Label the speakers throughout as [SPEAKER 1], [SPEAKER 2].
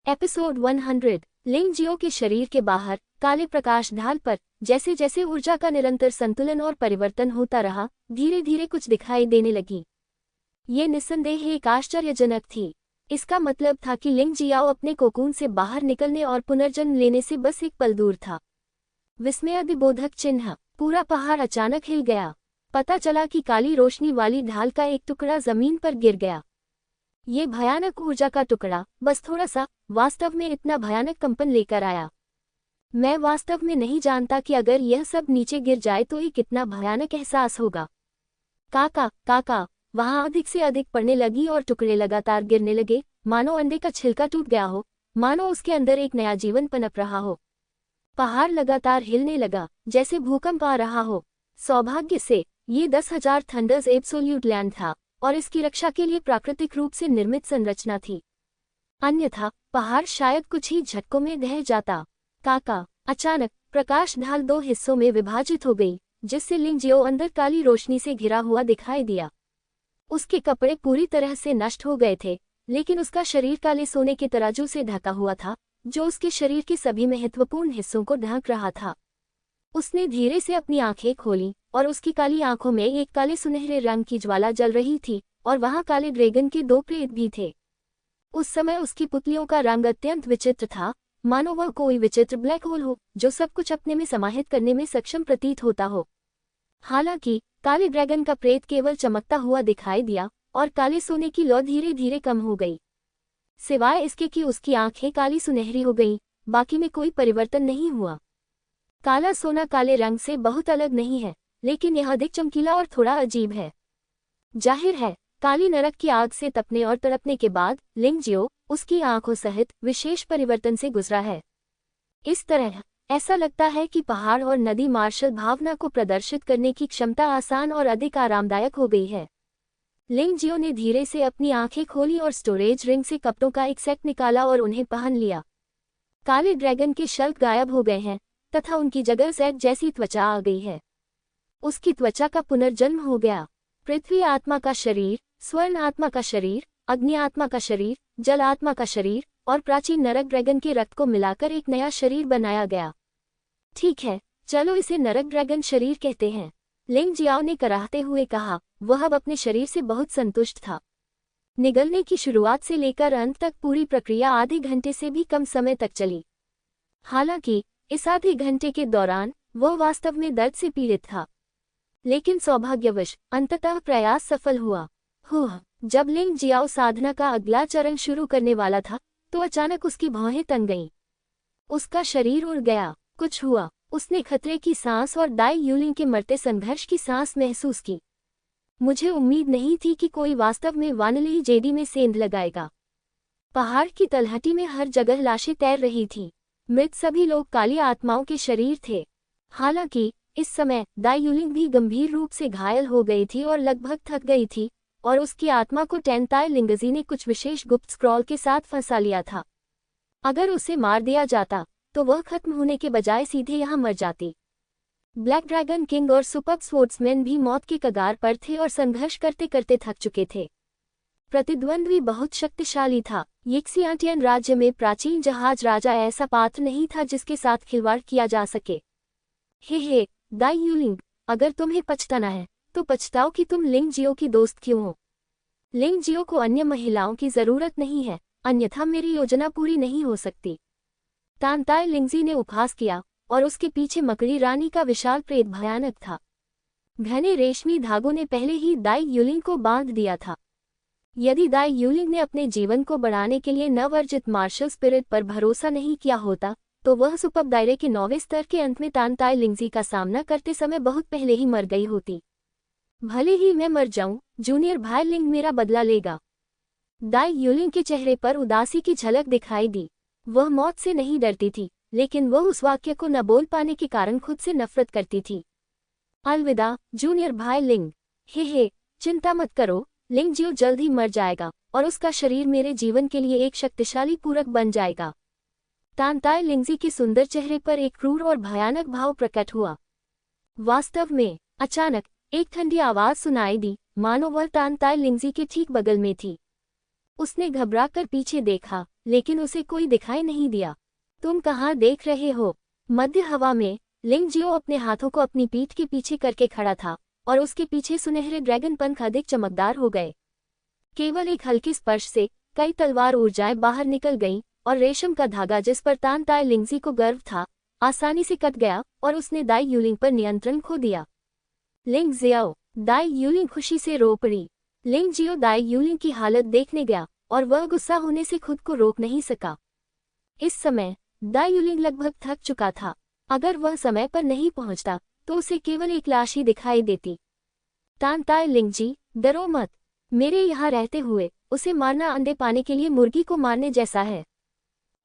[SPEAKER 1] Episode 100। लिंग जियो के शरीर के बाहर काले प्रकाश ढाल पर जैसे जैसे ऊर्जा का निरंतर संतुलन और परिवर्तन होता रहा, धीरे धीरे कुछ दिखाई देने लगी। ये निस्संदेह एक आश्चर्यजनक थी। इसका मतलब था कि लिंग जियाओ अपने कोकून से बाहर निकलने और पुनर्जन्म लेने से बस एक पल दूर था। विस्मयादिबोधक चिन्ह। पूरा पहाड़ अचानक हिल गया। पता चला कि काली रोशनी वाली ढाल का एक टुकड़ा जमीन पर गिर गया। ये भयानक ऊर्जा का टुकड़ा बस थोड़ा सा वास्तव में इतना भयानक कंपन लेकर आया। मैं वास्तव में नहीं जानता कि अगर यह सब नीचे गिर जाए तो ये कितना भयानक एहसास होगा। काका काका, वहां अधिक से अधिक पड़ने लगी और टुकड़े लगातार गिरने लगे, मानो अंडे का छिलका टूट गया हो, मानो उसके अंदर एक नया जीवन पनप रहा हो। पहाड़ लगातार हिलने लगा, जैसे भूकंप आ रहा हो। सौभाग्य से ये 10,000 थंडर्स एब्सोल्यूट लैंड था और इसकी रक्षा के लिए प्राकृतिक रूप से निर्मित संरचना थी। अन्यथा पहाड़ शायद कुछ ही झटकों में ढह जाता। काका, अचानक प्रकाश ढाल 2 हिस्सों में विभाजित हो गई, जिससे लिंग जियो अंदर काली रोशनी से घिरा हुआ दिखाई दिया। उसके कपड़े पूरी तरह से नष्ट हो गए थे, लेकिन उसका शरीर काले सोने के तराजू से ढका हुआ था, जो उसके शरीर के सभी महत्वपूर्ण हिस्सों को ढक रहा था। उसने धीरे से अपनी आंखें खोली और उसकी काली आंखों में एक काले सुनहरे रंग की ज्वाला जल रही थी और वहां काले ड्रैगन के 2 प्रेत भी थे। उस समय उसकी पुतलियों का रंग अत्यंत विचित्र था, मानो वह कोई विचित्र ब्लैक होल हो जो सब कुछ अपने में समाहित करने में सक्षम प्रतीत होता हो। हालांकि काले ड्रैगन का प्रेत केवल चमकता हुआ दिखाई दिया और काले सोने की लौ धीरे धीरे कम हो गई। सिवाय इसके कि उसकी आंखें काली सुनहरी हो गईं, बाकी में कोई परिवर्तन नहीं हुआ। काला सोना काले रंग से बहुत अलग नहीं है, लेकिन यह अधिक चमकीला और थोड़ा अजीब है। जाहिर है, काली नरक की आग से तपने और तड़पने के बाद लिंग जियो उसकी आंखों सहित विशेष परिवर्तन से गुजरा है। इस तरह ऐसा लगता है कि पहाड़ और नदी मार्शल भावना को प्रदर्शित करने की क्षमता आसान और अधिक आरामदायक हो गई है। लिंग जियो ने धीरे से अपनी आंखें खोली और स्टोरेज रिंग से कपड़ों का एक सेट निकाला और उन्हें पहन लिया। काले ड्रैगन के शल्क गायब हो गए हैं तथा उनकी जगह सेट जैसी त्वचा आ गई है। उसकी त्वचा का पुनर्जन्म हो गया। पृथ्वी आत्मा का शरीर, स्वर्ण आत्मा का शरीर, अग्नि आत्मा का शरीर, जल आत्मा का शरीर और प्राचीन नरक ड्रैगन के रक्त को मिलाकर एक नया शरीर बनाया गया। ठीक है, चलो इसे नरक ड्रैगन शरीर कहते हैं, लिंग जियाओ ने कराहते हुए कहा। वह अब अपने शरीर से बहुत संतुष्ट था। निगलने की शुरुआत से लेकर अंत तक पूरी प्रक्रिया आधे घंटे से भी कम समय तक चली। हालांकि इस आधे घंटे के दौरान वह वास्तव में दर्द से पीड़ित था, लेकिन सौभाग्यवश अंततः प्रयास सफल हुआ। जब लिंग जियाओ साधना का अगला चरण शुरू करने वाला था, तो अचानक उसकी भौहें तन गईं। उसका शरीर उड़ गया। कुछ हुआ। उसने खतरे की सांस और दाई यूलिंग के मरते संघर्ष की सांस महसूस की। मुझे उम्मीद नहीं थी कि कोई वास्तव में वानली जेडी में सेंध लगाएगा। पहाड़ की तलहटी में हर जगह लाशें तैर रही थीं। मृत सभी लोग काली आत्माओं के शरीर थे। हालांकि इस समय दाई यूलिंग भी गंभीर रूप से घायल हो गई थी और लगभग थक गई थी, और उसकी आत्मा को टेंताई लिंगजी ने कुछ विशेष गुप्त स्क्रॉल के साथ फंसा लिया था। अगर उसे मार दिया जाता तो वह खत्म होने के बजाय सीधे यहां मर जाती। ब्लैक ड्रैगन किंग और सुपर स्पोर्ट्समैन भी मौत के कगार पर थे और संघर्ष करते करते थक चुके थे। प्रतिद्वंद्वी बहुत शक्तिशाली था। यिक्सियांटियन राज्य में प्राचीन जहाज राजा ऐसा पात्र नहीं था जिसके साथ खिलवाड़ किया जा सके। हे दाई यूलिंग, अगर तुम्हें पछताना है तो पछताओ कि तुम लिंग जियो की दोस्त क्यों हो। लिंग जियो को अन्य महिलाओं की जरूरत नहीं है, अन्यथा मेरी योजना पूरी नहीं हो सकती। तानताई लिंगजी ने उपहास किया और उसके पीछे मकड़ी रानी का विशाल प्रेत भयानक था। घने रेशमी धागों ने पहले ही दाई यूलिंग को बांध दिया था। यदि दाई यूलिंग ने अपने जीवन को बढ़ाने के लिए नवअर्जित मार्शल स्पिरिट पर भरोसा नहीं किया होता, तो वह सुपर दायरे के 9वें स्तर के अंत में तानताई लिंगजी का सामना करते समय बहुत पहले ही मर गई होती। भले ही मैं मर जाऊं, जूनियर भाई लिंग मेरा बदला लेगा। दाई यूलिंग के चेहरे पर उदासी की झलक दिखाई दी। वह मौत से नहीं डरती थी, लेकिन वह उस वाक्य को न बोल पाने के कारण खुद से नफरत करती थी। अलविदा जूनियर भाई लिंग। हे चिंता मत करो, लिंग जियो जल्द ही मर जाएगा और उसका शरीर मेरे जीवन के लिए एक शक्तिशाली पूरक बन जाएगा। तानताई लिंगजी के सुंदर चेहरे पर एक क्रूर और भयानक भाव प्रकट हुआ। वास्तव में अचानक एक ठंडी आवाज सुनाई दी, मानो वह तानताई लिंगजी के ठीक बगल में थी। उसने घबराकर पीछे देखा, लेकिन उसे कोई दिखाई नहीं दिया। तुम कहाँ देख रहे हो? मध्य हवा में लिंग जियो अपने हाथों को अपनी पीठ के पीछे करके खड़ा था और उसके पीछे सुनहरे ड्रैगन पंख अधिक चमकदार हो गए। केवल एक हल्के स्पर्श से कई तलवार ऊर्जाएं बाहर निकल गईं और रेशम का धागा जिस पर तान ताय लिंगजी को गर्व था आसानी से कट गया और उसने दाई यूलिंग पर नियंत्रण खो दिया। लिंग जियाओ, दाई यूलिंग खुशी से रो पड़ी। लिंग जियो दाई यूलिंग की हालत देखने गया और वह गुस्सा होने से खुद को रोक नहीं सका। इस समय दाई यूलिंग लगभग थक चुका था। अगर वह समय पर नहीं पहुंचता तो उसे केवल एक लाश ही दिखाई देती। तान ताय लिंगजी, डरो मत। मेरे यहाँ रहते हुए उसे मारना अंडे पाने के लिए मुर्गी को मारने जैसा है।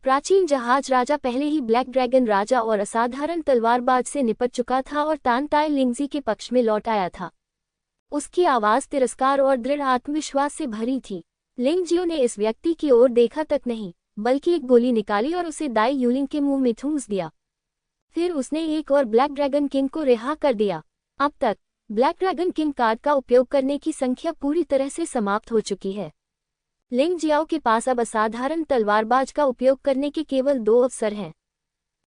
[SPEAKER 1] प्राचीन जहाज राजा पहले ही ब्लैक ड्रैगन राजा और असाधारण तलवारबाज से निपट चुका था और तान ताय लिंगजी के पक्ष में लौट आया था। उसकी आवाज तिरस्कार और दृढ़ आत्मविश्वास से भरी थी। लिंग जियो ने इस व्यक्ति की ओर देखा तक नहीं, बल्कि एक गोली निकाली और उसे दाई यूलिंग के मुंह में ठूंस दिया। फिर उसने एक और ब्लैक ड्रैगन किंग को रिहा कर दिया। अब तक ब्लैक ड्रैगन किंग कार्ड का उपयोग करने की संख्या पूरी तरह से समाप्त हो चुकी है। लिंग जियाओ के पास अब असाधारण तलवारबाज का उपयोग करने के केवल 2 अवसर हैं।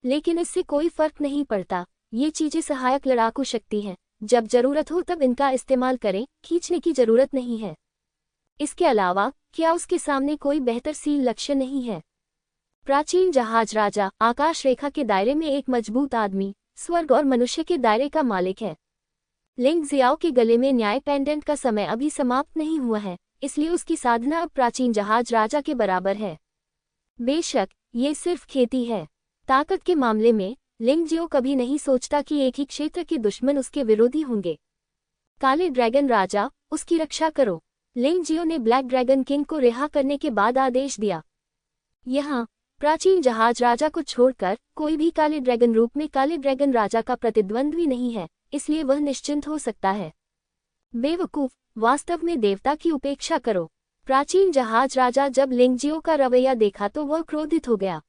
[SPEAKER 1] लेकिन इससे कोई फर्क नहीं पड़ता, ये चीजें सहायक लड़ाकू शक्ति हैं। जब जरूरत हो तब इनका इस्तेमाल करें, खींचने की जरूरत नहीं है। इसके अलावा क्या उसके सामने कोई बेहतर सील लक्ष्य नहीं है? प्राचीन जहाज राजा आकाश रेखा के दायरे में एक मजबूत आदमी, स्वर्ग और मनुष्य के दायरे का मालिक है। लिंग जियाओ के गले में न्याय पेंडेंट का समय अभी समाप्त नहीं हुआ है, इसलिए उसकी साधना अब प्राचीन जहाज राजा के बराबर है। बेशक ये सिर्फ खेती है। ताकत के मामले में लिंग जियो कभी नहीं सोचता कि एक ही क्षेत्र के दुश्मन उसके विरोधी होंगे। काले ड्रैगन राजा, उसकी रक्षा करो। लिंग जियो ने ब्लैक ड्रैगन किंग को रिहा करने के बाद आदेश दिया। यहाँ प्राचीन जहाज राजा को छोड़कर कोई भी काले ड्रैगन रूप में काले ड्रैगन राजा का प्रतिद्वंद्वी नहीं है, इसलिए वह निश्चिंत हो सकता है। बेवकूफ, वास्तव में देवता की उपेक्षा करो। प्राचीन जहाज राजा जब लिंग जियो का रवैया देखा तो वह क्रोधित हो गया।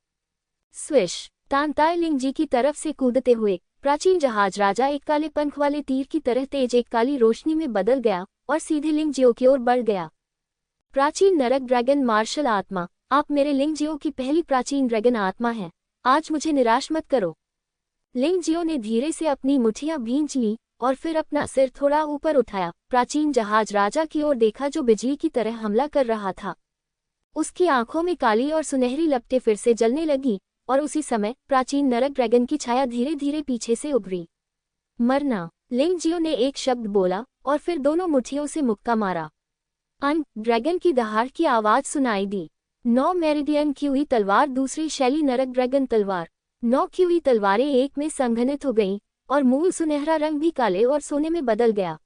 [SPEAKER 1] स्विश, तान ताय लिंग जी की तरफ से कूदते हुए प्राचीन जहाज राजा एक काले पंख वाले तीर की तरह तेज एक काली रोशनी में बदल गया और सीधे लिंग जियो की ओर बढ़ गया। प्राचीन नरक ड्रैगन मार्शल आत्मा, आप मेरे लिंग जियो की पहली प्राचीन ड्रैगन आत्मा हैं। आज मुझे निराश मत करो। लिंग जियो ने धीरे से अपनी मुठियां भींच ली और फिर अपना सिर थोड़ा ऊपर उठाया, प्राचीन जहाज राजा की ओर देखा जो बिजली की तरह हमला कर रहा था। उसकी आंखों में काली और सुनहरी लपटें फिर से जलने लगी और उसी समय प्राचीन नरक ड्रैगन की छाया धीरे धीरे पीछे से उभरी। मरना, लिंग जियो ने एक शब्द बोला और फिर दोनों मुट्ठियों से मुक्का मारा। ड्रैगन की दहाड़ की आवाज सुनाई दी। 9 मेरिडियन क्यूई तलवार, दूसरी शैली नरक ड्रैगन तलवार। 9 क्यूई तलवारें एक में संघनित हो गईं और मूल सुनहरा रंग भी काले और सोने में बदल गया।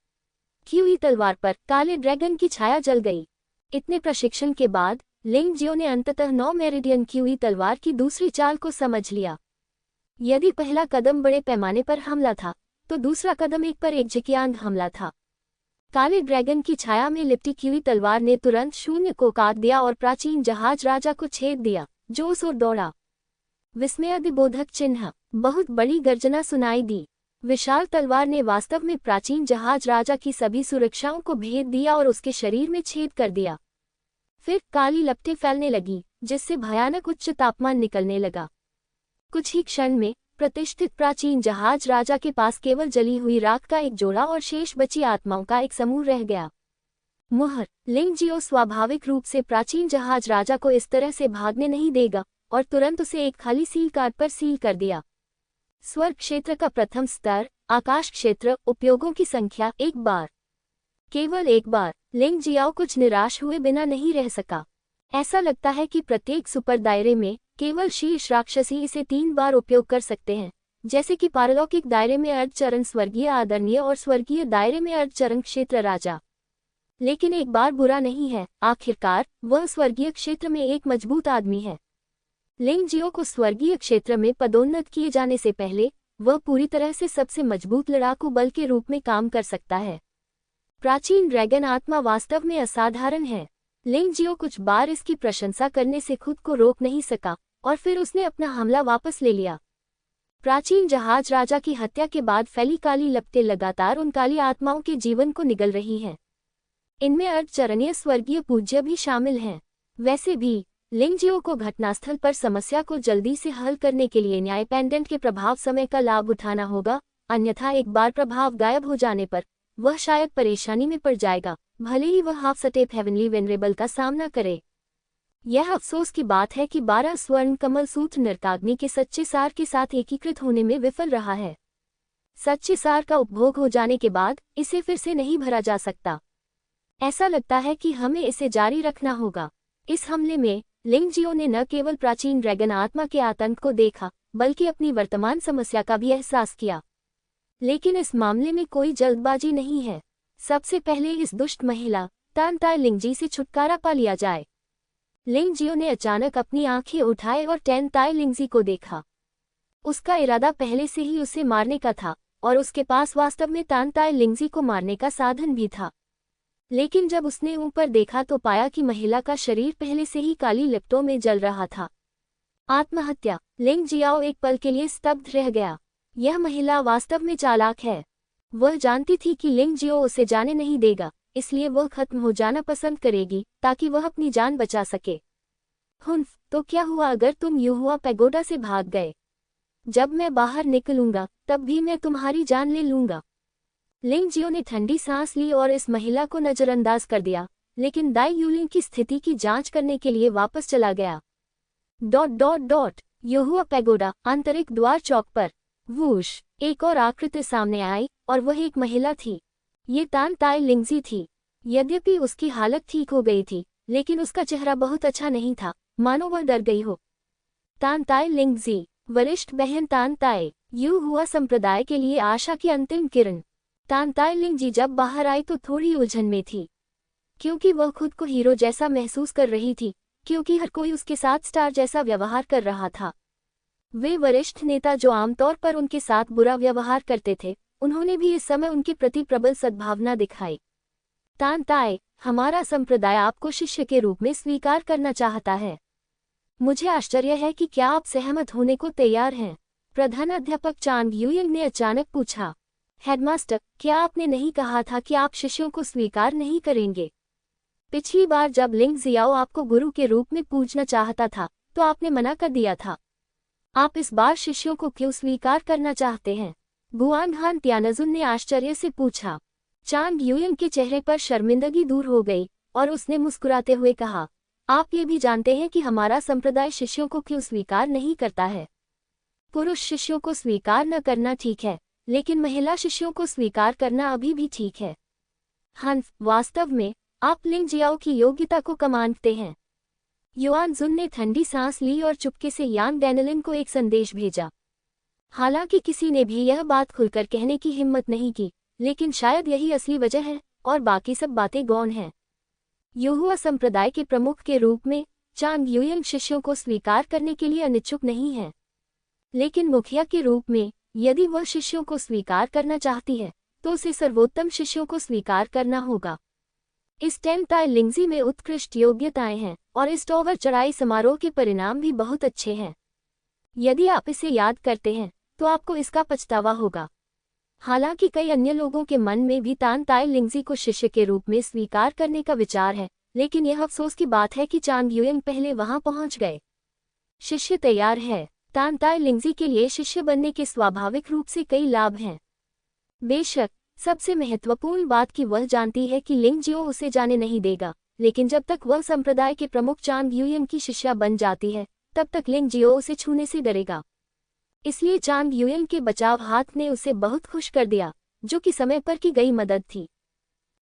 [SPEAKER 1] क्यूई तलवार पर काले ड्रैगन की छाया जल गई। इतने प्रशिक्षण के बाद लिंग जियो ने अंततः 9 मेरिडियन क्यूई तलवार की दूसरी चाल को समझ लिया। यदि पहला कदम बड़े पैमाने पर हमला था तो दूसरा कदम एक पर एक झिकियांग हमला था। काले ड्रैगन की छाया में लिपटी क्यूई तलवार ने तुरंत शून्य को काट दिया और प्राचीन जहाज राजा को छेद दिया, जो उस ओर दौड़ा। विस्मयादिबोधक चिन्ह, बहुत बड़ी गर्जना सुनाई दी। विशाल तलवार ने वास्तव में प्राचीन जहाज राजा की सभी सुरक्षाओं को भेद दिया और उसके शरीर में छेद कर दिया। फिर काली लपटें फैलने लगी, जिससे भयानक उच्च तापमान निकलने लगा। कुछ ही क्षण में प्रतिष्ठित प्राचीन जहाज राजा के पास केवल जली हुई राख का एक जोड़ा और शेष बची आत्माओं का एक समूह रह गया। मुहर, लिंग जियो स्वाभाविक रूप से प्राचीन जहाज राजा को इस तरह से भागने नहीं देगा और तुरंत उसे एक खाली सील कार्ड पर सील कर दिया। स्वर्ग क्षेत्र का प्रथम स्तर, आकाश क्षेत्र, उपयोगों की संख्या 1 बार। केवल 1 बार। लिंग जियाओ कुछ निराश हुए बिना नहीं रह सका। ऐसा लगता है कि प्रत्येक सुपर दायरे में केवल शीर्ष राक्षसी इसे 3 बार उपयोग कर सकते हैं, जैसे कि पारलौकिक दायरे में अर्धचरण स्वर्गीय आदरणीय और स्वर्गीय दायरे में अर्धचरण क्षेत्र राजा। लेकिन एक बार बुरा नहीं है, आखिरकार वह स्वर्गीय क्षेत्र में एक मजबूत आदमी है। लिंग जियो को स्वर्गीय क्षेत्र में पदोन्नत किए जाने से पहले वह पूरी तरह से सबसे मजबूत लड़ाकू बल के रूप में काम कर सकता है। प्राचीन ड्रैगन आत्मा वास्तव में असाधारण है। लिंग जियो कुछ बार इसकी प्रशंसा करने से खुद को रोक नहीं सका और फिर उसने अपना हमला वापस ले लिया। प्राचीन जहाज राजा की हत्या के बाद फैली काली लपटें लगातार उन काली आत्माओं के जीवन को निगल रही हैं। इनमें अर्धचरणीय स्वर्गीय पूज्य भी शामिल हैं। वैसे भी लिंगजियो को घटनास्थल पर समस्या को जल्दी से हल करने के लिए न्यायपेंडेंट के प्रभाव समय का लाभ उठाना होगा, अन्यथा एक बार प्रभाव गायब हो जाने पर वह शायद परेशानी में पड़ जाएगा, भले ही वह हाफ स्टेप हेवनली वेनरेबल का सामना करे। यह अफसोस की बात है कि 12 स्वर्ण कमल सूत्र नृताग्नि के सच्चे सार के साथ एकीकृत होने में विफल रहा है। सच्चे सार का उपभोग हो जाने के बाद इसे फिर से नहीं भरा जा सकता। ऐसा लगता है कि हमें इसे जारी रखना होगा। इस हमले में लिंगजियो ने न केवल प्राचीन ड्रैगन आत्मा के आतंक को देखा, बल्कि अपनी वर्तमान समस्या का भी एहसास किया। लेकिन इस मामले में कोई जल्दबाजी नहीं है। सबसे पहले इस दुष्ट महिला तानताई लिंगजी से छुटकारा पा लिया जाए। लिंगजियो ने अचानक अपनी आंखें उठाए और तानताई लिंगजी को देखा। उसका इरादा पहले से ही उसे मारने का था और उसके पास वास्तव में तानताई लिंगजी को मारने का साधन भी था। लेकिन जब उसने ऊपर देखा तो पाया कि महिला का शरीर पहले से ही काली लिपटों में जल रहा था। आत्महत्या। लिंगजियाओ एक पल के लिए स्तब्ध रह गया। यह महिला वास्तव में चालाक है। वह जानती थी कि लिंगजियो उसे जाने नहीं देगा, इसलिए वह खत्म हो जाना पसंद करेगी ताकि वह अपनी जान बचा सके। हुन्फ, तो क्या हुआ अगर तुम युहुआ पैगोडा से भाग गए? जब मैं बाहर निकलूंगा तब भी मैं तुम्हारी जान ले लूंगा। लिंगजियो ने ठंडी सांस ली और इस महिला को नजरअंदाज कर दिया, लेकिन दाई यूलिंग की स्थिति की जांच करने के लिए वापस चला गया। युहुआ पैगोडा आंतरिक द्वार चौक पर। वूश, एक और आकृति सामने आई और वह एक महिला थी। ये तानताई लिंगजी थी। यद्यपि उसकी हालत ठीक हो गई थी, लेकिन उसका चेहरा बहुत अच्छा नहीं था, मानो वह डर गई हो। तानताई लिंगजी, वरिष्ठ बहन तानताई, युहुआ संप्रदाय के लिए आशा की अंतिम किरण। तानताई लिंगजी जब बाहर आई तो थोड़ी उलझन में थी, क्योंकि वह खुद को हीरो जैसा महसूस कर रही थी, क्योंकि हर कोई उसके साथ स्टार जैसा व्यवहार कर रहा था। वे वरिष्ठ नेता जो आमतौर पर उनके साथ बुरा व्यवहार करते थे, उन्होंने भी इस समय उनके प्रति प्रबल सद्भावना दिखाई। तानताई, हमारा संप्रदाय आपको शिष्य के रूप में स्वीकार करना चाहता है। मुझे आश्चर्य है कि क्या आप सहमत होने को तैयार हैं? प्रधान अध्यापक चांग यूयिंग ने अचानक पूछा। हेडमास्टर, क्या आपने नहीं कहा था कि आप शिष्यों को स्वीकार नहीं करेंगे? पिछली बार जब लिंगजियाओ आपको गुरु के रूप में पूजना चाहता था तो आपने मना कर दिया था। आप इस बार शिष्यों को क्यों स्वीकार करना चाहते हैं? गुआंगहान त्यानजुन ने आश्चर्य से पूछा। चांग यूयिंग के चेहरे पर शर्मिंदगी दूर हो गई और उसने मुस्कुराते हुए कहा, आप ये भी जानते हैं कि हमारा संप्रदाय शिष्यों को क्यों स्वीकार नहीं करता है। पुरुष शिष्यों को स्वीकार न करना ठीक है, लेकिन महिला शिष्यों को स्वीकार करना अभी भी ठीक है। हंस, वास्तव में आप लिंगजियाओ की योग्यता को कम आंकते हैं। युआनजुन ने ठंडी सांस ली और चुपके से यांग डैनलिन को एक संदेश भेजा। हालांकि किसी ने भी यह बात खुलकर कहने की हिम्मत नहीं की, लेकिन शायद यही असली वजह है और बाकी सब बातें गौण हैं। युहुआ संप्रदाय के प्रमुख के रूप में चांग यूयिंग शिष्यों को स्वीकार करने के लिए अनिच्छुक नहीं है, लेकिन मुखिया के रूप में यदि वह शिष्यों को स्वीकार करना चाहती है तो उसे सर्वोत्तम शिष्यों को स्वीकार करना होगा। इस तानताई लिंगजी में उत्कृष्ट योग्यताएं हैं और इस टॉवर चढ़ाई समारोह के परिणाम भी बहुत अच्छे हैं। यदि आप इसे याद करते हैं तो आपको इसका पछतावा होगा। हालांकि कई अन्य लोगों के मन में भी तानताई लिंगजी को शिष्य के रूप में स्वीकार करने का विचार है, लेकिन यह अफसोस की बात है कि चांग यूयिंग पहले वहां पहुंच गए। शिष्य तैयार है। तानताई लिंगजी के लिए शिष्य बनने के स्वाभाविक रूप से कई लाभ हैं। बेशक सबसे महत्वपूर्ण बात कि वह जानती है कि लिंगजियो उसे जाने नहीं देगा, लेकिन जब तक वह संप्रदाय के प्रमुख चांग यूयिंग की शिष्या बन जाती है तब तक लिंगजियो उसे छूने से डरेगा। इसलिए चांग यूयिंग के बचाव हाथ ने उसे बहुत खुश कर दिया, जो कि समय पर की गई मदद थी।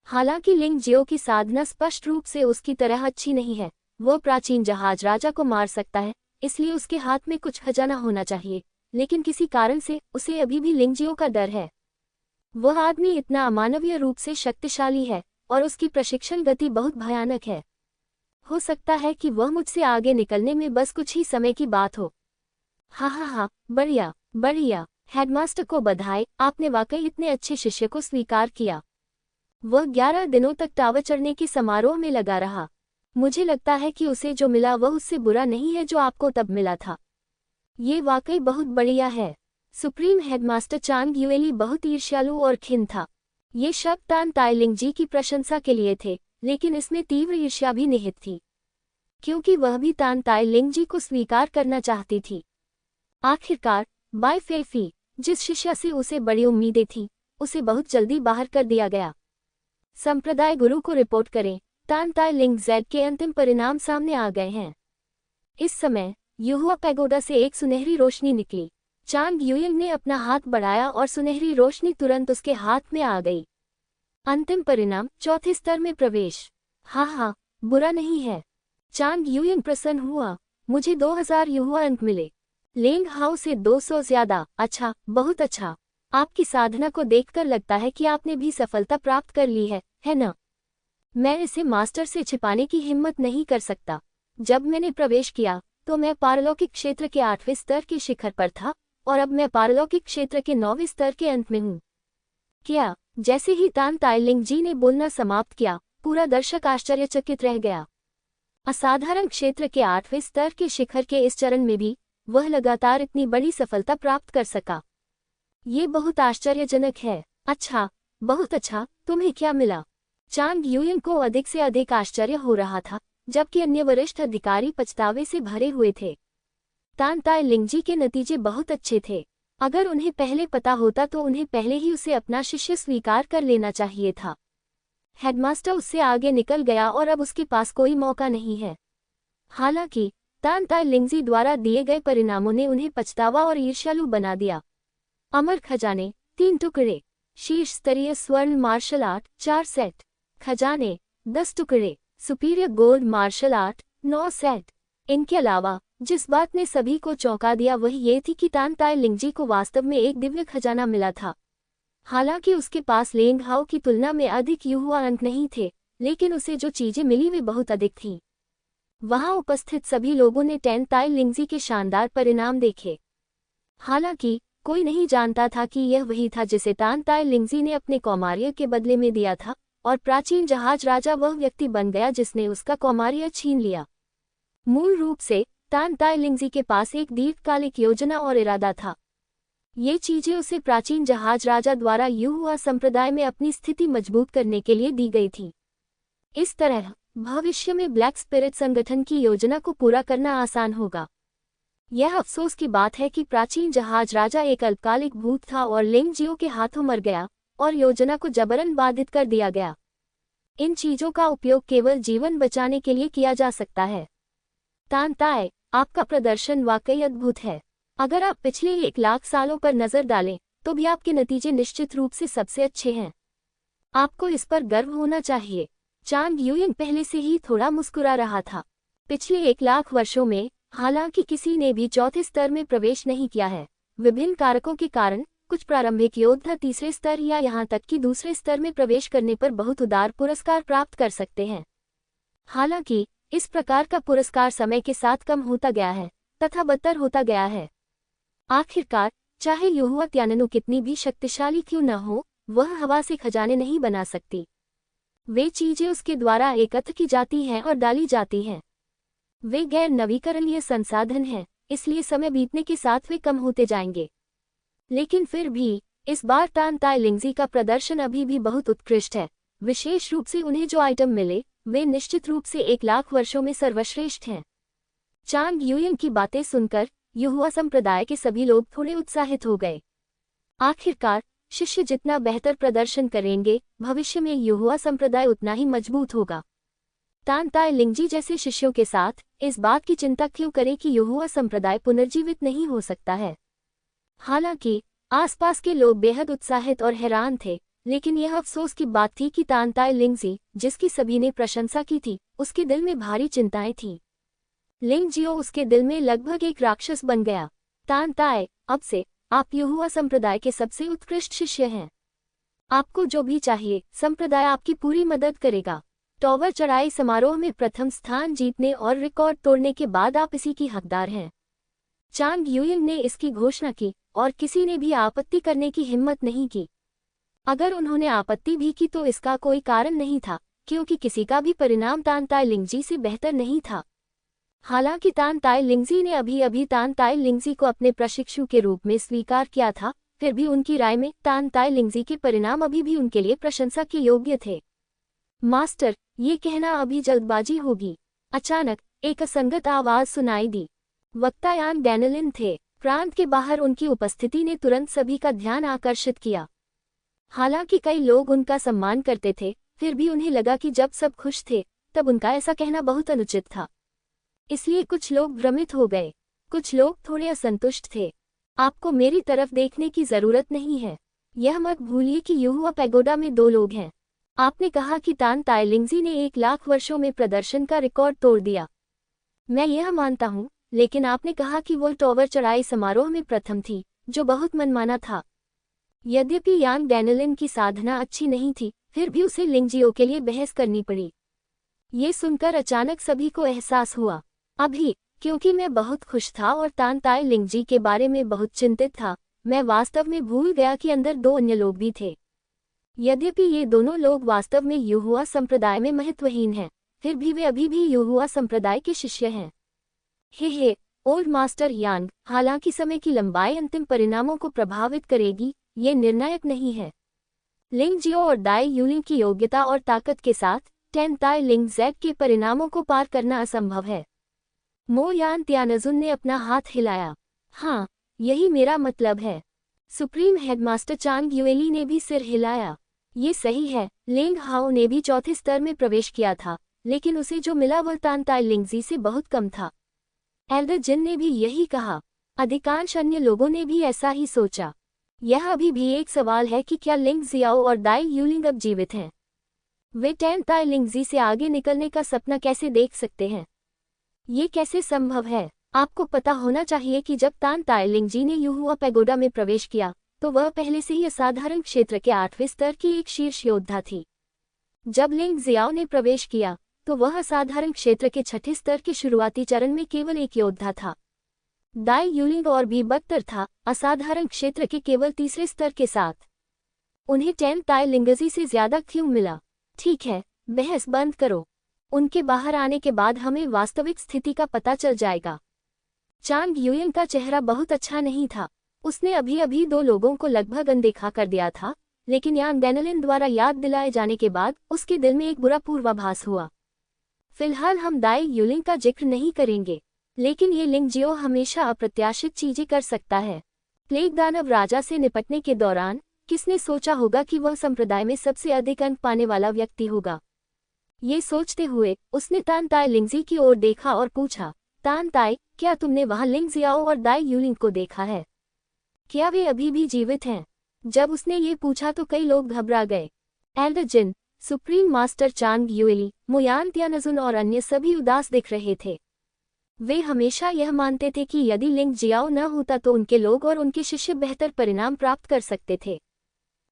[SPEAKER 1] हालांकि लिंगजियो की साधना स्पष्ट रूप से उसकी तरह अच्छी नहीं है। वह प्राचीन जहाज राजा को मार सकता है, इसलिए उसके हाथ में कुछ खजाना होना चाहिए, लेकिन किसी कारण से उसे अभी भी लिंगजियो का डर है। वह आदमी इतना अमानवीय रूप से शक्तिशाली है और उसकी प्रशिक्षण गति बहुत भयानक है। हो सकता है कि वह मुझसे आगे निकलने में बस कुछ ही समय की बात हो। हाँ, बढ़िया बढ़िया। हेडमास्टर को बधाई, आपने वाकई इतने अच्छे शिष्य को स्वीकार किया। वह 11 दिनों तक टावर चढ़ने के समारोह में लगा रहा। मुझे लगता है कि उसे जो मिला वह उससे बुरा नहीं है जो आपको तब मिला था। ये वाकई बहुत बढ़िया है। सुप्रीम हेडमास्टर चांग यूएली बहुत ईर्ष्यालु और खिन्न था। ये शब्द तानताई लिंगजी की प्रशंसा के लिए थे, लेकिन इसमें तीव्र ईर्ष्या भी निहित थी। क्योंकि वह भी तान ताई लिंगजी को स्वीकार करना चाहती थी। आखिरकार बाई फेफी, जिस शिष्य से उसे बड़ी उम्मीदें थी, उसे बहुत जल्दी बाहर कर दिया गया। संप्रदाय गुरु को रिपोर्ट करें, तान ताई लिंग जेड के अंतिम परिणाम सामने आ गए हैं। इस समय युहुआ पैगोडा से एक सुनहरी रोशनी निकली। चांग यूयिंग ने अपना हाथ बढ़ाया और सुनहरी रोशनी तुरंत उसके हाथ में आ गई। अंतिम परिणाम, चौथे स्तर में प्रवेश। हाँ, बुरा नहीं है। चांग यूयिंग प्रसन्न हुआ। मुझे 2000 युहुआ अंक मिले। लेंग हाउ से 200 ज्यादा। अच्छा, बहुत अच्छा। आपकी साधना को देखकर लगता है कि आपने भी सफलता प्राप्त कर ली है ना? मैं इसे मास्टर से छिपाने की हिम्मत नहीं कर सकता। जब मैंने प्रवेश किया तो मैं पारलौकिक क्षेत्र के 8वें स्तर के शिखर पर था और अब मैं पारलौकिक क्षेत्र के 9वें स्तर के अंत में हूँ। क्या? जैसे ही तान ताई लिंग जी ने बोलना समाप्त किया, पूरा दर्शक आश्चर्यचकित रह गया। असाधारण क्षेत्र के 8वें स्तर के शिखर के इस चरण में भी वह लगातार इतनी बड़ी सफलता प्राप्त कर सका। ये बहुत आश्चर्यजनक है। अच्छा, बहुत अच्छा। तुम्हें क्या मिला? चांग यूयिंग को अधिक से अधिक आश्चर्य हो रहा था, जबकि अन्य वरिष्ठ अधिकारी पछतावे से भरे हुए थे। तान ताई लिंगजी के नतीजे बहुत अच्छे थे। अगर उन्हें पहले पता होता तो उन्हें पहले ही उसे अपना शिष्य स्वीकार कर लेना चाहिए था। हेडमास्टर उससे आगे निकल गया और अब उसके पास कोई मौका नहीं है। हालांकि तान ताई लिंगजी द्वारा दिए गए परिणामों ने उन्हें पछतावा और ईर्ष्यालु बना दिया। अमर खजाने 3 टुकड़े। शीर्ष स्तरीय स्वर्ण मार्शल आर्ट 4 सेट। खजाने 10 टुकड़े। Superior gold martial art 9 set. इनके अलावा जिस बात ने सभी को चौंका दिया वह ये थी कि तान ताई लिंगजी को वास्तव में एक दिव्य खजाना मिला था। हालांकि उसके पास लेंग हाओ की तुलना में अधिक युहुआ अंक नहीं थे, लेकिन उसे जो चीजें मिली वे बहुत अधिक थीं। वहां उपस्थित सभी लोगों ने तान ताई लिंगजी के शानदार परिणाम देखे। हालांकि कोई नहीं जानता था कि यह वही था जिसे तान ताई लिंगजी ने अपने कौमार्य के बदले में दिया था, और प्राचीन जहाज राजा वह व्यक्ति बन गया जिसने उसका कौमार्य छीन लिया। मूल रूप से तान ताई लिंगजी के पास एक दीर्घकालिक योजना और इरादा था। ये चीजें उसे प्राचीन जहाज राजा द्वारा युहुआ संप्रदाय में अपनी स्थिति मजबूत करने के लिए दी गई थी। इस तरह भविष्य में ब्लैक स्पिरिट संगठन की योजना को पूरा करना आसान होगा। यह अफसोस की बात है कि प्राचीन जहाज राजा एक अल्पकालिक भूत था और लिंगजियो के हाथों मर गया और योजना को जबरन बाधित कर दिया गया। इन चीजों का उपयोग केवल जीवन बचाने के लिए किया जा सकता है। तान ताई, आपका प्रदर्शन वाकई अद्भुत है। अगर आप पिछले 1 लाख सालों पर नजर डालें तो भी आपके नतीजे निश्चित रूप से सबसे अच्छे हैं। आपको इस पर गर्व होना चाहिए। चांग यूयिंग पहले से ही थोड़ा मुस्कुरा रहा था। पिछले 1 लाख वर्षों में हालांकि किसी ने भी चौथे स्तर में प्रवेश नहीं किया है। विभिन्न कारकों के कारण कुछ प्रारंभिक योद्धा तीसरे स्तर या यहाँ तक कि दूसरे स्तर में प्रवेश करने पर बहुत उदार पुरस्कार प्राप्त कर सकते हैं। हालांकि इस प्रकार का पुरस्कार समय के साथ कम होता गया है तथा बदतर होता गया है। आखिरकार चाहे युहुआ त्याननु कितनी भी शक्तिशाली क्यों न हो, वह हवा से खजाने नहीं बना सकती। वे चीजें उसके द्वारा एकत्र की जाती हैं और डाली जाती हैं। वे गैर नवीकरणीय संसाधन हैं, इसलिए समय बीतने के साथ वे कम होते जाएंगे। लेकिन फिर भी इस बार तान ताई लिंगजी का प्रदर्शन अभी भी बहुत उत्कृष्ट है। विशेष रूप से उन्हें जो आइटम मिले वे निश्चित रूप से 1 लाख वर्षों में सर्वश्रेष्ठ हैं। चांग यूयिंग की बातें सुनकर युहुआ संप्रदाय के सभी लोग थोड़े उत्साहित हो गए। आखिरकार शिष्य जितना बेहतर प्रदर्शन करेंगे, भविष्य में युहुआ संप्रदाय उतना ही मजबूत होगा। तान ताई लिंगजी जैसे शिष्यों के साथ इस बात की चिंता क्यों करें कि युहुआ संप्रदाय पुनर्जीवित नहीं हो सकता है। हालांकि आसपास के लोग बेहद उत्साहित और हैरान थे, लेकिन यह अफसोस की बात थी कि तान ताई लिंगजी, जिसकी सभी ने प्रशंसा की थी, उसके दिल में भारी चिंताएं थीं। लिंगजियो उसके दिल में लगभग एक राक्षस बन गया। तान ताई, अब से आप युहुआ संप्रदाय के सबसे उत्कृष्ट शिष्य हैं। आपको जो भी चाहिए संप्रदाय आपकी पूरी मदद करेगा। टॉवर चढ़ाई समारोह में प्रथम स्थान जीतने और रिकॉर्ड तोड़ने के बाद आप इसी की हकदार हैं। चांग यूयिंग ने इसकी घोषणा की और किसी ने भी आपत्ति करने की हिम्मत नहीं की। अगर उन्होंने आपत्ति भी की तो इसका कोई कारण नहीं था, क्योंकि किसी का भी परिणाम तान ताई लिंगजी से बेहतर नहीं था। हालांकि तान ताई लिंगजी ने अभी तान ताई लिंगजी को अपने प्रशिक्षु के रूप में स्वीकार किया था, फिर भी उनकी राय में तान ताई लिंगजी के परिणाम अभी भी उनके लिए प्रशंसा के योग्य थे। मास्टर, ये कहना अभी जल्दबाजी होगी। अचानक एक असंगत आवाज सुनाई दी। वक्ता यान डैनिलन थे। प्रांत के बाहर उनकी उपस्थिति ने तुरंत सभी का ध्यान आकर्षित किया। हालांकि कई लोग उनका सम्मान करते थे, फिर भी उन्हें लगा कि जब सब खुश थे तब उनका ऐसा कहना बहुत अनुचित था। इसलिए कुछ लोग भ्रमित हो गए, कुछ लोग थोड़े असंतुष्ट थे। आपको मेरी तरफ देखने की जरूरत नहीं है। यह मत भूलिए कि युहुआ पैगोडा में 2 लोग हैं। आपने कहा कि तान ताय लिंगजी ने 1 लाख वर्षों में प्रदर्शन का रिकॉर्ड तोड़ दिया। मैं यह मानता हूँ, लेकिन आपने कहा कि वो टॉवर चढ़ाई समारोह में प्रथम थी, जो बहुत मनमाना था। यद्यपि यांग डैनिलन की साधना अच्छी नहीं थी, फिर भी उसे लिंगजियो के लिए बहस करनी पड़ी। ये सुनकर अचानक सभी को एहसास हुआ। अभी, क्योंकि मैं बहुत खुश था और तान ताय लिंगजी के बारे में बहुत चिंतित था, मैं वास्तव में भूल गया कि अंदर 2 अन्य लोग भी थे। यद्यपि ये दोनों लोग वास्तव में युहुआ संप्रदाय में महत्वहीन हैं, फिर भी वे अभी भी युहुआ संप्रदाय के शिष्य हैं। हे ओल्ड मास्टर यांग, हालांकि समय की लंबाई अंतिम परिणामों को प्रभावित करेगी, ये निर्णायक नहीं है। लिंगजियो और दाई यूलिंग की योग्यता और ताकत के साथ टेन ताई लिंग जेड के परिणामों को पार करना असंभव है। मो यान त्यानजुन ने अपना हाथ हिलाया। हाँ, यही मेरा मतलब है। सुप्रीम हेडमास्टर चांग युएली ने भी सिर हिलाया। ये सही है, लेंग हाओ ने भी 4थे स्तर में प्रवेश किया था, लेकिन उसे जो मिला वह तान ताई लिंगजी से बहुत कम था। एल्डर जिन ने भी यही कहा। अधिकांश अन्य लोगों ने भी ऐसा ही सोचा। यह अभी भी एक सवाल है कि क्या लिंग जियाओ और दाई यूलिंग अब जीवित हैं? वे टेन ताई लिंगजी से आगे निकलने का सपना कैसे देख सकते हैं? ये कैसे संभव है? आपको पता होना चाहिए कि जब तान ताई लिंगजी ने युहुआ पैगोडा में प्रवेश किया, तो वह पहले से ही असाधारण क्षेत्र के 8वें स्तर की एक शीर्ष योद्धा थी। जब लिंग जियाओ ने प्रवेश किया, तो वह असाधारण क्षेत्र के 6ठे स्तर के शुरुआती चरण में केवल एक योद्धा था। दाई यूलिंग और भी बदतर था, असाधारण क्षेत्र के केवल 3रे स्तर के साथ। उन्हें टेन ताई लिंगजी से ज्यादा क्यों मिला? ठीक है, बहस बंद करो। उनके बाहर आने के बाद हमें वास्तविक स्थिति का पता चल जाएगा। चांग युएंग का चेहरा बहुत अच्छा नहीं था। उसने अभी अभी 2 लोगों को लगभग अनदेखा कर दिया था, लेकिन यांग डैनिलन द्वारा याद दिलाए जाने के बाद उसके दिल में एक बुरा पूर्वाभास हुआ। फिलहाल हम दाई यूलिंग का जिक्र नहीं करेंगे, लेकिन ये लिंगजियो हमेशा अप्रत्याशित चीजें कर सकता है। प्लेग दानव राजा से निपटने के दौरान किसने सोचा होगा कि वह संप्रदाय में सबसे अधिक अंक पाने वाला व्यक्ति होगा? ये सोचते हुए उसने तान ताई लिंगजी की ओर देखा और पूछा, तान ताई, क्या तुमने वहां लिंग जियाओ और दाई यूलिंग को देखा है? क्या वे अभी भी जीवित हैं? जब उसने ये पूछा तो कई लोग घबरा गए। एल्डर जिन, सुप्रीम मास्टर चांग युएली, मो यान त्यानजुन और अन्य सभी उदास दिख रहे थे। वे हमेशा यह मानते थे कि यदि लिंग जियाओ न होता तो उनके लोग और उनके शिष्य बेहतर परिणाम प्राप्त कर सकते थे।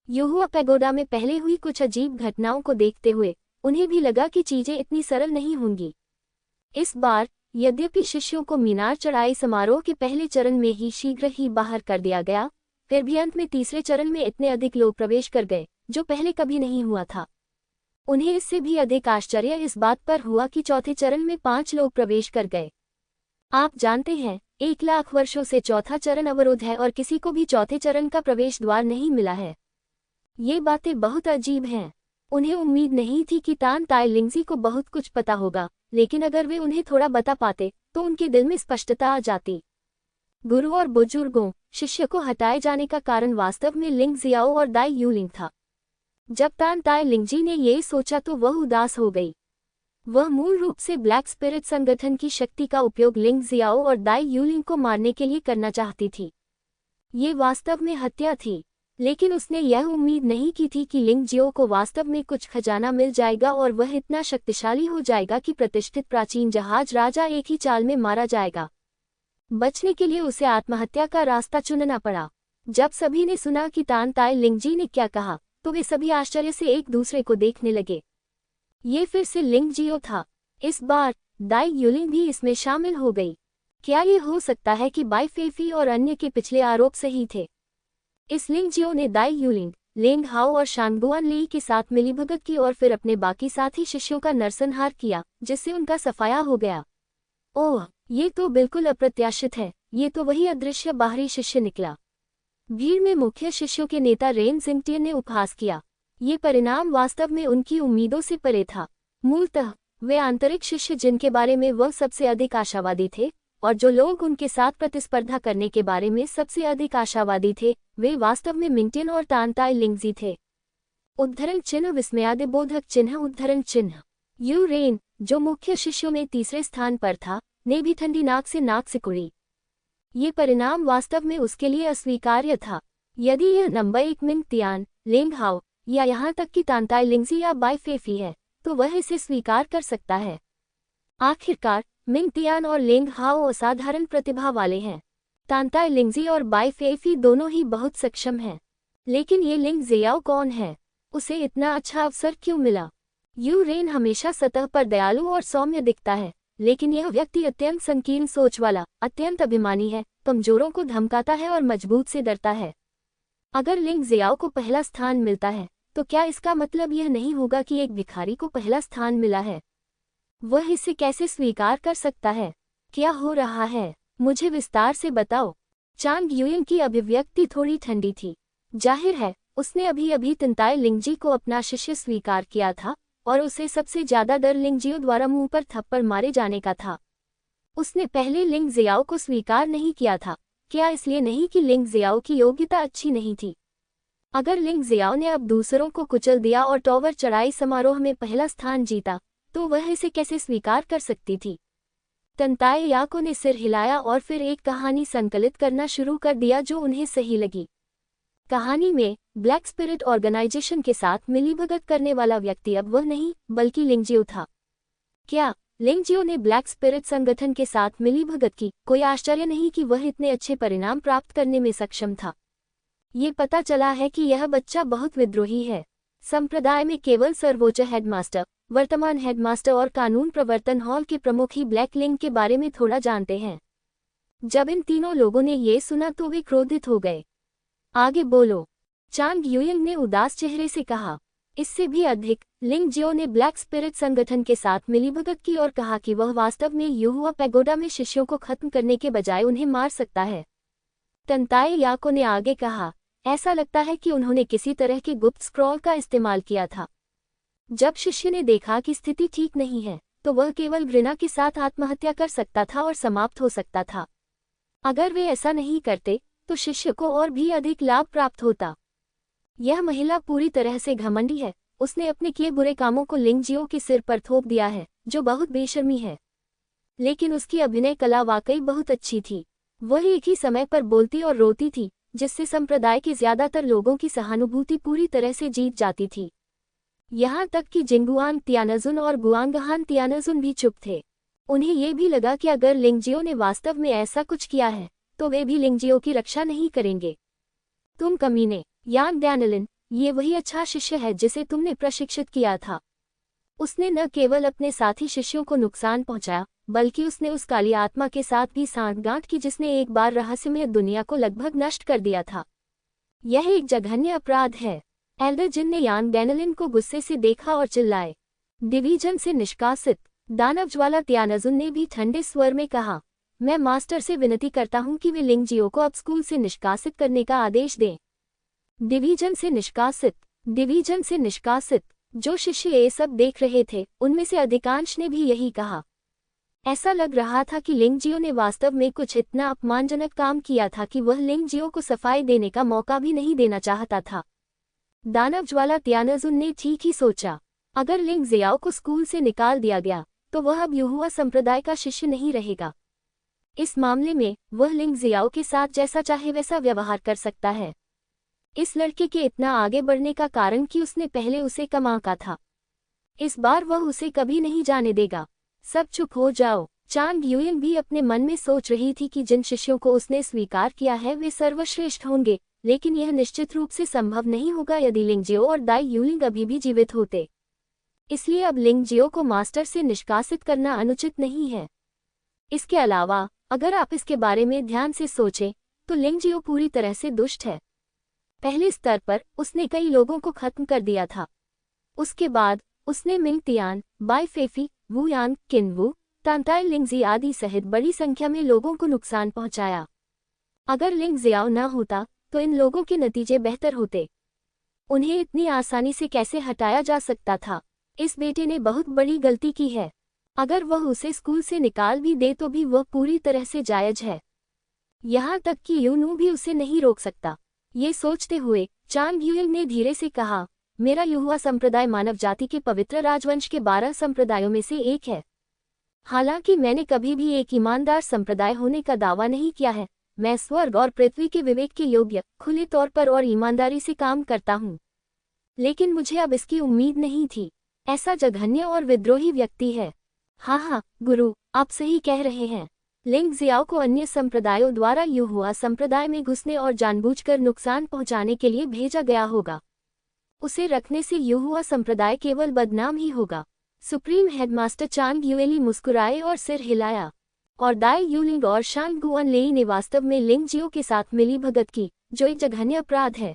[SPEAKER 1] युहुआ पैगोडा में पहले हुई कुछ अजीब घटनाओं को देखते हुए उन्हें भी लगा कि चीजें इतनी सरल नहीं होंगी। इस बार, यद्यपि शिष्यों को मीनार चढ़ाई समारोह के पहले चरण में ही शीघ्र ही बाहर कर दिया गया, फिर भी अंत में 3रे चरण में इतने अधिक लोग प्रवेश कर गए, जो पहले कभी नहीं हुआ था। उन्हें इससे भी अधिक आश्चर्य इस बात पर हुआ कि 4थे चरण में 5 लोग प्रवेश कर गए। आप जानते हैं, 1 लाख वर्षों से 4था चरण अवरुद्ध है और किसी को भी 4थे चरण का प्रवेश द्वार नहीं मिला है। ये बातें बहुत अजीब हैं। उन्हें उम्मीद नहीं थी कि तान ताई लिंगजी को बहुत कुछ पता होगा, लेकिन अगर वे उन्हें थोड़ा बता पाते तो उनके दिल में स्पष्टता आ जाती। गुरु और बुजुर्गों, शिष्य को हटाए जाने का कारण वास्तव में लिंग जियाओ और दाई यूलिंग था। जब तान ताई लिंगजी ने ये सोचा तो वह उदास हो गई। वह मूल रूप से ब्लैक स्पिरिट संगठन की शक्ति का उपयोग लिंग जियाओ और दाई यूलिंग को मारने के लिए करना चाहती थी। ये वास्तव में हत्या थी, लेकिन उसने यह उम्मीद नहीं की थी कि लिंग जियो को वास्तव में कुछ खजाना मिल जाएगा और वह इतना शक्तिशाली हो जाएगा कि प्रतिष्ठित प्राचीन जहाज राजा एक ही चाल में मारा जाएगा। बचने के लिए उसे आत्महत्या का रास्ता चुनना पड़ा। जब सभी ने सुना कि तान ताई लिंगजी ने क्या कहा, तो वे सभी आश्चर्य से एक दूसरे को देखने लगे। ये फिर से लिंग जियो था। इस बार दाई यूलिंग भी इसमें शामिल हो गई। क्या ये हो सकता है कि बाई फेफी और अन्य के पिछले आरोप सही थे? इस लिंग जियो ने दाई यूलिंग, लेंग हाओ और शांगबुआन ली के साथ मिलीभगत की और फिर अपने बाकी साथी शिष्यों का नरसंहार किया, जिससे उनका सफाया हो गया। ओह, ये तो बिल्कुल अप्रत्याशित है। ये तो वही अदृश्य बाहरी शिष्य निकला। भीड़ में मुख्य शिष्यों के नेता रेन जिंगटियन ने उपहास किया। ये परिणाम वास्तव में उनकी उम्मीदों से परे था। मूलतः वे आंतरिक शिष्य जिनके बारे में वह सबसे अधिक आशावादी थे, और जो लोग उनके साथ प्रतिस्पर्धा करने के बारे में सबसे अधिक आशावादी थे, वे वास्तव में मिंटियन और तानताई लिंगजी थे। उद्धरण चिन्ह विस्मयादिबोधक चिन्ह उद्धरण चिन्ह। यू रेन, जो मुख्य शिष्यों में तीसरे स्थान पर था, ने भी ठंडी नाक से सिकुड़ी। ये परिणाम वास्तव में उसके लिए अस्वीकार्य था। यदि यह नंबर 1 मिंग तियान, लेंग हाओ, या यहाँ तक कि तानताई लिंगजी या बाई फेफी है, तो वह इसे स्वीकार कर सकता है। आखिरकार मिंग तियान और लेंग हाओ असाधारण प्रतिभा वाले हैं। तानताई लिंगजी और बाई फेफी दोनों ही बहुत सक्षम हैं। लेकिन ये लिंग जियाओ कौन है? उसे इतना अच्छा अवसर क्यों मिला? यू रेन हमेशा सतह पर दयालु और सौम्य दिखता है, लेकिन यह व्यक्ति अत्यंत संकीर्ण सोच वाला, अत्यंत अभिमानी है, कमजोरों को धमकाता है और मजबूत से डरता है। अगर लिंग जियाओ को पहला स्थान मिलता है, तो क्या इसका मतलब यह नहीं होगा कि एक भिखारी को पहला स्थान मिला है? वह इसे कैसे स्वीकार कर सकता है? क्या हो रहा है? मुझे विस्तार से बताओ। चांग यूयिंग की अभिव्यक्ति थोड़ी ठंडी थी। जाहिर है, उसने अभी अभी तानताई लिंगजी को अपना शिष्य स्वीकार किया था, और उसे सबसे ज्यादा डर लिंगजियो द्वारा मुंह पर थप्पड़ मारे जाने का था। उसने पहले लिंग जियाओ को स्वीकार नहीं किया था। क्या इसलिए नहीं कि लिंग जियाओ की योग्यता अच्छी नहीं थी? अगर लिंग जियाओ ने अब दूसरों को कुचल दिया और टॉवर चढ़ाई समारोह में पहला स्थान जीता, तो वह इसे कैसे स्वीकार कर सकती थी? तानताई याको ने सिर हिलाया और फिर एक कहानी संकलित करना शुरू कर दिया जो उन्हें सही लगी। कहानी में ब्लैक स्पिरिट ऑर्गेनाइजेशन के साथ मिलीभगत करने वाला व्यक्ति अब वह नहीं, बल्कि लिंगजियो था। क्या लिंगजियो ने ब्लैक स्पिरिट संगठन के साथ मिलीभगत की? कोई आश्चर्य नहीं कि वह इतने अच्छे परिणाम प्राप्त करने में सक्षम था। ये पता चला है कि यह बच्चा बहुत विद्रोही है। संप्रदाय में केवल सर्वोच्च हेडमास्टर, वर्तमान हेडमास्टर और कानून प्रवर्तन हॉल के प्रमुख ही ब्लैक लिंग के बारे में थोड़ा जानते हैं। जब इन तीनों लोगों ने ये सुना तो वे क्रोधित हो गए। आगे बोलो, चांग यूयिंग ने उदास चेहरे से कहा। इससे भी अधिक, लिंगजियो ने ब्लैक स्पिरिट संगठन के साथ मिलीभगत की और कहा कि वह वास्तव में युहुआ पैगोडा में शिष्यों को खत्म करने के बजाय उन्हें मार सकता है। तानताई याको ने आगे कहा, ऐसा लगता है कि उन्होंने किसी तरह के गुप्त स्क्रॉल का इस्तेमाल किया था। जब शिष्य ने देखा कि स्थिति ठीक नहीं है, तो वह केवल घृणा के साथ आत्महत्या कर सकता था और समाप्त हो सकता था। अगर वे ऐसा नहीं करते, तो शिष्य को और भी अधिक लाभ प्राप्त होता। यह महिला पूरी तरह से घमंडी है। उसने अपने किए बुरे कामों को लिंगजियो के सिर पर थोप दिया है, जो बहुत बेशर्मी है। लेकिन उसकी अभिनय कला वाकई बहुत अच्छी थी। वह एक ही समय पर बोलती और रोती थी, जिससे संप्रदाय के ज्यादातर लोगों की सहानुभूति पूरी तरह से जीत जाती थी। यहाँ तक कि जिंगुआन तियानजुन और गुआंगहान तियानजुन भी चुप थे। उन्हें ये भी लगा कि अगर लिंगजियो ने वास्तव में ऐसा कुछ किया है, तो वे भी लिंगजियो की रक्षा नहीं करेंगे। तुम कमीने, यांग डैनलिन, ये वही अच्छा शिष्य है जिसे तुमने प्रशिक्षित किया था। उसने न केवल अपने साथी शिष्यों को नुकसान पहुंचाया, बल्कि उसने उस काली आत्मा के साथ भी सांठगांठ की जिसने एक बार रहस्यमय दुनिया को लगभग नष्ट कर दिया था। यह एक जघन्य अपराध है। एल्डर जिन ने यांग डैनलिन को गुस्से से देखा और चिल्लाए। डिवीजन से निष्कासित। दानव ज्वाला तियानजुन ने भी ठंडे स्वर में कहा, मैं मास्टर से विनती करता हूं कि वे लिंगजियो को अब स्कूल से निष्कासित करने का आदेश दें। डिवीजन से निष्कासित। डिवीजन से निष्कासित। जो शिष्य ये सब देख रहे थे, उनमें से अधिकांश ने भी यही कहा। ऐसा लग रहा था कि लिंगजियो ने वास्तव में कुछ इतना अपमानजनक काम किया था कि वह लिंगजियो को सफाई देने का मौका भी नहीं देना चाहता था। दानव ज्वाला तियानजुन ने ठीक ही सोचा। अगर लिंग जियाओ को स्कूल से निकाल दिया गया, तो वह अब युहुआ संप्रदाय का शिष्य नहीं रहेगा। इस मामले में वह लिंग जियाओ के साथ जैसा चाहे वैसा व्यवहार कर सकता है। इस लड़के के इतना आगे बढ़ने का कारण कि उसने पहले उसे कम आंका था। इस बार वह उसे कभी नहीं जाने देगा। सब चुप हो जाओ। चांग यूयिंग भी अपने मन में सोच रही थी कि जिन शिष्यों को उसने स्वीकार किया है वे सर्वश्रेष्ठ होंगे, लेकिन यह निश्चित रूप से संभव नहीं होगा यदि लिंगजियो और दाई यूलिंग अभी भी जीवित होते। इसलिए अब लिंगजियो को मास्टर से निष्कासित करना अनुचित नहीं है। इसके अलावा, अगर आप इसके बारे में ध्यान से सोचें, तो लिंगजियो पूरी तरह से दुष्ट है। पहले स्तर पर उसने कई लोगों को खत्म कर दिया था। उसके बाद उसने मिंग तियान, बाई फेफी, वू यांग, किनवू, तानताई लिंगजी आदि सहित बड़ी संख्या में लोगों को नुकसान पहुंचाया। अगर लिंग जियाओ न होता, तो इन लोगों के नतीजे बेहतर होते। उन्हें इतनी आसानी से कैसे हटाया जा सकता था? इस बेटे ने बहुत बड़ी गलती की है। अगर वह उसे स्कूल से निकाल भी दे तो भी वह पूरी तरह से जायज है। यहाँ तक कि यूनू भी उसे नहीं रोक सकता। ये सोचते हुए चांग यूइल ने धीरे से कहा, मेरा युहुआ संप्रदाय मानव जाति के पवित्र राजवंश के 12 संप्रदायों में से एक है। हालांकि मैंने कभी भी एक ईमानदार संप्रदाय होने का दावा नहीं किया है। मैं स्वर्ग और पृथ्वी के विवेक के योग्य, खुले तौर पर और ईमानदारी से काम करता हूँ। लेकिन मुझे अब इसकी उम्मीद नहीं थी। ऐसा जघन्य और विद्रोही व्यक्ति है। हाँ, गुरु, आप सही कह रहे हैं। लिंग जियाओ को अन्य संप्रदायों द्वारा युहुआ संप्रदाय में घुसने और जानबूझकर नुकसान पहुंचाने के लिए भेजा गया होगा। उसे रखने से युहुआ संप्रदाय केवल बदनाम ही होगा। सुप्रीम हेडमास्टर चांग यूएली मुस्कुराए और सिर हिलाया। और दाई यूलिंग और शांग गुआन लेई ने वास्तव में लिंग जियो के साथ मिली भगत की, जो एक जघन्य अपराध है।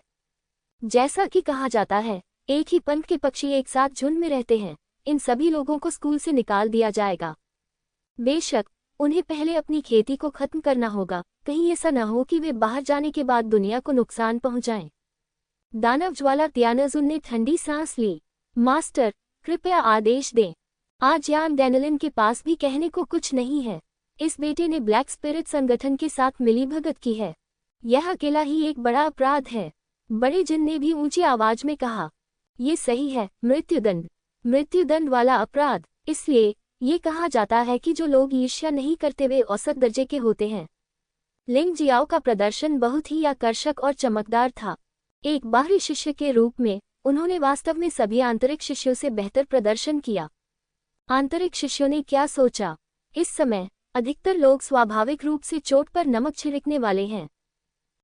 [SPEAKER 1] जैसा कि कहा जाता है, एक ही पंख के पक्षी एक साथ झुंड में रहते हैं। इन सभी लोगों को स्कूल से निकाल दिया जाएगा। बेशक उन्हें पहले अपनी खेती को खत्म करना होगा, कहीं ऐसा न हो कि वे बाहर जाने के बाद दुनिया को नुकसान पहुंचाएं। दानव ज्वाला तियानजुन ने ठंडी सांस ली। मास्टर, कृपया आदेश दें। आज यान डैनलिन के पास भी कहने को कुछ नहीं है। इस बेटे ने ब्लैक स्पिरिट संगठन के साथ मिलीभगत की है। यह अकेला ही एक बड़ा अपराध है। बड़े जिन ने भी ऊंची आवाज में कहा, ये सही है, मृत्युदंड वाला अपराध। इसलिए ये कहा जाता है कि जो लोग ईर्ष्या नहीं करते वे औसत दर्जे के होते हैं। लिंग जियाओ का प्रदर्शन बहुत ही आकर्षक और चमकदार था। एक बाहरी शिष्य के रूप में उन्होंने वास्तव में सभी आंतरिक शिष्यों से बेहतर प्रदर्शन किया। आंतरिक शिष्यों ने क्या सोचा? इस समय अधिकतर लोग स्वाभाविक रूप से चोट पर नमक छिड़कने वाले हैं।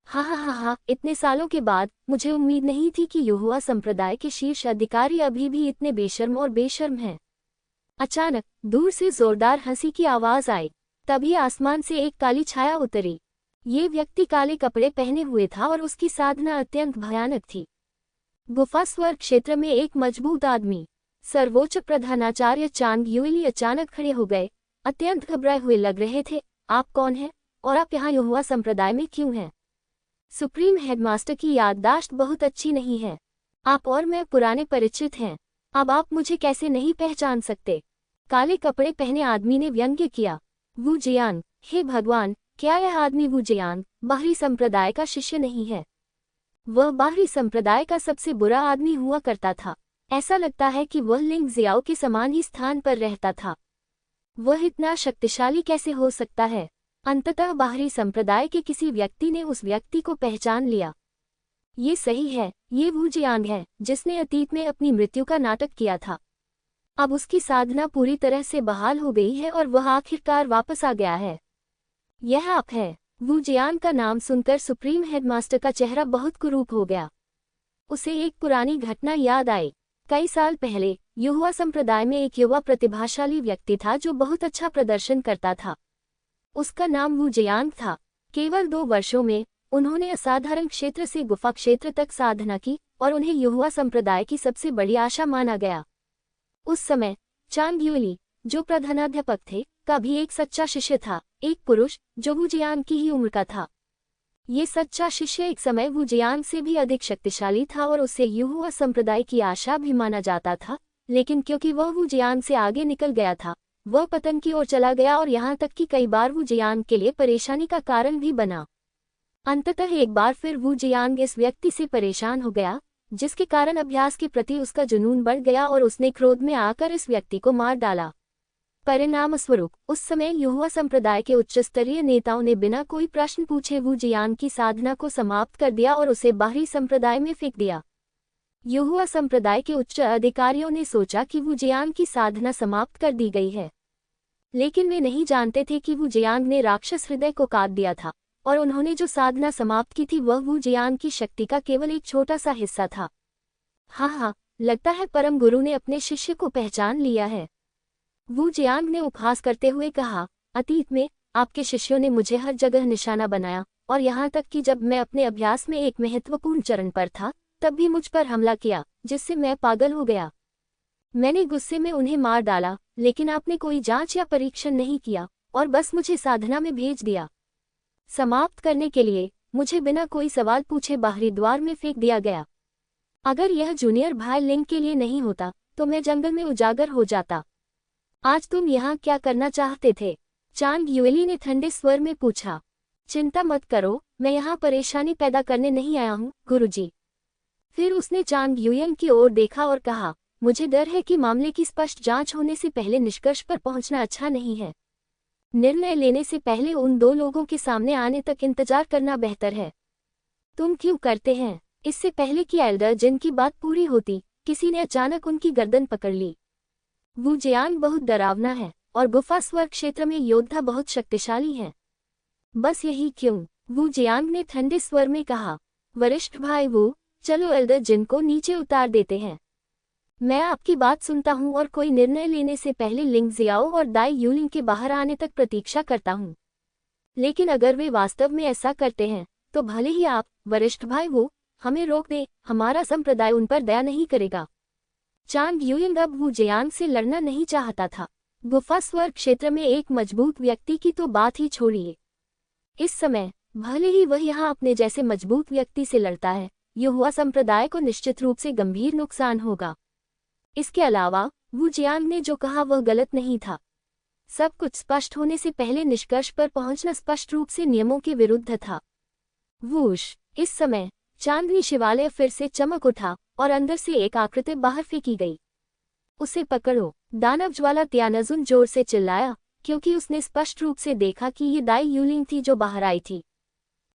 [SPEAKER 1] हा, इतने सालों के बाद मुझे उम्मीद नहीं थी कि युहुआ संप्रदाय के शीर्ष अधिकारी अभी भी इतने बेशर्म हैं। अचानक दूर से जोरदार हंसी की आवाज आई। तभी आसमान से एक काली छाया उतरी। ये व्यक्ति काले कपड़े पहने हुए था और उसकी साधना अत्यंत भयानक थी। गुफा स्वर्ग क्षेत्र में एक मजबूत आदमी, सर्वोच्च प्रधानाचार्य चांग यूइली अचानक खड़े हो गए। अत्यंत घबराए हुए लग रहे थे। आप कौन हैं और आप यहाँ युहुआ संप्रदाय में क्यों हैं? सुप्रीम हेडमास्टर की याददाश्त बहुत अच्छी नहीं है। आप और मैं पुराने परिचित हैं। अब आप मुझे कैसे नहीं पहचान सकते? काले कपड़े पहने आदमी ने व्यंग्य किया। वू जियांग, हे भगवान, क्या यह आदमी वू जियांग बाहरी संप्रदाय का शिष्य नहीं है? वह बाहरी संप्रदाय का सबसे बुरा आदमी हुआ करता था। ऐसा लगता है कि वह लिंग जियाओ के समान ही स्थान पर रहता था। वह इतना शक्तिशाली कैसे हो सकता है? अंततः बाहरी संप्रदाय के किसी व्यक्ति ने उस व्यक्ति को पहचान लिया। ये सही है, ये वू जियांग है जिसने अतीत में अपनी मृत्यु का नाटक किया था। अब उसकी साधना पूरी तरह से बहाल हो गई है और वह आखिरकार वापस आ गया है। यह आप है। वू जियांग का नाम सुनकर सुप्रीम हेडमास्टर का चेहरा बहुत कुरूप हो गया। उसे एक पुरानी घटना याद आई। कई साल पहले युहुआ संप्रदाय में एक युवा प्रतिभाशाली व्यक्ति था जो बहुत अच्छा प्रदर्शन करता था। उसका नाम वू जियांग था। केवल 2 वर्षों में उन्होंने असाधारण क्षेत्र से गुफा क्षेत्र तक साधना की और उन्हें युहुआ संप्रदाय की सबसे बड़ी आशा माना गया। उस समय चांग यूइली, जो प्रधानाध्यापक थे, का भी एक सच्चा शिष्य था, एक पुरुष जो वू जियांग की ही उम्र का था। ये सच्चा शिष्य एक समय वू जियांग से भी अधिक शक्तिशाली था और उसे युहुआ संप्रदाय की आशा भी माना जाता था। लेकिन क्योंकि वह वू जियांग से आगे निकल गया था, वह पतन की ओर चला गया और यहाँ तक कि कई बार वू जियांग के लिए परेशानी का कारण भी बना। अंततः एक बार फिर वू जियांग इस व्यक्ति से परेशान हो गया, जिसके कारण अभ्यास के प्रति उसका जुनून बढ़ गया और उसने क्रोध में आकर इस व्यक्ति को मार डाला। परिणामस्वरूप उस समय युहुआ संप्रदाय के उच्च स्तरीय नेताओं ने बिना कोई प्रश्न पूछे वू जियांग की साधना को समाप्त कर दिया और उसे बाहरी संप्रदाय में फेंक दिया। युहुआ संप्रदाय के उच्च अधिकारियों ने सोचा कि वू जियांग की साधना समाप्त कर दी गई है, लेकिन वे नहीं जानते थे कि वू जियांग ने राक्षस हृदय को काट दिया था और उन्होंने जो साधना समाप्त की थी वह वू जियांग की शक्ति का केवल एक छोटा सा हिस्सा था। हाँ, लगता है परम गुरु ने अपने शिष्य को पहचान लिया है। वू जियांग ने उपहास करते हुए कहा, अतीत में आपके शिष्यों ने मुझे हर जगह निशाना बनाया और यहाँ तक कि जब मैं अपने अभ्यास में एक महत्वपूर्ण चरण पर था तब भी मुझ पर हमला किया, जिससे मैं पागल हो गया। मैंने गुस्से में उन्हें मार डाला, लेकिन आपने कोई जांच या परीक्षण नहीं किया और बस मुझे साधना में भेज दिया। समाप्त करने के लिए मुझे बिना कोई सवाल पूछे बाहरी द्वार में फेंक दिया गया। अगर यह जूनियर भाई लिंग के लिए नहीं होता तो मैं जंगल में उजागर हो जाता। आज तुम यहाँ क्या करना चाहते थे? चांग युएली ने ठंडे स्वर में पूछा। चिंता मत करो, मैं यहाँ परेशानी पैदा करने नहीं आया हूँ, गुरुजी। फिर उसने चांग युएंग की ओर देखा और कहा, मुझे डर है कि मामले की स्पष्ट जांच होने से पहले निष्कर्ष पर पहुंचना अच्छा नहीं है। निर्णय लेने से पहले उन दो लोगों के सामने आने तक इंतजार करना बेहतर है। तुम क्यों करते हैं? इससे पहले कि एल्डर जिन की बात पूरी होती, किसी ने अचानक उनकी गर्दन पकड़ ली। वू जियांग बहुत डरावना है और गुफा स्वर्ग क्षेत्र में योद्धा बहुत शक्तिशाली हैं। बस यही क्यों? वू जियांग ने ठंडे स्वर में कहा। वरिष्ठ भाई वू, चलो एल्डर जिन को नीचे उतार देते हैं। मैं आपकी बात सुनता हूँ और कोई निर्णय लेने से पहले लिंग जियाओ और दाई यूलिंग के बाहर आने तक प्रतीक्षा करता हूँ। लेकिन अगर वे वास्तव में ऐसा करते हैं, तो भले ही आप, वरिष्ठ भाई वू, हमें रोक दे, हमारा संप्रदाय उन पर दया नहीं करेगा। चांग युएंग अब वू जियांग से लड़ना नहीं चाहता था। गुफा स्वर्ग क्षेत्र में एक मजबूत व्यक्ति की तो बात ही छोड़िए। इस समय भले ही वह यहाँ अपने जैसे मजबूत व्यक्ति से लड़ता है, युहुआ संप्रदाय को निश्चित रूप से गंभीर नुकसान होगा। इसके अलावा वू जियांग ने जो कहा वह गलत नहीं था। सब कुछ स्पष्ट होने से पहले निष्कर्ष पर पहुंचना स्पष्ट रूप से नियमों के विरुद्ध था। वूश! इस समय चांदनी शिवालय फिर से चमक उठा और अंदर से एक आकृति बाहर फेंकी गई। उसे पकड़ो! दानव ज्वाला त्यानजुन जोर से चिल्लाया, क्योंकि उसने स्पष्ट रूप से देखा कि ये दाई यूलिंग थी जो बाहर आई थी।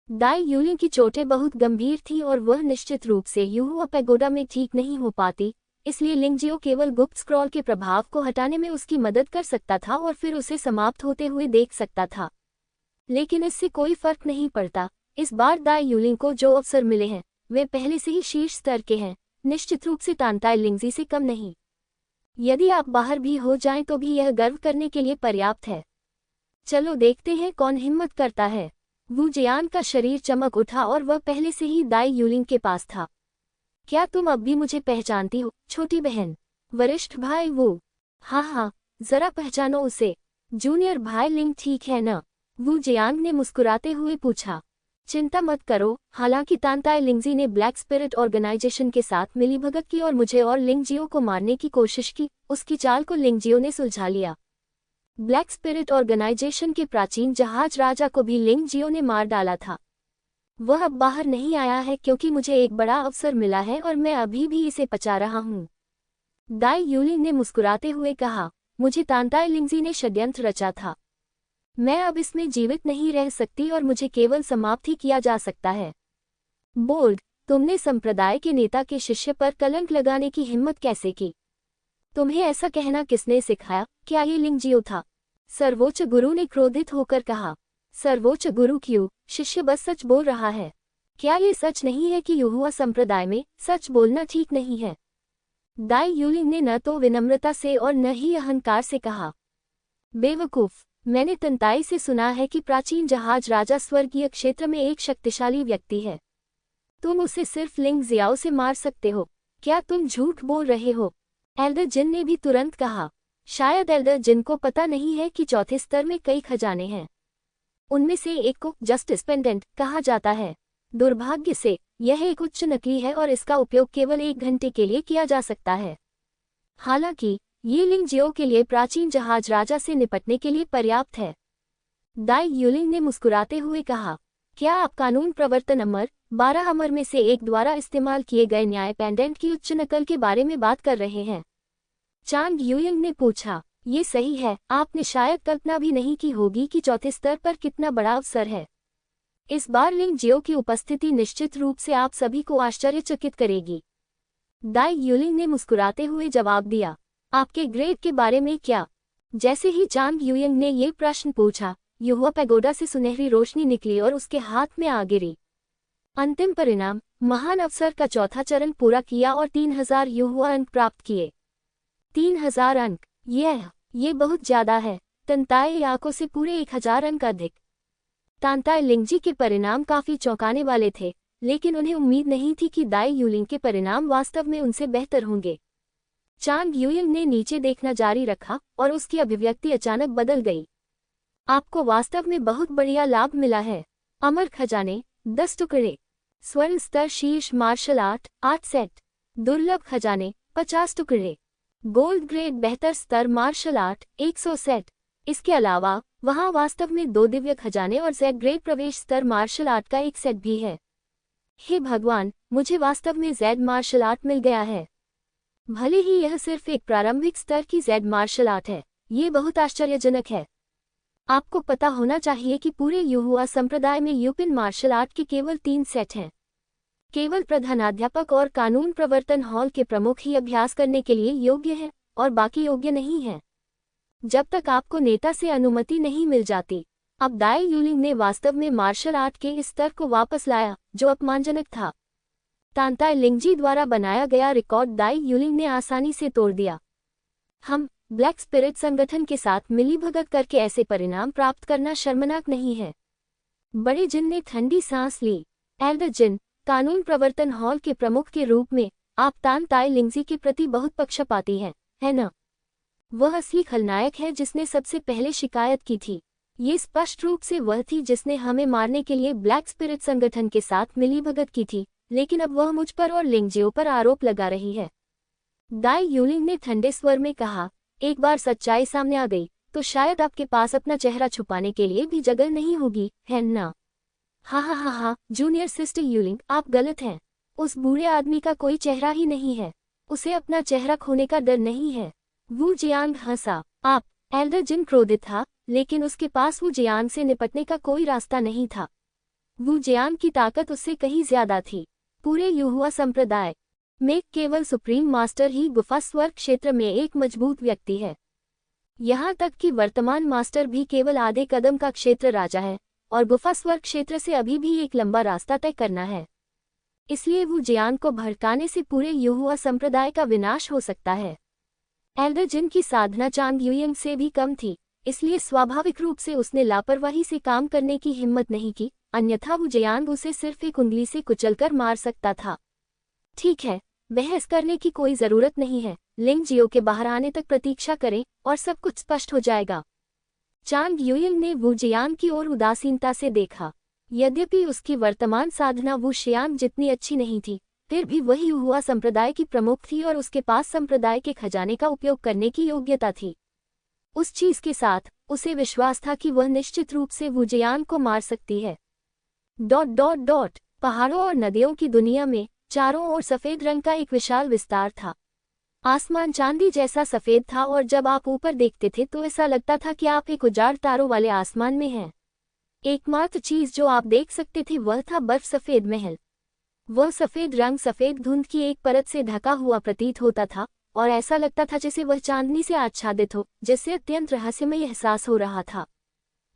[SPEAKER 1] दाई यूलिंग की चोटें बहुत गंभीर थीं और वह निश्चित रूप से युहुआ पैगोडा में ठीक नहीं हो पाती, इसलिए लिंगजियो केवल गुप्त स्क्रॉल के प्रभाव को हटाने में उसकी मदद कर सकता था और फिर उसे समाप्त होते हुए देख सकता था। लेकिन इससे कोई फर्क नहीं पड़ता। इस बार दाई यूलिंग को जो अवसर मिले हैं, वे पहले से ही शीर्ष स्तर के हैं, निश्चित रूप से तानताई लिंगजी से कम नहीं। यदि आप बाहर भी हो जाएं तो भी यह गर्व करने के लिए पर्याप्त है। चलो देखते हैं कौन हिम्मत करता है। वू जियान का शरीर चमक उठा और वह पहले से ही दाई यूलिंग के पास था। क्या तुम अब भी मुझे पहचानती हो, छोटी बहन? वरिष्ठ भाई वू। हाँ, जरा पहचानो उसे। जूनियर भाई लिंग ठीक है न? वू जियांग ने मुस्कुराते हुए पूछा। चिंता मत करो, हालांकि तानताई लिंगजी ने ब्लैक स्पिरिट ऑर्गेनाइजेशन के साथ मिलीभगत की और मुझे और लिंगजियो को मारने की कोशिश की, उसकी चाल को लिंगजियो ने सुलझा लिया। ब्लैक स्पिरिट ऑर्गेनाइजेशन के प्राचीन जहाज राजा को भी लिंगजियो ने मार डाला था। वह अब बाहर नहीं आया है क्योंकि मुझे एक बड़ा अवसर मिला है और मैं अभी भी इसे पचा रहा हूँ। दाई यूलिंग ने मुस्कुराते हुए कहा, मुझे तानताई लिंगजी ने षड्यंत्र रचा था। मैं अब इसमें जीवित नहीं रह सकती और मुझे केवल समाप्त ही किया जा सकता है। बोल्ड, तुमने संप्रदाय के नेता के शिष्य पर कलंक लगाने की हिम्मत कैसे की? तुम्हें ऐसा कहना किसने सिखाया? क्या ये लिंगजियो था? सर्वोच्च गुरु ने क्रोधित होकर कहा। सर्वोच्च गुरु क्यों? शिष्य बस सच बोल रहा है। क्या ये सच नहीं है कि युहुआ संप्रदाय में सच बोलना ठीक नहीं है? दाई यूलिंग ने न तो विनम्रता से और न ही अहंकार से कहा। बेवकूफ, मैंने तंताई से सुना है कि प्राचीन जहाज राजा स्वर्गीय क्षेत्र में एक शक्तिशाली व्यक्ति है। तुम उसे सिर्फ लिंग जियाओ से मार सकते हो। क्या तुम झूठ बोल रहे हो? एल्डर जिन ने भी तुरंत कहा। शायद एल्डर जिन को पता नहीं है कि चौथे स्तर में कई खजाने हैं। उनमें से एक को जस्टिस पेंडेंट कहा जाता है। दुर्भाग्य से यह एक उच्च नकली है और इसका उपयोग केवल 1 घंटे के लिए किया जा सकता है। हालांकि ये लिंगजियो के लिए प्राचीन जहाज राजा से निपटने के लिए पर्याप्त है। दाई यूलिंग ने मुस्कुराते हुए कहा, क्या आप कानून प्रवर्तन अमर 12 अमर में से एक द्वारा इस्तेमाल किए गए न्याय पेंडेंट की उच्च नकल के बारे में बात कर रहे हैं? चांग युएंग ने पूछा। ये सही है, आपने शायद कल्पना भी नहीं की होगी कि चौथे स्तर पर कितना बड़ा अवसर है। इस बार लिंगजियो की उपस्थिति निश्चित रूप से आप सभी को आश्चर्यचकित करेगी। दाई यूलिंग ने मुस्कुराते हुए जवाब दिया। आपके ग्रेड के बारे में क्या? जैसे ही चांग युएंग ने ये प्रश्न पूछा, युहुआ पैगोडा से सुनहरी रोशनी निकली और उसके हाथ में आ गिरी। अंतिम परिणाम, महान अवसर का चौथा चरण पूरा किया और 3000 युहुआ अंक प्राप्त किए। 3000 अंक, ये बहुत ज्यादा है। तंताई याको से पूरे 1000 अंक अधिक। तानताई लिंगजी के परिणाम काफी चौंकाने वाले थे, लेकिन उन्हें उम्मीद नहीं थी कि दाई यूलिंग के परिणाम वास्तव में उनसे बेहतर होंगे। चांग युएंग ने नीचे देखना जारी रखा और उसकी अभिव्यक्ति अचानक बदल गई। आपको वास्तव में बहुत बढ़िया लाभ मिला है। अमर खजाने 10 टुकड़े, स्वर्ण स्तर शीर्ष मार्शल आर्ट 8 सेट, दुर्लभ खजाने 50 टुकड़े, गोल्ड ग्रेड बेहतर स्तर मार्शल आर्ट 100 सेट। इसके अलावा वहां वास्तव में 2 दिव्य खजाने और जेड ग्रेड प्रवेश स्तर मार्शल आर्ट का एक सेट भी है। हे भगवान, मुझे वास्तव में जेड मार्शल आर्ट मिल गया है। भले ही यह सिर्फ एक प्रारंभिक स्तर की जेड मार्शल आर्ट है, ये बहुत आश्चर्यजनक है। आपको पता होना चाहिए कि पूरे युहुआ संप्रदाय में यूपिन मार्शल आर्ट के केवल 3 सेट हैं। केवल प्रधानाध्यापक और कानून प्रवर्तन हॉल के प्रमुख ही अभ्यास करने के लिए योग्य हैं और बाकी योग्य नहीं हैं। जब तक आपको नेता से अनुमति नहीं मिल जाती। अब दाई यूलिंग ने वास्तव में मार्शल आर्ट के इस स्तर को वापस लाया जो अपमानजनक था। तांताई लिंगजी द्वारा बनाया गया रिकॉर्ड दाई यूलिंग ने आसानी से तोड़ दिया। हम ब्लैक स्पिरिट संगठन के साथ मिलीभगत करके ऐसे परिणाम प्राप्त करना शर्मनाक नहीं है। बड़े जिन ने ठंडी सांस ली। एल्डर जिन, कानून प्रवर्तन हॉल के प्रमुख के रूप में आप तांताई लिंगजी के प्रति बहुत पक्षपाती हैं, है न? वह असली खलनायक है जिसने सबसे पहले शिकायत की थी। ये स्पष्ट रूप से वह थी जिसने हमें मारने के लिए ब्लैक स्पिरिट संगठन के साथ मिलीभगत की थी, लेकिन अब वह मुझ पर और लिंगजियो पर आरोप लगा रही है। दाई यूलिंग ने ठंडे स्वर में कहा, एक बार सच्चाई सामने आ गई तो शायद आपके पास अपना चेहरा छुपाने के लिए भी जगह नहीं होगी, है ना? हा, जूनियर सिस्टर यूलिंग, आप गलत हैं। उस बूढ़े आदमी का कोई चेहरा ही नहीं है। उसे अपना चेहरा खोने का डर नहीं है। वू जियांग हंसा। आप? एल्डर जिन क्रोधित था, लेकिन उसके पास वू जियांग से निपटने का कोई रास्ता नहीं था। वू जियांग की ताकत उससे कहीं ज्यादा थी। पूरे युहुआ संप्रदाय में केवल सुप्रीम मास्टर ही गुफा स्वर्ग क्षेत्र में एक मजबूत व्यक्ति है। यहाँ तक कि वर्तमान मास्टर भी केवल आधे कदम का क्षेत्र राजा है और गुफा स्वर्ग क्षेत्र से अभी भी एक लंबा रास्ता तय करना है। इसलिए वू जियांग को भड़काने से पूरे युहुआ संप्रदाय का विनाश हो सकता है। एल्डर जिन की साधना चांग यूयंग से भी कम थी, इसलिए स्वाभाविक रूप से उसने लापरवाही से काम करने की हिम्मत नहीं की, अन्यथा वू जियांग उसे सिर्फ एक उंगली से कुचलकर मार सकता था। ठीक है, बहस करने की कोई जरूरत नहीं है। लिंगजियो के बाहर आने तक प्रतीक्षा करें और सब कुछ स्पष्ट हो जाएगा। चांग यूयंग ने वू जियांग की ओर उदासीनता से देखा। यद्यपि उसकी वर्तमान साधना वू शियांग जितनी अच्छी नहीं थी, फिर भी वही हुआ संप्रदाय की प्रमुख थी और उसके पास संप्रदाय के खजाने का उपयोग करने की योग्यता थी। उस चीज के साथ उसे विश्वास था कि वह निश्चित रूप से वू जियांग को मार सकती है। ... पहाड़ों और नदियों की दुनिया में चारों ओर सफेद रंग का एक विशाल विस्तार था। आसमान चांदी जैसा सफेद था और जब आप ऊपर देखते थे तो ऐसा लगता था कि आप एक उजाड़ तारों वाले आसमान में हैं। एकमात्र चीज जो आप देख सकते थे वह था बर्फ सफेद महल। वह सफेद रंग सफेद धुंध की एक परत से ढका हुआ प्रतीत होता था और ऐसा लगता था जैसे वह चांदनी से आच्छादित हो, जिससे अत्यंत रहस्यमय एहसास हो रहा था।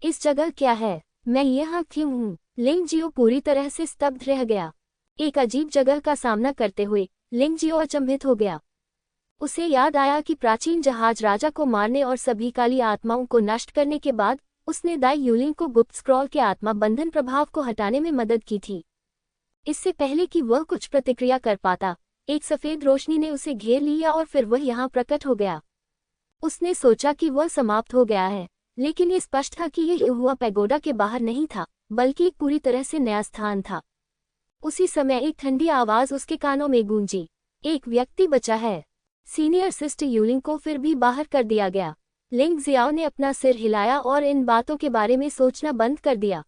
[SPEAKER 1] इस जगह क्या है? मैं यहाँ क्यों हूँ? लिंगजियो पूरी तरह से स्तब्ध रह गया। एक अजीब जगह का सामना करते हुए लिंगजियो अचंभित हो गया। उसे याद आया कि प्राचीन जहाज राजा को मारने और सभी काली आत्माओं को नष्ट करने के बाद उसने दाई यूलिंग को गुप्त स्क्रॉल के आत्मा बंधन प्रभाव को हटाने में मदद की थी। इससे पहले कि वह कुछ प्रतिक्रिया कर पाता, एक सफेद रोशनी ने उसे घेर लिया और फिर वह यहाँ प्रकट हो गया। उसने सोचा कि वह समाप्त हो गया है, लेकिन ये स्पष्ट था कि यह हुआ पैगोडा के बाहर नहीं था, बल्कि एक पूरी तरह से नया स्थान था। उसी समय एक ठंडी आवाज उसके कानों में गूंजी, एक व्यक्ति बचा है। सीनियर सिस्टर यूलिंग को फिर भी बाहर कर दिया गया। लिंग जियाओ ने अपना सिर हिलाया और इन बातों के बारे में सोचना बंद कर दिया।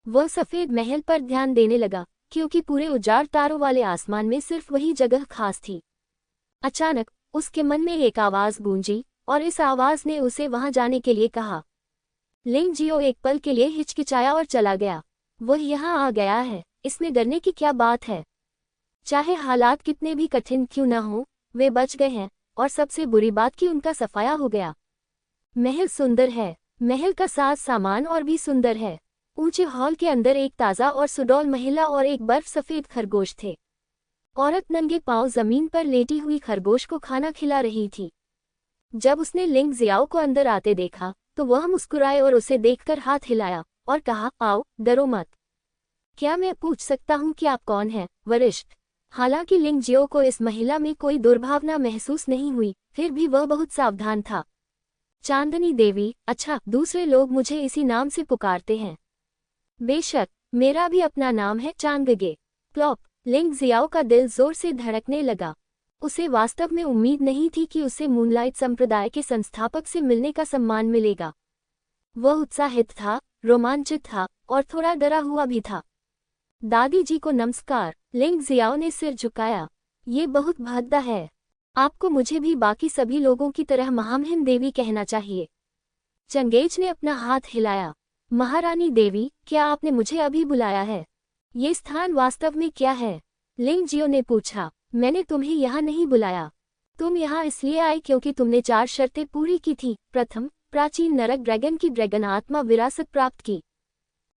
[SPEAKER 1] वह सफेद महल पर ध्यान देने लगा, क्योंकि पूरे उजाड़ तारों वाले आसमान में सिर्फ वही जगह खास थी। अचानक उसके मन में एक आवाज गूंजी और इस आवाज ने उसे वहां जाने के लिए कहा। लिंग जियो एक पल के लिए हिचकिचाया और चला गया। वह यहाँ आ गया है, इसमें डरने की क्या बात है? चाहे हालात कितने भी कठिन क्यों न हो, वे बच गए हैं और सबसे बुरी बात कि उनका सफाया हो गया। महल सुंदर है, महल का साज सामान और भी सुंदर है। ऊंचे हॉल के अंदर एक ताज़ा और सुडौल महिला और एक बर्फ सफेद खरगोश थे। औरत नंगे पांव जमीन पर लेटी हुई खरगोश को खाना खिला रही थी। जब उसने लिंग जियाओ को अंदर आते देखा तो वह मुस्कुराए और उसे देखकर हाथ हिलाया और कहा, आओ, डरो मत। क्या मैं पूछ सकता हूँ कि आप कौन हैं, वरिष्ठ? हालांकि लिंग जियो को इस महिला में कोई दुर्भावना महसूस नहीं हुई, फिर भी वह बहुत सावधान था। चांदनी देवी। अच्छा, दूसरे लोग मुझे इसी नाम से पुकारते हैं। बेशक, मेरा भी अपना नाम है चांगगे। प्लॉप। लिंग जियाओ का दिल जोर से धड़कने लगा। उसे वास्तव में उम्मीद नहीं थी कि उसे मूनलाइट संप्रदाय के संस्थापक से मिलने का सम्मान मिलेगा। वह उत्साहित था, रोमांचित था और थोड़ा डरा हुआ भी था। दादी जी को नमस्कार, लिंग जियाओ ने सिर झुकाया। ये बहुत भद्दा है। आपको मुझे भी बाकी सभी लोगों की तरह महामहिम देवी कहना चाहिए। चंगेज ने अपना हाथ हिलाया। महारानी देवी, क्या आपने मुझे अभी बुलाया है? ये स्थान वास्तव में क्या है? लिंग जियो ने पूछा। मैंने तुम्हें यहाँ नहीं बुलाया। तुम यहाँ इसलिए आए क्योंकि तुमने 4 शर्तें पूरी की थी। प्रथम, प्राचीन नरक ड्रैगन की ड्रैगन आत्मा विरासत प्राप्त की।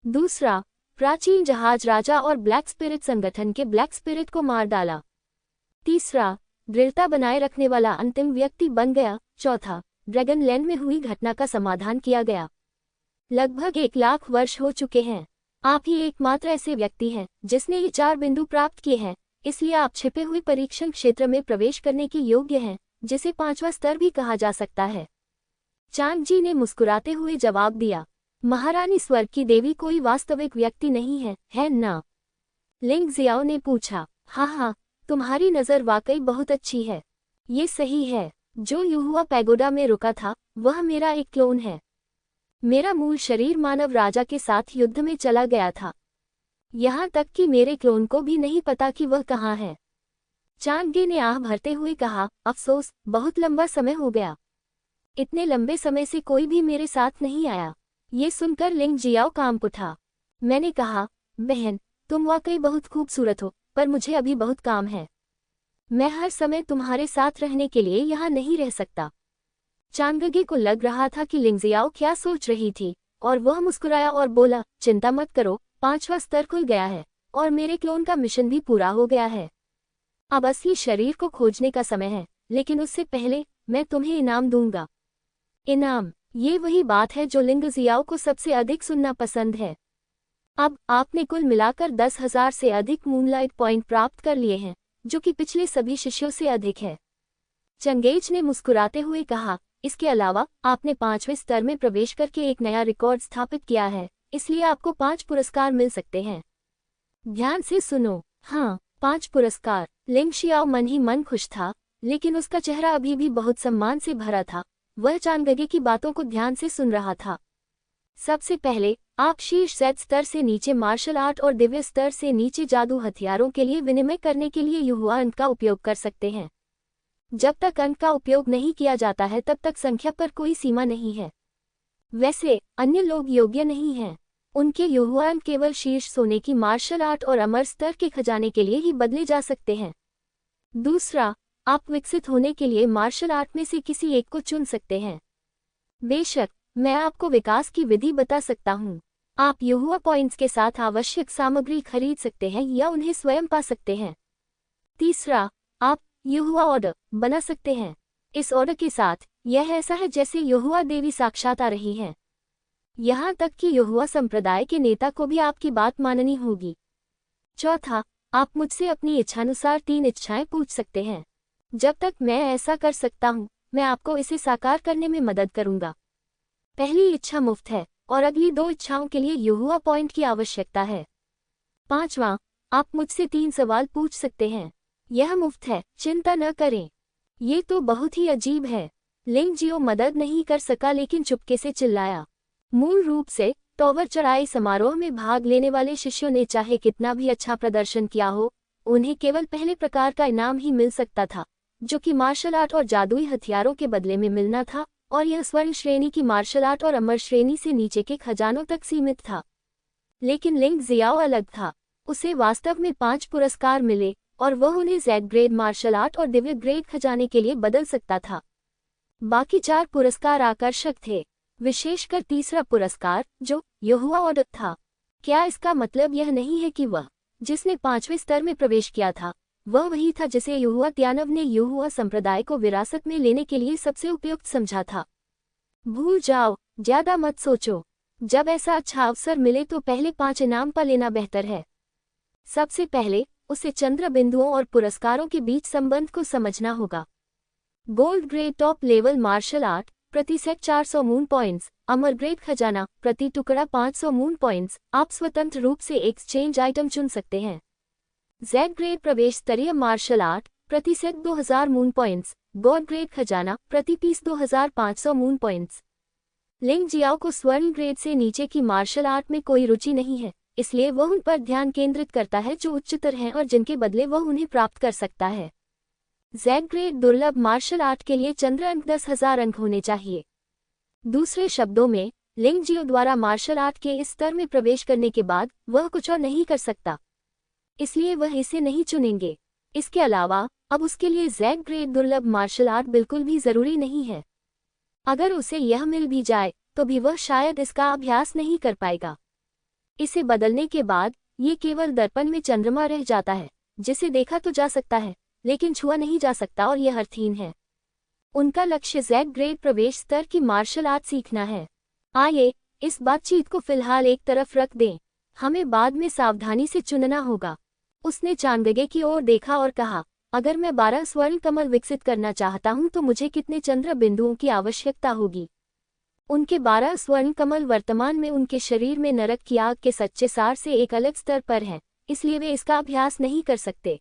[SPEAKER 1] दूसरा, प्राचीन जहाज राजा और ब्लैक स्पिरिट संगठन के ब्लैक स्पिरिट को मार डाला। तीसरा, दृढ़ता बनाए रखने वाला अंतिम व्यक्ति बन गया। चौथा, ड्रैगन लैंड में हुई घटना का समाधान किया गया। लगभग 1 लाख वर्ष हो चुके हैं। आप ही एकमात्र ऐसे व्यक्ति हैं जिसने ये 4 बिंदु प्राप्त किए हैं, इसलिए आप छिपे हुए परीक्षण क्षेत्र में प्रवेश करने के योग्य हैं, जिसे 5वां स्तर भी कहा जा सकता है। चांग जी ने मुस्कुराते हुए जवाब दिया। महारानी स्वर्ग की देवी कोई वास्तविक व्यक्ति नहीं है ना? लिंग जियाओ ने पूछा। हाँ, तुम्हारी नज़र वाकई बहुत अच्छी है। ये सही है। जो युहुआ पैगोडा में रुका था वह मेरा एक क्लोन है। मेरा मूल शरीर मानव राजा के साथ युद्ध में चला गया था। यहाँ तक कि मेरे क्लोन को भी नहीं पता कि वह कहाँ है। चांगे ने आह भरते हुए कहा, अफसोस, बहुत लंबा समय हो गया। इतने लंबे समय से कोई भी मेरे साथ नहीं आया। ये सुनकर लिंग जियाओ कांप उठा। मैंने कहा, बहन, तुम वाकई बहुत खूबसूरत हो, पर मुझे अभी बहुत काम है। मैं हर समय तुम्हारे साथ रहने के लिए यहाँ नहीं रह सकता। चांगगे को लग रहा था कि लिंग जियाओ क्या सोच रही थी, और वह मुस्कुराया और बोला, चिंता मत करो, 5वां स्तर खुल गया है और मेरे क्लोन का मिशन भी पूरा हो गया है। अब असली शरीर को खोजने का समय है, लेकिन उससे पहले मैं तुम्हें इनाम दूंगा। इनाम? ये वही बात है जो लिंग जियाओ को सबसे अधिक सुनना पसंद है। अब आपने कुल मिलाकर 10,000 से अधिक मूनलाइट पॉइंट प्राप्त कर लिए हैं, जो कि पिछले सभी शिष्यों से अधिक है। चंगेज ने मुस्कुराते हुए कहा, इसके अलावा आपने 5वें स्तर में प्रवेश करके एक नया रिकॉर्ड स्थापित किया है, इसलिए आपको 5 पुरस्कार मिल सकते हैं। ध्यान से सुनो। हाँ, 5 पुरस्कार। लिंग जियाओ मन ही मन खुश था, लेकिन उसका चेहरा अभी भी बहुत सम्मान से भरा था। वह चांगगे की बातों को ध्यान से सुन रहा था। सबसे पहले, आप शीर्ष Z स्तर से नीचे मार्शल आर्ट और दिव्य स्तर से नीचे जादू हथियारों के लिए विनिमय करने के लिए युहुआ अंक का उपयोग कर सकते हैं। जब तक अंक का उपयोग नहीं किया जाता है तब तक संख्या पर कोई सीमा नहीं है। वैसे अन्य लोग योग्य नहीं हैं। उनके युहुआ अंक केवल शीर्ष सोने की मार्शल आर्ट और अमर स्तर के खजाने के लिए ही बदले जा सकते हैं। दूसरा, आप विकसित होने के लिए मार्शल आर्ट में से किसी एक को चुन सकते हैं। बेशक, मैं आपको विकास की विधि बता सकता हूँ। आप युहुआ पॉइंट्स के साथ आवश्यक सामग्री खरीद सकते हैं या उन्हें स्वयं पा सकते हैं। तीसरा, आप युहुआ ऑर्डर बना सकते हैं। इस ऑर्डर के साथ यह ऐसा है जैसे युहुआ देवी साक्षात आ रही हैं। यहाँ तक कि युहुआ संप्रदाय के नेता को भी आपकी बात माननी होगी। चौथा, आप मुझसे अपनी इच्छानुसार 3 इच्छाएं पूछ सकते हैं। जब तक मैं ऐसा कर सकता हूँ, मैं आपको इसे साकार करने में मदद करूँगा। पहली इच्छा मुफ्त है और अगली 2 इच्छाओं के लिए युहुआ पॉइंट की आवश्यकता है। 5वां, आप मुझसे 3 सवाल पूछ सकते हैं। यह मुफ्त है, चिंता न करें। ये तो बहुत ही अजीब है। लिंग जियो मदद नहीं कर सका लेकिन चुपके से चिल्लाया। मूल रूप से टॉवर चढ़ाई समारोह में भाग लेने वाले शिष्यों ने चाहे कितना भी अच्छा प्रदर्शन किया हो, उन्हें केवल पहले प्रकार का इनाम ही मिल सकता था, जो कि मार्शल आर्ट और जादुई हथियारों के बदले में मिलना था, और यह स्वर्ण श्रेणी की मार्शल आर्ट और अमर श्रेणी से नीचे के खजानों तक सीमित था। लेकिन लिंग जियाओ अलग था। उसे वास्तव में 5 पुरस्कार मिले और वह उन्हें Z ग्रेड मार्शल आर्ट और दिव्य ग्रेड खजाने के लिए बदल सकता था। बाकी 4 पुरस्कार आकर्षक थे, विशेषकर तीसरा पुरस्कार जो युहुआ ऑर्डर था। क्या इसका मतलब यह नहीं है कि वह जिसने 5वें स्तर में प्रवेश किया था वह वही था जिसे युहुआ त्यानव ने युहुआ संप्रदाय को विरासत में लेने के लिए सबसे उपयुक्त समझा था? भूल जाओ, ज्यादा मत सोचो। जब ऐसा अच्छा अवसर मिले तो पहले 5 इनाम पा लेना बेहतर है। सबसे पहले उसे चंद्र बिंदुओं और पुरस्कारों के बीच संबंध को समझना होगा। Gold grade top level martial art, प्रति सेट 400 मून पॉइंट्स। अमर ग्रेड खजाना, प्रति टुकड़ा 500 मून पॉइंट्स। आप स्वतंत्र रूप से एक्सचेंज आइटम चुन सकते हैं। Z ग्रेड प्रवेश स्तरीय मार्शल आर्ट, प्रति set 2000 moon points. God grade खजाना, प्रति पीस 2500 मून पॉइंट्स। लिंग जियाओ को स्वर्ण ग्रेड से नीचे की मार्शल आर्ट में कोई रुचि नहीं है, इसलिए वह उन पर ध्यान केंद्रित करता है जो उच्चतर हैं और जिनके बदले वह उन्हें प्राप्त कर सकता है। जेड ग्रेड दुर्लभ मार्शल आर्ट के लिए चंद्र अंक 10,000 अंक होने चाहिए। दूसरे शब्दों में, लिंग जियो द्वारा मार्शल आर्ट के इस स्तर में प्रवेश करने के बाद वह कुछ और नहीं कर सकता, इसलिए वह इसे नहीं चुनेंगे। इसके अलावा अब उसके लिए जेड ग्रेड दुर्लभ मार्शल आर्ट बिल्कुल भी जरूरी नहीं है। अगर उसे यह मिल भी जाए तो भी वह शायद इसका अभ्यास नहीं कर पाएगा। इसे बदलने के बाद ये केवल दर्पण में चंद्रमा रह जाता है, जिसे देखा तो जा सकता है लेकिन छुआ नहीं जा सकता, और यह अर्थहीन है। उनका लक्ष्य जेड ग्रेड प्रवेश स्तर की मार्शल आर्ट सीखना है। आइए इस बातचीत को फिलहाल एक तरफ रख दें, हमें बाद में सावधानी से चुनना होगा। उसने चांदगे की ओर देखा और कहा, अगर मैं 12 स्वर्ण कमल विकसित करना चाहता हूं तो मुझे कितने चंद्र बिंदुओं की आवश्यकता होगी? उनके 12 स्वर्ण कमल वर्तमान में उनके शरीर में नरक की आग के सच्चे सार से एक अलग स्तर पर हैं, इसलिए वे इसका अभ्यास नहीं कर सकते।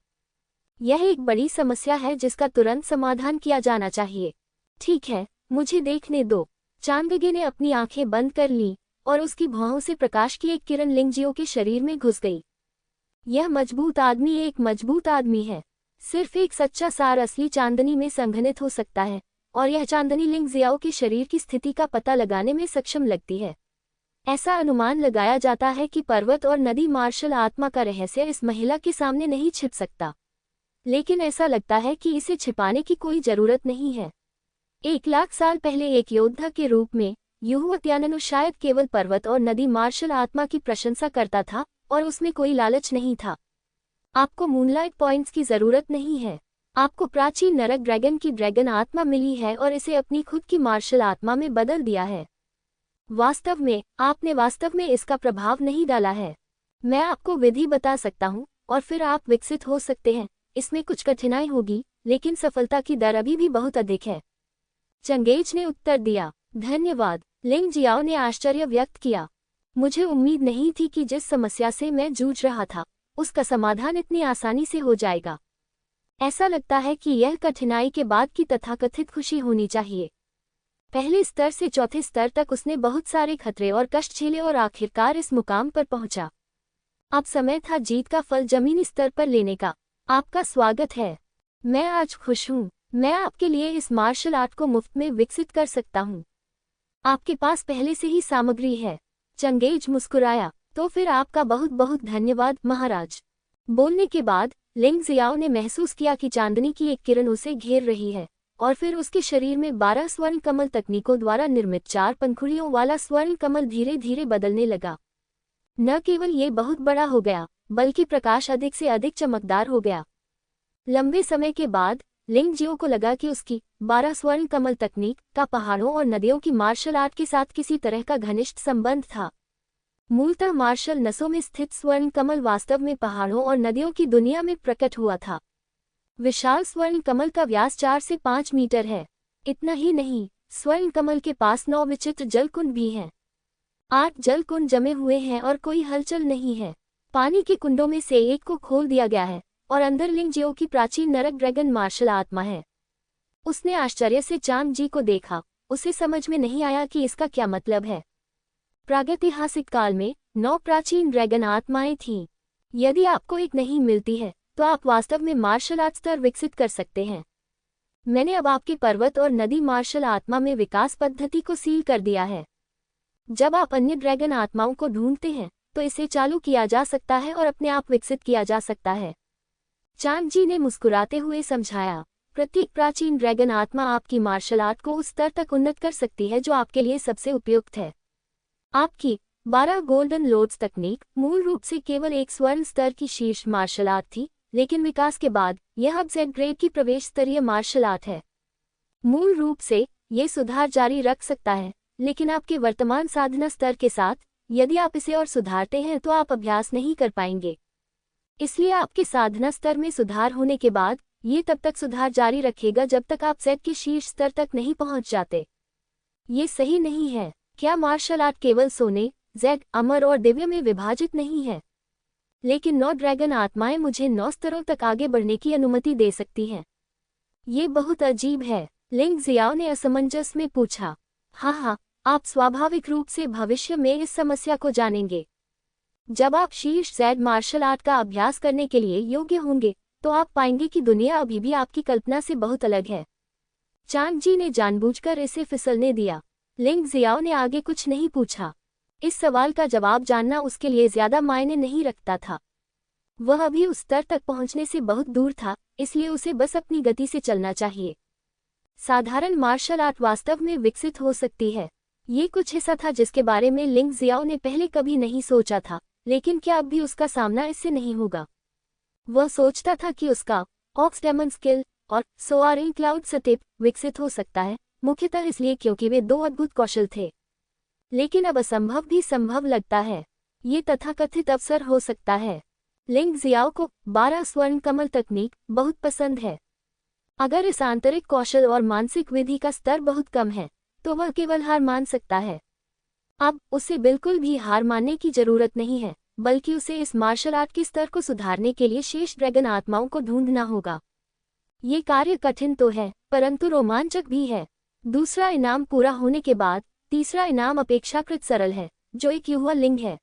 [SPEAKER 1] यह एक बड़ी समस्या है जिसका तुरंत समाधान किया जाना चाहिए। ठीक है, मुझे देखने दो। चांदगे ने अपनी आंखें बंद कर लीं और उसकी भौहों से प्रकाश की एक किरण लिंग जियो के शरीर में घुस गई। यह मजबूत आदमी एक मजबूत आदमी है। सिर्फ एक सच्चा सार असली चांदनी में संघनित हो सकता है, और यह चांदनी लिंग जियाओ के शरीर की स्थिति का पता लगाने में सक्षम लगती है। ऐसा अनुमान लगाया जाता है कि पर्वत और नदी मार्शल आत्मा का रहस्य इस महिला के सामने नहीं छिप सकता, लेकिन ऐसा लगता है कि इसे छिपाने की कोई जरूरत नहीं है। 1,00,000 साल पहले एक योद्धा के रूप में युहुत्याननु शायद केवल पर्वत और नदी मार्शल आत्मा की प्रशंसा करता था और उसमें कोई लालच नहीं था। आपको मूनलाइट पॉइंट्स की जरूरत नहीं है। आपको प्राचीन नरक ड्रैगन की ड्रैगन आत्मा मिली है और इसे अपनी खुद की मार्शल आत्मा में बदल दिया है। वास्तव में आपने वास्तव में इसका प्रभाव नहीं डाला है। मैं आपको विधि बता सकता हूँ और फिर आप विकसित हो सकते हैं। इसमें कुछ कठिनाई होगी, लेकिन सफलता की दर अभी भी बहुत अधिक है। चंगेज ने उत्तर दिया, धन्यवाद। लिंग जियाओ ने आश्चर्य व्यक्त किया। मुझे उम्मीद नहीं थी कि जिस समस्या से मैं जूझ रहा था उसका समाधान इतनी आसानी से हो जाएगा। ऐसा लगता है कि यह कठिनाई के बाद की तथाकथित खुशी होनी चाहिए। पहले स्तर से चौथे स्तर तक उसने बहुत सारे खतरे और कष्ट झेले और आखिरकार इस मुकाम पर पहुंचा। अब समय था जीत का फल जमीनी स्तर पर लेने का। आपका स्वागत है। मैं आज खुश हूँ। मैं आपके लिए इस मार्शल आर्ट को मुफ्त में विकसित कर सकता हूँ। आपके पास पहले से ही सामग्री है। चंगेज मुस्कुराया, तो फिर आपका बहुत बहुत धन्यवाद महाराज। बोलने के बाद लिंग जियाओ ने महसूस किया कि चांदनी की एक किरण उसे घेर रही है, और फिर उसके शरीर में 12 स्वर्ण कमल तकनीकों द्वारा निर्मित 4 पंखुड़ियों वाला स्वर्ण कमल धीरे धीरे बदलने लगा। न केवल ये बहुत बड़ा हो गया, बल्कि प्रकाश अधिक से अधिक चमकदार हो गया। लंबे समय के बाद लिंग जियो को लगा कि उसकी 12 स्वर्ण कमल तकनीक का पहाड़ों और नदियों की मार्शल आर्ट के साथ किसी तरह का घनिष्ठ संबंध था। मूलतः मार्शल नसों में स्थित स्वर्ण कमल वास्तव में पहाड़ों और नदियों की दुनिया में प्रकट हुआ था। विशाल स्वर्ण कमल का व्यास 4 से 5 मीटर है। इतना ही नहीं, स्वर्ण कमल के पास 9 विचित्र जलकुंड भी हैं। 8 जलकुंड जमे हुए हैं और कोई हलचल नहीं है। पानी के कुंडों में से एक को खोल दिया गया है और अंदर लिंग जियो की प्राचीन नरक ड्रैगन मार्शल आत्मा है। उसने आश्चर्य से चांद जी को देखा। उसे समझ में नहीं आया कि इसका क्या मतलब है। प्रागैतिहासिक काल में 9 प्राचीन ड्रैगन आत्माएं थीं। यदि आपको एक नहीं मिलती है तो आप वास्तव में मार्शल आर्ट स्तर विकसित कर सकते हैं। मैंने अब आपके पर्वत और नदी मार्शल आत्मा में विकास पद्धति को सील कर दिया है। जब आप अन्य ड्रैगन आत्माओं को ढूंढते हैं तो इसे चालू किया जा सकता है और अपने आप विकसित किया जा सकता है। चांद जी ने मुस्कुराते हुए समझाया, प्रत्येक प्राचीन ड्रैगन आत्मा आपकी मार्शल आर्ट को उस स्तर तक उन्नत कर सकती है जो आपके लिए सबसे उपयुक्त है। आपकी 12 गोल्डन लोड्स तकनीक मूल रूप से केवल एक स्वर्ण स्तर की शीर्ष मार्शल आर्ट थी, लेकिन विकास के बाद यह अब जेड ग्रेड की प्रवेश स्तरीय मार्शल आर्ट है। मूल रूप से ये सुधार जारी रख सकता है, लेकिन आपके वर्तमान साधना स्तर के साथ यदि आप इसे और सुधारते हैं तो आप अभ्यास नहीं कर पाएंगे। इसलिए आपके साधना स्तर में सुधार होने के बाद ये तब तक सुधार जारी रखेगा जब तक आप जेड के शीर्ष स्तर तक नहीं पहुंच जाते। ये सही नहीं है। क्या मार्शल आर्ट केवल सोने, जेड, अमर और दिव्य में विभाजित नहीं है? लेकिन 9 ड्रैगन आत्माएं मुझे 9 स्तरों तक आगे बढ़ने की अनुमति दे सकती हैं। ये बहुत अजीब है, लिंग जियाओ ने असमंजस में पूछा। हाँ, आप स्वाभाविक रूप से भविष्य में इस समस्या को जानेंगे। जब आप शीर्ष जेड मार्शल आर्ट का अभ्यास करने के लिए योग्य होंगे, तो आप पाएंगे कि दुनिया अभी भी आपकी कल्पना से बहुत अलग है। चांग जी ने जानबूझकर इसे फिसलने दिया। लिंग जियाओ ने आगे कुछ नहीं पूछा। इस सवाल का जवाब जानना उसके लिए ज्यादा मायने नहीं रखता था। वह अभी उस स्तर तक पहुंचने से बहुत दूर था, इसलिए उसे बस अपनी गति से चलना चाहिए। साधारण मार्शल आर्ट वास्तव में विकसित हो सकती है। ये कुछ ऐसा था जिसके बारे में लिंग जियाओ ने पहले कभी नहीं सोचा था, लेकिन क्या अब भी उसका सामना इससे नहीं होगा? वह सोचता था कि उसका ऑक्स डेमन स्किल और सोआरिंग क्लाउड स्टेप विकसित हो सकता है, मुख्यतः इसलिए क्योंकि वे 2 अद्भुत कौशल थे। लेकिन अब असंभव भी संभव लगता है। ये तथाकथित अवसर हो सकता है। लिंग जियाओ को 12 स्वर्ण कमल तकनीक बहुत पसंद है। अगर इस आंतरिक कौशल और मानसिक विधि का स्तर बहुत कम है, तो वह केवल हार मान सकता है। अब उसे बिल्कुल भी हार मानने की जरूरत नहीं है, बल्कि उसे इस मार्शल आर्ट के स्तर को सुधारने के लिए शेष ड्रैगन आत्माओं को ढूंढना होगा। ये कार्य कठिन तो है, परंतु रोमांचक भी है। दूसरा इनाम पूरा होने के बाद तीसरा इनाम अपेक्षाकृत सरल है, जो एक युहुआ लिंग है।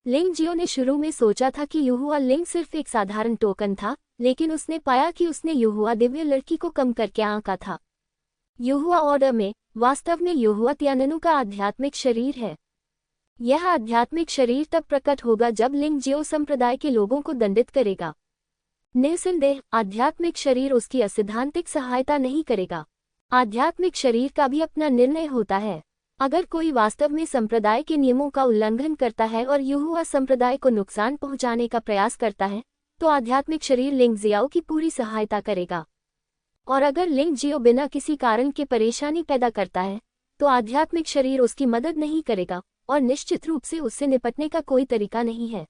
[SPEAKER 1] लिंग जियो ने शुरू में सोचा था कि युहुआ लिंग सिर्फ एक साधारण टोकन था, लेकिन उसने पाया कि उसने युहुआ दिव्य लड़की को कम करके आंका था। युहुआ ऑर्डर में वास्तव में युहुआ तियाननु का आध्यात्मिक शरीर है। यह आध्यात्मिक शरीर तब प्रकट होगा जब लिंग जियो संप्रदाय के लोगों को दंडित करेगा। निस्संदेह आध्यात्मिक शरीर उसकी असैद्धांतिक सहायता नहीं करेगा। आध्यात्मिक शरीर का भी अपना निर्णय होता है। अगर कोई वास्तव में संप्रदाय के नियमों का उल्लंघन करता है और युहुआ संप्रदाय को नुकसान पहुंचाने का प्रयास करता है, तो आध्यात्मिक शरीर लिंग जियाओ की पूरी सहायता करेगा। और अगर लिंग जियो बिना किसी कारण के परेशानी पैदा करता है, तो आध्यात्मिक शरीर उसकी मदद नहीं करेगा और निश्चित रूप से उससे निपटने का कोई तरीका नहीं है।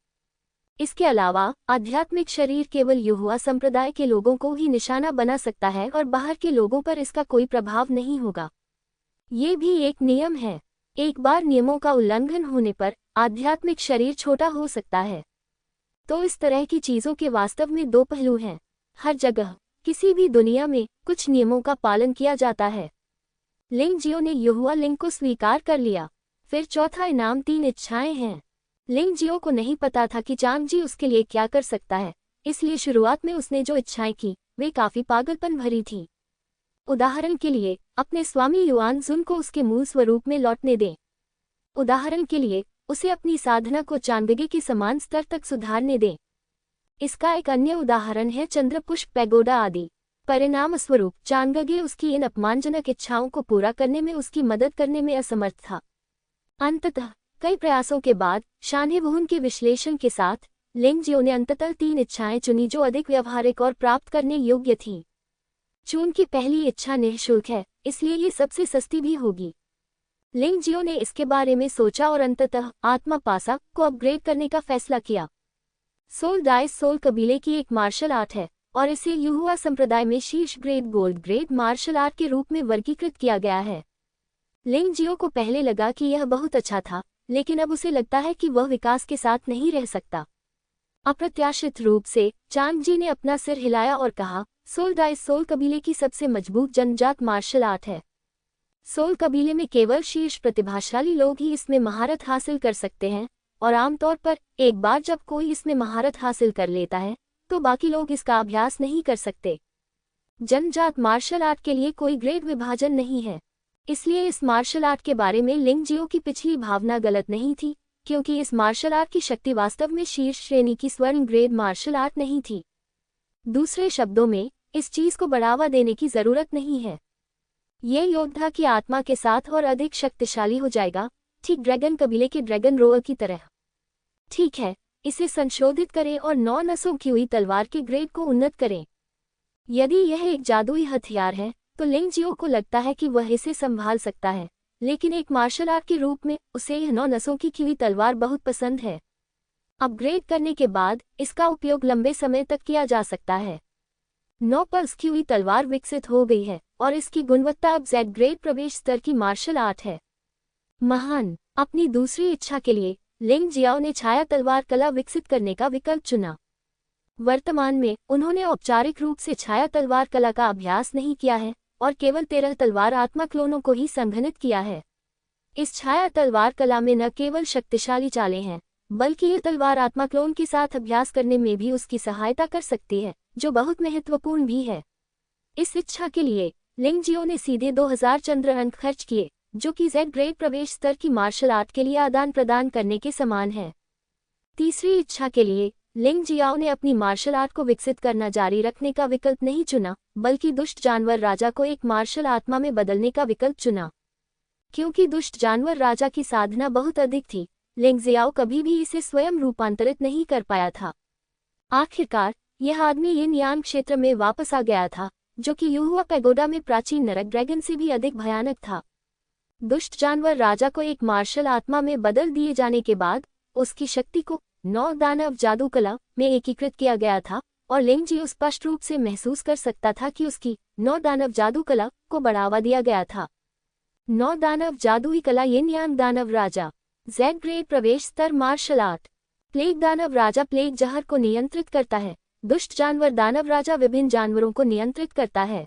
[SPEAKER 1] इसके अलावा आध्यात्मिक शरीर केवल युहुआ संप्रदाय के लोगों को ही निशाना बना सकता है और बाहर के लोगों पर इसका कोई प्रभाव नहीं होगा। ये भी एक नियम है। एक बार नियमों का उल्लंघन होने पर आध्यात्मिक शरीर छोटा हो सकता है। तो इस तरह की चीजों के वास्तव में 2 पहलू हैं। हर जगह किसी भी दुनिया में कुछ नियमों का पालन किया जाता है। लिंग जियो ने युहुआ लिंग को स्वीकार कर लिया। फिर चौथा इनाम 3 इच्छाएं हैं। लिंग जियो को नहीं पता था कि चांग जी उसके लिए क्या कर सकता है, इसलिए शुरुआत में उसने जो इच्छाएं की वे काफी पागलपन भरी थीं। उदाहरण के लिए, अपने स्वामी युआन जुन को उसके मूल स्वरूप में लौटने दें। उदाहरण के लिए, उसे अपनी साधना को चांगगे के समान स्तर तक सुधारने दें। इसका एक अन्य उदाहरण है चंद्रपुष्प पैगोडा आदि। परिणाम स्वरूप चांगगे उसकी इन अपमानजनक इच्छाओं को पूरा करने में उसकी मदद करने में असमर्थ था। अंततः कई प्रयासों के बाद शानहेवुन के विश्लेषण के साथ लिंग जियो ने अंततः 3 इच्छाएं चुनी जो अधिक व्यवहारिक और प्राप्त करने योग्य थीं। चून की पहली इच्छा निःशुल्क है, इसलिए ये सबसे सस्ती भी होगी। लिंग जियो ने इसके बारे में सोचा और अंततः आत्मा पासा को अपग्रेड करने का फैसला किया। सोल डाइस सोल कबीले की एक मार्शल आर्ट है और इसे युहुआ संप्रदाय में शीर्ष grade gold grade martial art के रूप में वर्गीकृत किया गया है। लिंग जियो को पहले लगा कि यह बहुत अच्छा था, लेकिन अब उसे लगता है कि वह विकास के साथ नहीं रह सकता। अप्रत्याशित रूप से चांग जी ने अपना सिर हिलाया और कहा, सोल डाइस सोल कबीले की सबसे मजबूत जनजात मार्शल आर्ट है। सोल कबीले में केवल शीर्ष प्रतिभाशाली लोग ही इसमें महारत हासिल कर सकते हैं, और आमतौर पर एक बार जब कोई इसमें महारत हासिल कर लेता है, तो बाकी लोग इसका अभ्यास नहीं कर सकते। जनजात मार्शल आर्ट के लिए कोई ग्रेड विभाजन नहीं है, इसलिए इस मार्शल आर्ट के बारे में लिंग जियो की पिछली भावना गलत नहीं थी, क्योंकि इस मार्शल आर्ट की शक्ति वास्तव में शीर्ष श्रेणी की स्वर्ण ग्रेड मार्शल आर्ट नहीं थी। दूसरे शब्दों में, इस चीज को बढ़ावा देने की जरूरत नहीं है। ये योद्धा की आत्मा के साथ और अधिक शक्तिशाली हो जाएगा, ठीक ड्रैगन कबीले के ड्रैगन रोअर की तरह। ठीक है, इसे संशोधित करें और 9 नसों की हुई तलवार के ग्रेड को उन्नत करें। यदि यह एक जादुई हथियार है, तो लिंग जियो को लगता है कि वह इसे संभाल सकता है, लेकिन एक मार्शल आर्ट के रूप में उसे यह 9 नसों की हुई तलवार बहुत पसंद है। अपग्रेड करने के बाद इसका उपयोग लंबे समय तक किया जा सकता है। 9 पल्स की हुई तलवार विकसित हो गई है और इसकी गुणवत्ता अब जेड ग्रेड प्रवेश स्तर की मार्शल आर्ट है। महान। अपनी दूसरी इच्छा के लिए लिंग जियाओ ने छाया तलवार कला विकसित करने का विकल्प चुना। वर्तमान में उन्होंने औपचारिक रूप से छाया तलवार कला का अभ्यास नहीं किया है और केवल 13 तलवार आत्मा क्लोनों को ही संघनित किया है। इस छाया तलवार कला में न केवल शक्तिशाली चालें हैं, बल्कि ये तलवार आत्मा क्लोन के साथ अभ्यास करने में भी उसकी सहायता कर सकती है, जो बहुत महत्वपूर्ण भी है। इस इच्छा के लिए लिंग जियो ने सीधे 2000 चंद्र अंक खर्च किए, जो कि Z ग्रेड प्रवेश स्तर की मार्शल आर्ट के लिए आदान प्रदान करने के समान है। तीसरी इच्छा के लिए लिंग जियाओ ने अपनी मार्शल आर्ट को विकसित करना जारी रखने का विकल्प नहीं चुना, बल्कि दुष्ट जानवर राजा को एक मार्शल आत्मा में बदलने का विकल्प चुना। क्योंकि दुष्ट जानवर राजा की साधना बहुत अधिक थी, लिंग जियाओ कभी भी इसे स्वयं रूपांतरित नहीं कर पाया था। आखिरकार यह आदमी यिन यांग क्षेत्र में वापस आ गया था, जो कि युहुआ पैगोडा में प्राचीन नरक ड्रैगन से भी अधिक भयानक था। दुष्ट जानवर राजा को एक मार्शल आत्मा में बदल दिए जाने के बाद उसकी शक्ति को 9 दानव जादू कला में एकीकृत किया गया था और लिंग जियो स्पष्ट रूप से महसूस कर सकता था कि उसकी 9 दानव जादू कला को बढ़ावा दिया गया था। 9 दानव जादुई कला यिन यांग दानव राजा Z ग्रेड प्रवेश स्तर मार्शल आर्ट। प्लेग दानव राजा प्लेग जहर को नियंत्रित करता है। दुष्ट जानवर दानव राजा विभिन्न जानवरों को नियंत्रित करता है।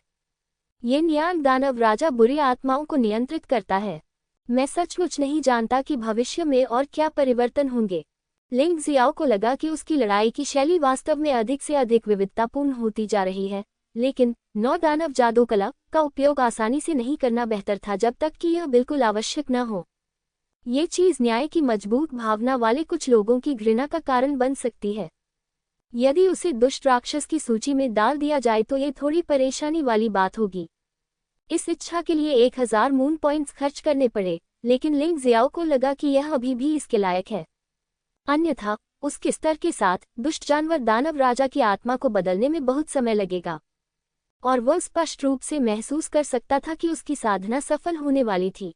[SPEAKER 1] यिन यांग दानव राजा बुरी आत्माओं को नियंत्रित करता है। मैं सचमुच नहीं जानता कि भविष्य में और क्या परिवर्तन होंगे। लिंग जियाओ को लगा कि उसकी लड़ाई की शैली वास्तव में अधिक से अधिक विविधतापूर्ण होती जा रही है, लेकिन 9 दानव जादू कला का उपयोग आसानी से नहीं करना बेहतर था जब तक कि यह बिल्कुल आवश्यक न हो। ये चीज न्याय की मजबूत भावना वाले कुछ लोगों की घृणा का कारण बन सकती है। यदि उसे दुष्ट राक्षस की सूची में डाल दिया जाए तो ये थोड़ी परेशानी वाली बात होगी। इस इच्छा के लिए 1000 मून पॉइंट्स खर्च करने पड़े, लेकिन लिंग जियाओ को लगा कि यह अभी भी इसके लायक है। अन्यथा उसके स्तर के साथ दुष्ट जानवर दानव राजा की आत्मा को बदलने में बहुत समय लगेगा, और वह स्पष्ट रूप से महसूस कर सकता था कि उसकी साधना सफल होने वाली थी।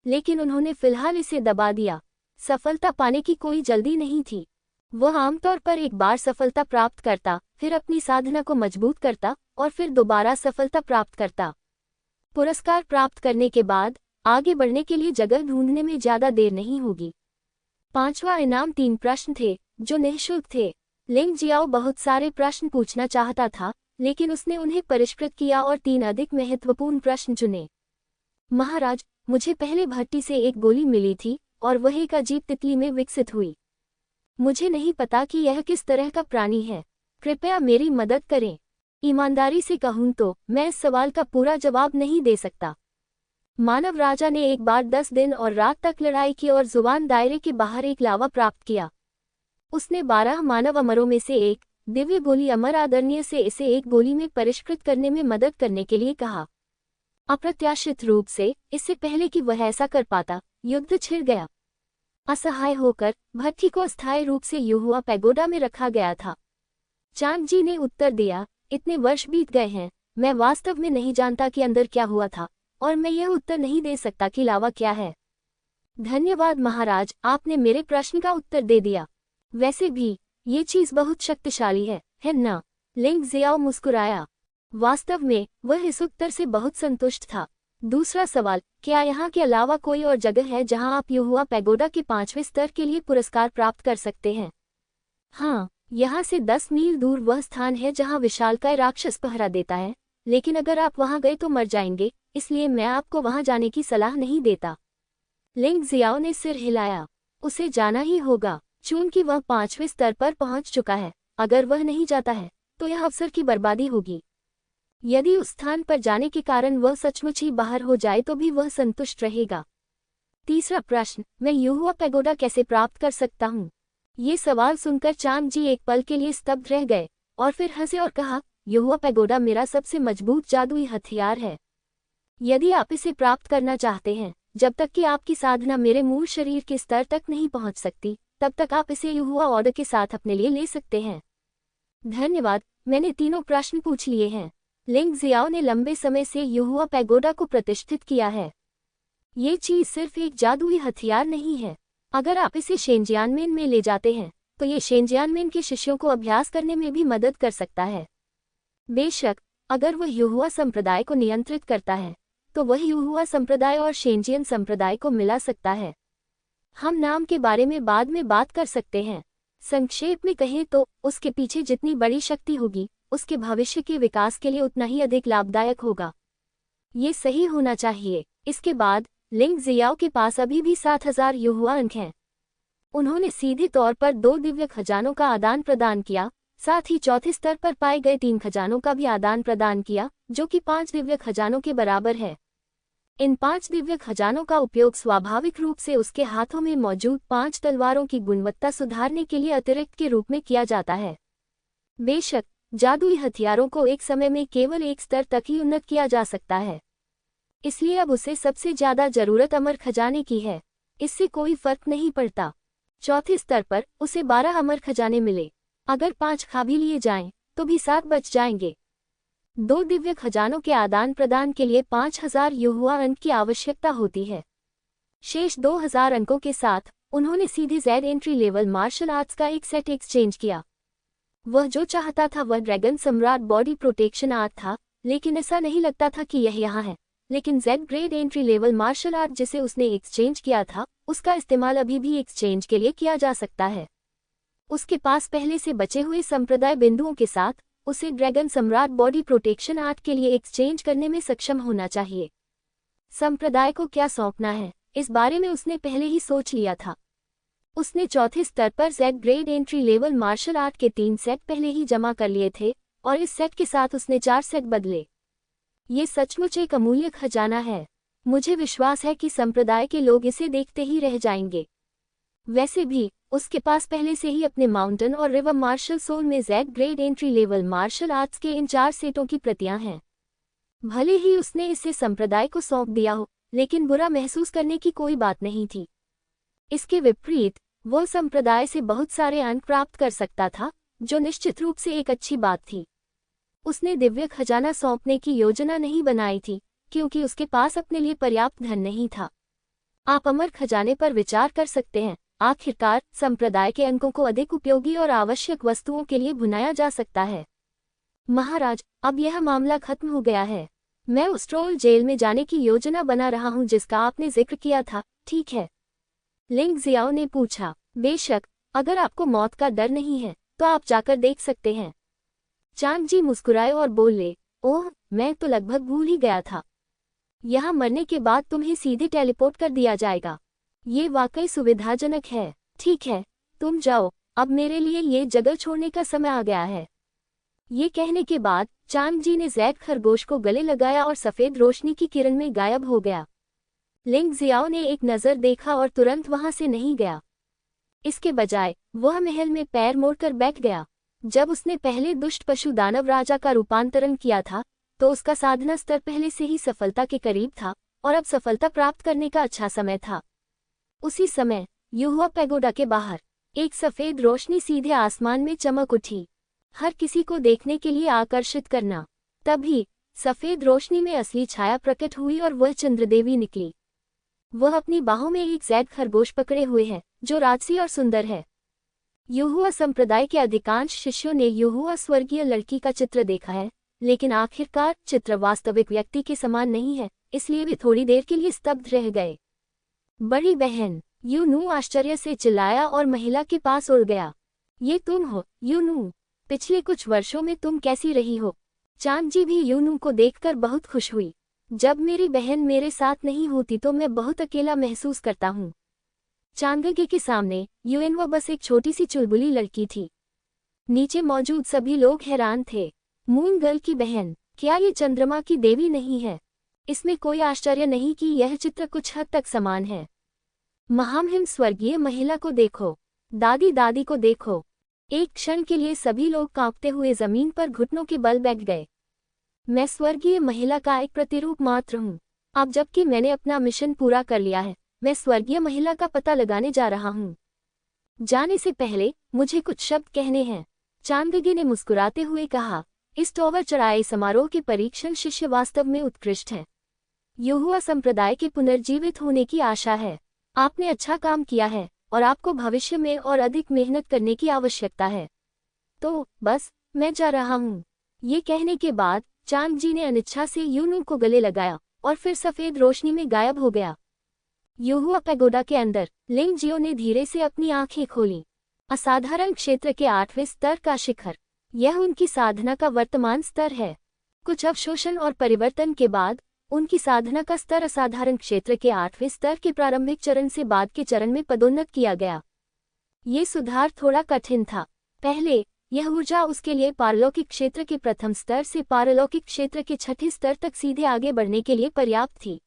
[SPEAKER 1] लेकिन उन्होंने फिलहाल इसे दबा दिया। सफलता पाने की कोई जल्दी नहीं थी। वह आमतौर पर एक बार सफलता प्राप्त करता, फिर अपनी साधना को मजबूत करता और फिर दोबारा सफलता प्राप्त करता। पुरस्कार प्राप्त करने के बाद आगे बढ़ने के लिए जगह ढूंढने में ज्यादा देर नहीं होगी। 5वां इनाम 3 प्रश्न थे जो निःशुल्क थे। लिंग जियाओ बहुत सारे प्रश्न पूछना चाहता था, लेकिन उसने उन्हें परिष्कृत किया और 3 अधिक महत्वपूर्ण प्रश्न चुने। महाराज, मुझे पहले भट्टी से एक गोली मिली थी और वह एक अजीब तितली में विकसित हुई। मुझे नहीं पता कि यह किस तरह का प्राणी है। कृपया मेरी मदद करें। ईमानदारी से कहूं तो मैं इस सवाल का पूरा जवाब नहीं दे सकता। मानव राजा ने एक बार 10 दिन और रात तक लड़ाई की और जुबान दायरे के बाहर एक लावा प्राप्त किया। उसने 12 मानव अमरों में से एक दिव्य गोली अमर आदरणीय से इसे एक गोली में परिष्कृत करने में मदद करने के लिए कहा। अप्रत्याशित रूप से, इससे पहले कि वह ऐसा कर पाता, युद्ध छिड़ गया। असहाय होकर भट्टी को अस्थायी रूप से युहुआ पैगोडा में रखा गया था। चांग जी ने उत्तर दिया, इतने वर्ष बीत गए हैं, मैं वास्तव में नहीं जानता कि अंदर क्या हुआ था, और मैं यह उत्तर नहीं दे सकता कि लावा क्या है। धन्यवाद महाराज, आपने मेरे प्रश्न का उत्तर दे दिया। वैसे भी ये चीज बहुत शक्तिशाली है ना? लिंग जियाओ मुस्कुराया। वास्तव में वह इस उत्तर से बहुत संतुष्ट था। दूसरा सवाल, क्या यहाँ के अलावा कोई और जगह है जहाँ आप युहुआ पैगोडा के 5वें स्तर के लिए पुरस्कार प्राप्त कर सकते हैं? हाँ, यहाँ से 10 मील दूर वह स्थान है जहाँ विशालकाय राक्षस पहरा देता है, लेकिन अगर आप वहाँ गए तो मर जाएंगे, इसलिए मैं आपको वहाँ जाने की सलाह नहीं देता। लिंग जियाओ ने सिर हिलाया। उसे जाना ही होगा, चूंकि वह 5वें स्तर पर पहुँच चुका है। अगर वह नहीं जाता है तो यह अवसर की बर्बादी होगी। यदि उस स्थान पर जाने के कारण वह सचमुच ही बाहर हो जाए तो भी वह संतुष्ट रहेगा। तीसरा प्रश्न, मैं युहुआ पैगोडा कैसे प्राप्त कर सकता हूँ? ये सवाल सुनकर चांग जी एक पल के लिए स्तब्ध रह गए और फिर हंसे और कहा, युहुआ पैगोडा मेरा सबसे मजबूत जादुई हथियार है। यदि आप इसे प्राप्त करना चाहते हैं, जब तक कि आपकी साधना मेरे मूल शरीर के स्तर तक नहीं पहुंच सकती, तब तक आप इसे युहुआ ऑर्डर के साथ अपने लिए ले सकते हैं। धन्यवाद, मैंने तीनों प्रश्न पूछ लिए हैं। लिंग जियाओ ने लंबे समय से युहुआ पैगोडा को प्रतिष्ठित किया है। ये चीज सिर्फ एक जादुई हथियार नहीं है। अगर आप इसे शेंजियानमेन में ले जाते हैं तो ये शेंजियानमेन के शिष्यों को अभ्यास करने में भी मदद कर सकता है। बेशक, अगर वह युहुआ संप्रदाय को नियंत्रित करता है तो वह युहुआ संप्रदाय और शेंजियन संप्रदाय को मिला सकता है। हम नाम के बारे में बाद में बात कर सकते हैं। संक्षेप में कहें तो उसके पीछे जितनी बड़ी शक्ति होगी, उसके भविष्य के विकास के लिए उतना ही अधिक लाभदायक होगा। ये सही होना चाहिए। इसके बाद लिंग जियाओ के पास अभी भी 7000 युहुआ अंक हैं। उन्होंने सीधे तौर पर 2 दिव्य खजानों का आदान प्रदान किया, साथ ही चौथे स्तर पर पाए गए 3 खजानों का भी आदान प्रदान किया, जो कि 5 दिव्य खजानों के बराबर है। इन 5 दिव्य खजानों का उपयोग स्वाभाविक रूप से उसके हाथों में मौजूद 5 तलवारों की गुणवत्ता सुधारने के लिए अतिरिक्त के रूप में किया जाता है। बेशक जादुई हथियारों को एक समय में केवल एक स्तर तक ही उन्नत किया जा सकता है, इसलिए अब उसे सबसे ज्यादा जरूरत अमर खजाने की है। इससे कोई फर्क नहीं पड़ता। चौथे स्तर पर उसे 12 अमर खजाने मिले। अगर 5 खा भी लिए जाएं, तो भी 7 बच जाएंगे। 2 दिव्य खजानों के आदान प्रदान के लिए 5000 युहुआ अंक की आवश्यकता होती है। शेष 2000 अंकों के साथ उन्होंने सीधे jade entry level martial arts का एक सेट एक्सचेंज किया। वह जो चाहता था वह ड्रैगन सम्राट बॉडी प्रोटेक्शन आर्ट था, लेकिन ऐसा नहीं लगता था कि यह यहाँ है। लेकिन jade grade entry level martial art जिसे उसने एक्सचेंज किया था, उसका इस्तेमाल अभी भी एक्सचेंज के लिए किया जा सकता है। उसके पास पहले से बचे हुए संप्रदाय बिंदुओं के साथ उसे ड्रैगन सम्राट बॉडी प्रोटेक्शन आर्ट के लिए एक्सचेंज करने में सक्षम होना चाहिए। संप्रदाय को क्या सौंपना है, इस बारे में उसने पहले ही सोच लिया था। उसने चौथे स्तर पर jade grade entry level martial art के 3 सेट पहले ही जमा कर लिए थे और इस सेट के साथ उसने 4 सेट बदले। ये सचमुच एक अमूल्य खजाना है। मुझे विश्वास है कि संप्रदाय के लोग इसे देखते ही रह जाएंगे। वैसे भी उसके पास पहले से ही अपने माउंटेन और रिवर मार्शल सोल में jade grade entry level martial arts के इन 4 सेटों की प्रतियां हैं। भले ही उसने इसे संप्रदाय को सौंप दिया हो, लेकिन बुरा महसूस करने की कोई बात नहीं थी। इसके विपरीत वो संप्रदाय से बहुत सारे अंक प्राप्त कर सकता था, जो निश्चित रूप से एक अच्छी बात थी। उसने दिव्य खजाना सौंपने की योजना नहीं बनाई थी, क्योंकि उसके पास अपने लिए पर्याप्त धन नहीं था। आप अमर खजाने पर विचार कर सकते हैं। आखिरकार संप्रदाय के अंकों को अधिक उपयोगी और आवश्यक वस्तुओं के लिए भुनाया जा सकता है। महाराज, अब यह मामला खत्म हो गया है। मैं उस ट्रोल जेल में जाने की योजना बना रहा हूं जिसका आपने जिक्र किया था, ठीक है? लिंग जियाओ ने पूछा। बेशक, अगर आपको मौत का डर नहीं है तो आप जाकर देख सकते हैं। चांग जी मुस्कुराए और बोले, ओह, मैं तो लगभग भूल ही गया था। यहाँ मरने के बाद तुम्हें सीधे टेलीपोर्ट कर दिया जाएगा। ये वाकई सुविधाजनक है। ठीक है, तुम जाओ, अब मेरे लिए ये जगह छोड़ने का समय आ गया है। ये कहने के बाद चांग जी ने जैड खरगोश को गले लगाया और सफेद रोशनी की किरण में गायब हो गया। लिंग जियाओ ने एक नज़र देखा और तुरंत वहां से नहीं गया। इसके बजाय वह महल में पैर मोड़कर बैठ गया। जब उसने पहले दुष्ट पशु दानव राजा का रूपांतरण किया था, तो उसका साधना स्तर पहले से ही सफलता के करीब था और अब सफलता प्राप्त करने का अच्छा समय था। उसी समय युहुआ पैगोडा के बाहर एक सफेद रोशनी सीधे आसमान में चमक उठी, हर किसी को देखने के लिए आकर्षित करना। तभी सफेद रोशनी में असली छाया प्रकट हुई और वह चंद्रदेवी निकली। वह अपनी बाहों में एक जैड खरगोश पकड़े हुए है, जो राजसी और सुंदर है। युहुआ संप्रदाय के अधिकांश शिष्यों ने युहुआ स्वर्गीय लड़की का चित्र देखा है, लेकिन आखिरकार चित्र वास्तविक व्यक्ति के समान नहीं है, इसलिए वे थोड़ी देर के लिए स्तब्ध रह गए। बड़ी बहन, यूनू आश्चर्य से चिल्लाया और महिला के पास उड़ गया। ये तुम हो, यूनू? पिछले कुछ वर्षों में तुम कैसी रही हो? चांग जी भी यूनू को देखकर बहुत खुश हुई। जब मेरी बहन मेरे साथ नहीं होती तो मैं बहुत अकेला महसूस करता हूँ। चांगगे के सामने युएनवा बस एक छोटी सी चुलबुली लड़की थी। नीचे मौजूद सभी लोग हैरान थे। मून गर्ल की बहन, क्या ये चंद्रमा की देवी नहीं है? इसमें कोई आश्चर्य नहीं कि यह चित्र कुछ हद तक समान है। महामहिम स्वर्गीय महिला को देखो, दादी दादी को देखो। एक क्षण के लिए सभी लोग कांपते हुए जमीन पर घुटनों के बल बैठ गए। मैं स्वर्गीय महिला का एक प्रतिरूप मात्र हूँ। अब जबकि मैंने अपना मिशन पूरा कर लिया है, मैं स्वर्गीय महिला का पता लगाने जा रहा हूँ। जाने से पहले मुझे कुछ शब्द कहने हैं, चांगगे ने मुस्कुराते हुए कहा। इस टॉवर चढ़ाई समारोह के परीक्षण शिष्य वास्तव में उत्कृष्ट हैं। युहुआ संप्रदाय के पुनर्जीवित होने की आशा है। आपने अच्छा काम किया है और आपको भविष्य में और अधिक मेहनत करने की आवश्यकता है। तो बस, मैं जा रहा हूँ। ये कहने के बाद चांग जी ने अनिच्छा से यूनू को गले लगाया और फिर सफेद रोशनी में गायब हो गया। युहुआ पैगोडा के अंदर लिंग जियो ने धीरे से अपनी आंखें खोली। असाधारण क्षेत्र के 8वें स्तर का शिखर, यह उनकी साधना का वर्तमान स्तर है। कुछ अवशोषण और परिवर्तन के बाद उनकी साधना का स्तर असाधारण क्षेत्र के 8वें स्तर के प्रारंभिक चरण से बाद के चरण में पदोन्नत किया गया। ये सुधार थोड़ा कठिन था। पहले यह ऊर्जा उसके लिए पारलौकिक क्षेत्र के प्रथम स्तर से पारलौकिक क्षेत्र के 6ठे स्तर तक सीधे आगे बढ़ने के लिए पर्याप्त थी।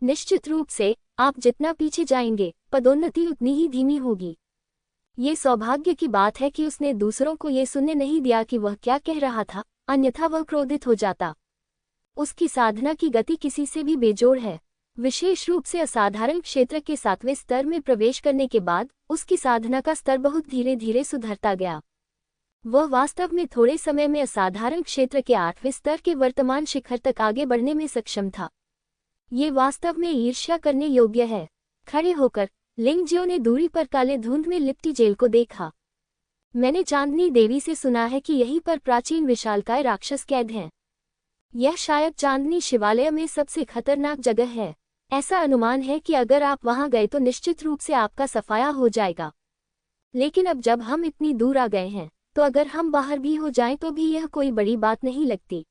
[SPEAKER 1] निश्चित रूप से आप जितना पीछे जाएंगे, पदोन्नति उतनी ही धीमी होगी। ये सौभाग्य की बात है कि उसने दूसरों को ये सुनने नहीं दिया कि वह क्या कह रहा था, अन्यथा वह क्रोधित हो जाता। उसकी साधना की गति किसी से भी बेजोड़ है। विशेष रूप से असाधारण क्षेत्र के 7वें स्तर में प्रवेश करने के बाद उसकी साधना का स्तर बहुत धीरे धीरे सुधरता गया। वह वास्तव में थोड़े समय में असाधारण क्षेत्र के 8वें स्तर के वर्तमान शिखर तक आगे बढ़ने में सक्षम था। ये वास्तव में ईर्ष्या करने योग्य है। खड़े होकर लिंग जियो ने दूरी पर काले धुंध में लिपटी जेल को देखा। मैंने चांदनी देवी से सुना है कि यहीं पर प्राचीन विशालकाय राक्षस कैद हैं। यह शायद चांदनी शिवालय में सबसे खतरनाक जगह है। ऐसा अनुमान है कि अगर आप वहां गए तो निश्चित रूप से आपका सफाया हो जाएगा। लेकिन अब जब हम इतनी दूर आ गए हैं, तो अगर हम बाहर भी हो जाएं तो भी यह कोई बड़ी बात नहीं लगती।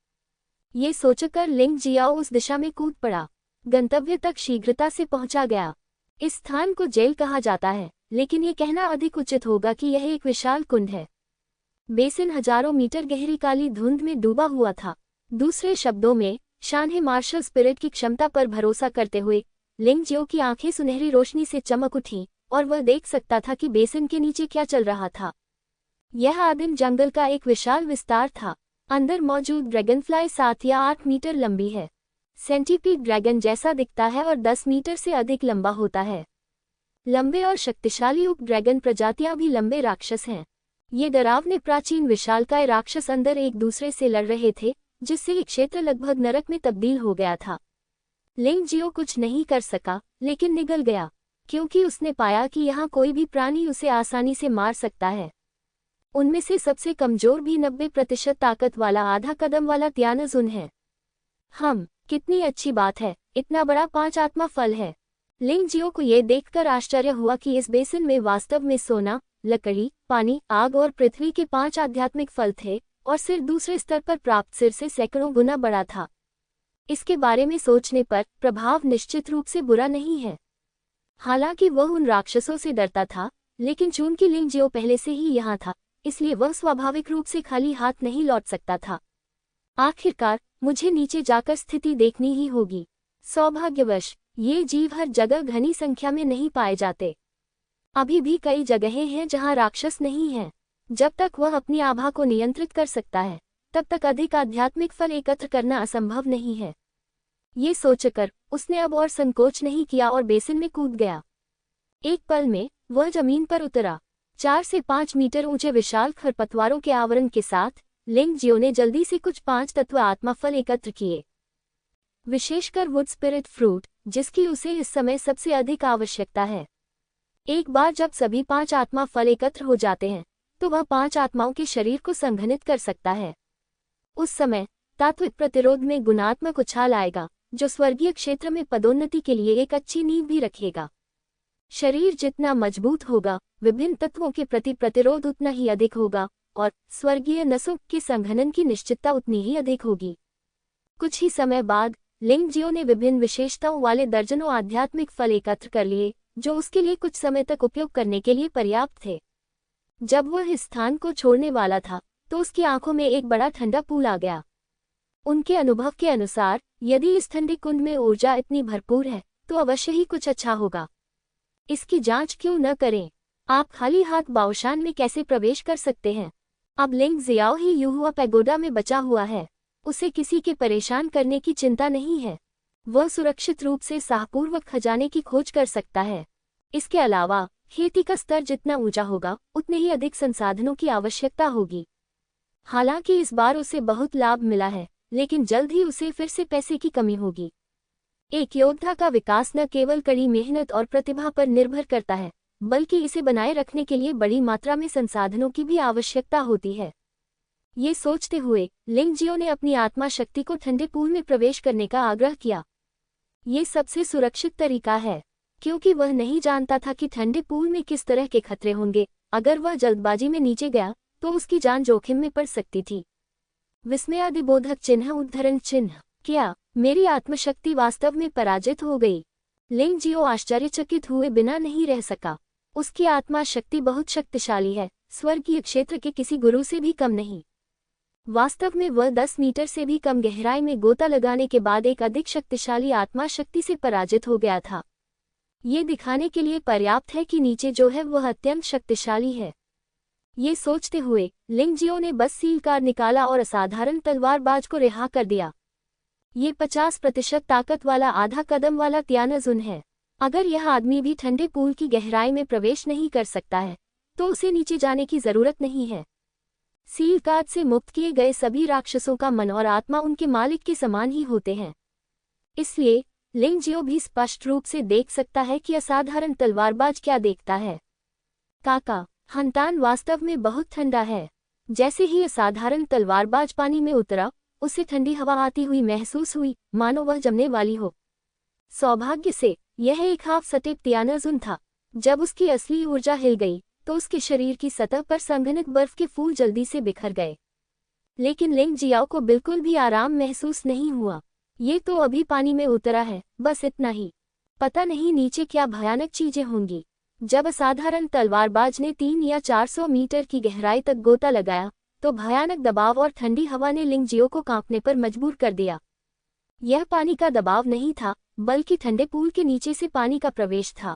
[SPEAKER 1] ये सोचकर लिंग जियाओ उस दिशा में कूद पड़ा। गंतव्य तक शीघ्रता से पहुंचा गया। इस स्थान को जेल कहा जाता है, लेकिन ये कहना अधिक उचित होगा कि यह एक विशाल कुंड है। बेसिन हजारों मीटर गहरी काली धुंध में डूबा हुआ था। दूसरे शब्दों में, शानहे मार्शल स्पिरिट की क्षमता पर भरोसा करते हुए लिंग जियो की आंखें सुनहरी रोशनी से चमक उठीं और वह देख सकता था कि बेसिन के नीचे क्या चल रहा था। यह आदिम जंगल का एक विशाल विस्तार था। अंदर मौजूद ड्रैगनफ्लाई 7 या 8 मीटर लंबी है। सेंटीपीड ड्रैगन जैसा दिखता है और 10 मीटर से अधिक लंबा होता है। लंबे और शक्तिशाली उप ड्रैगन प्रजातियां भी लंबे राक्षस हैं। ये डरावने प्राचीन विशालकाय राक्षस अंदर एक दूसरे से लड़ रहे थे, जिससे ये क्षेत्र लगभग नरक में तब्दील हो गया था। लिंग जियो कुछ नहीं कर सका, लेकिन निगल गया, क्योंकि उसने पाया कि यहाँ कोई भी प्राणी उसे आसानी से मार सकता है। उनमें से सबसे कमजोर भी 90% ताकत वाला आधा कदम वाला त्यानजुन है। कितनी अच्छी बात है, इतना बड़ा 5 आत्मा फल है। लिंग जियो को यह देखकर आश्चर्य हुआ कि इस बेसिन में वास्तव में सोना, लकड़ी, पानी, आग और पृथ्वी के 5 आध्यात्मिक फल थे, और सिर दूसरे स्तर पर प्राप्त सिर से सैकड़ों गुना बड़ा था। इसके बारे में सोचने पर प्रभाव निश्चित रूप से बुरा नहीं है। हालांकि वह उन राक्षसों से डरता था, लेकिन चूंकि लिंग जियो पहले से ही यहाँ था, इसलिए वह स्वाभाविक रूप से खाली हाथ नहीं लौट सकता था। आखिरकार मुझे नीचे जाकर स्थिति देखनी ही होगी। सौभाग्यवश ये जीव हर जगह घनी संख्या में नहीं पाए जाते। अभी भी कई जगहें हैं जहां राक्षस नहीं हैं। जब तक वह अपनी आभा को नियंत्रित कर सकता है, तब तक अधिक आध्यात्मिक फल एकत्र करना असंभव नहीं है। ये सोचकर उसने अब और संकोच नहीं किया और बेसिन में कूद गया। एक पल में वह जमीन पर उतरा। 4 से 5 मीटर ऊंचे विशाल खरपतवारों के आवरण के साथ लिंग जियो ने जल्दी से कुछ 5 तत्व आत्मा फल एकत्र किए, विशेषकर वुड स्पिरिट फ्रूट, जिसकी उसे इस समय सबसे अधिक आवश्यकता है। एक बार जब सभी 5 आत्मा फल एकत्र हो जाते हैं, तो वह 5 आत्माओं के शरीर को संघनित कर सकता है। उस समय तात्विक प्रतिरोध में गुणात्मक उछाल आएगा, जो स्वर्गीय क्षेत्र में पदोन्नति के लिए एक अच्छी नींव भी रखेगा। शरीर जितना मजबूत होगा, विभिन्न तत्वों के प्रति प्रतिरोध उतना ही अधिक होगा, और स्वर्गीय नसों के संघनन की निश्चितता उतनी ही अधिक होगी। कुछ ही समय बाद लिंग जियो ने विभिन्न विशेषताओं वाले दर्जनों आध्यात्मिक फल एकत्र कर लिए, जो उसके लिए कुछ समय तक उपयोग करने के लिए पर्याप्त थे। जब वह इस स्थान को छोड़ने वाला था, तो उसकी आंखों में एक बड़ा ठंडा पूल आ गया। उनके अनुभव के अनुसार यदि इस ठंडे कुंड में ऊर्जा इतनी भरपूर है, तो अवश्य ही कुछ अच्छा होगा। इसकी जांच क्यों न करें? आप खाली हाथ बाओशान में कैसे प्रवेश कर सकते हैं? अब लिंग जियाओ ही युहुआ पैगोडा में बचा हुआ है। उसे किसी के परेशान करने की चिंता नहीं है। वह सुरक्षित रूप से साहपूर्वक खजाने की खोज कर सकता है। इसके अलावा खेती का स्तर जितना ऊंचा होगा, उतने ही अधिक संसाधनों की आवश्यकता होगी। हालांकि इस बार उसे बहुत लाभ मिला है, लेकिन जल्द ही उसे फिर से पैसे की कमी होगी। एक योद्धा का विकास न केवल कड़ी मेहनत और प्रतिभा पर निर्भर करता है, बल्कि इसे बनाए रखने के लिए बड़ी मात्रा में संसाधनों की भी आवश्यकता होती है। ये सोचते हुए लिंग जियो ने अपनी आत्मा शक्ति को ठंडे पूल में प्रवेश करने का आग्रह किया। ये सबसे सुरक्षित तरीका है। क्योंकि वह नहीं जानता था कि ठंडे पूल में किस तरह के खतरे होंगे। अगर वह जल्दबाजी में नीचे गया तो उसकी जान जोखिम में पड़ सकती थी। विस्मयादिबोधक चिन्ह, उद्धरण चिन्ह। क्या मेरी आत्मशक्ति वास्तव में पराजित हो गई? लिंग जियो आश्चर्यचकित हुए बिना नहीं रह सका। उसकी आत्मा शक्ति बहुत शक्तिशाली है, स्वर्गीय क्षेत्र के किसी गुरु से भी कम नहीं। वास्तव में वह 10 मीटर से भी कम गहराई में गोता लगाने के बाद एक अधिक शक्तिशाली आत्मा शक्ति से पराजित हो गया था। ये दिखाने के लिए पर्याप्त है कि नीचे जो है वह अत्यंत शक्तिशाली है। ये सोचते हुए लिंग जियो ने बस सील कार निकाला और असाधारण तलवारबाज को रिहा कर दिया। ये 50% ताकत वाला आधा कदम वाला त्यानजुन है। अगर यह आदमी भी ठंडे पूल की गहराई में प्रवेश नहीं कर सकता है तो उसे नीचे जाने की जरूरत नहीं है। सील कार्ड से मुक्त किए गए सभी राक्षसों का मन और आत्मा उनके मालिक के समान ही होते हैं। इसलिए लिंग जियो भी स्पष्ट रूप से देख सकता है कि असाधारण तलवारबाज क्या देखता है। काका, हंतान वास्तव में बहुत ठंडा है। जैसे ही असाधारण तलवारबाज पानी में उतरा, उसे ठंडी हवा आती हुई महसूस हुई, मानो वह जमने वाली हो। सौभाग्य से यह एक हाफ सटेप त्यानजुन था। जब उसकी असली ऊर्जा हिल गई तो उसके शरीर की सतह पर संघनित बर्फ के फूल जल्दी से बिखर गए। लेकिन लिंग जियाओ को बिल्कुल भी आराम महसूस नहीं हुआ। ये तो अभी पानी में उतरा है, बस इतना ही। पता नहीं नीचे क्या भयानक चीजें होंगी। जब असाधारण तलवारबाज ने 300 या 400 मीटर की गहराई तक गोता लगाया तो भयानक दबाव और ठंडी हवा ने लिंग जियो को कांपने पर मजबूर कर दिया। यह पानी का दबाव नहीं था, बल्कि ठंडे पूल के नीचे से पानी का प्रवेश था।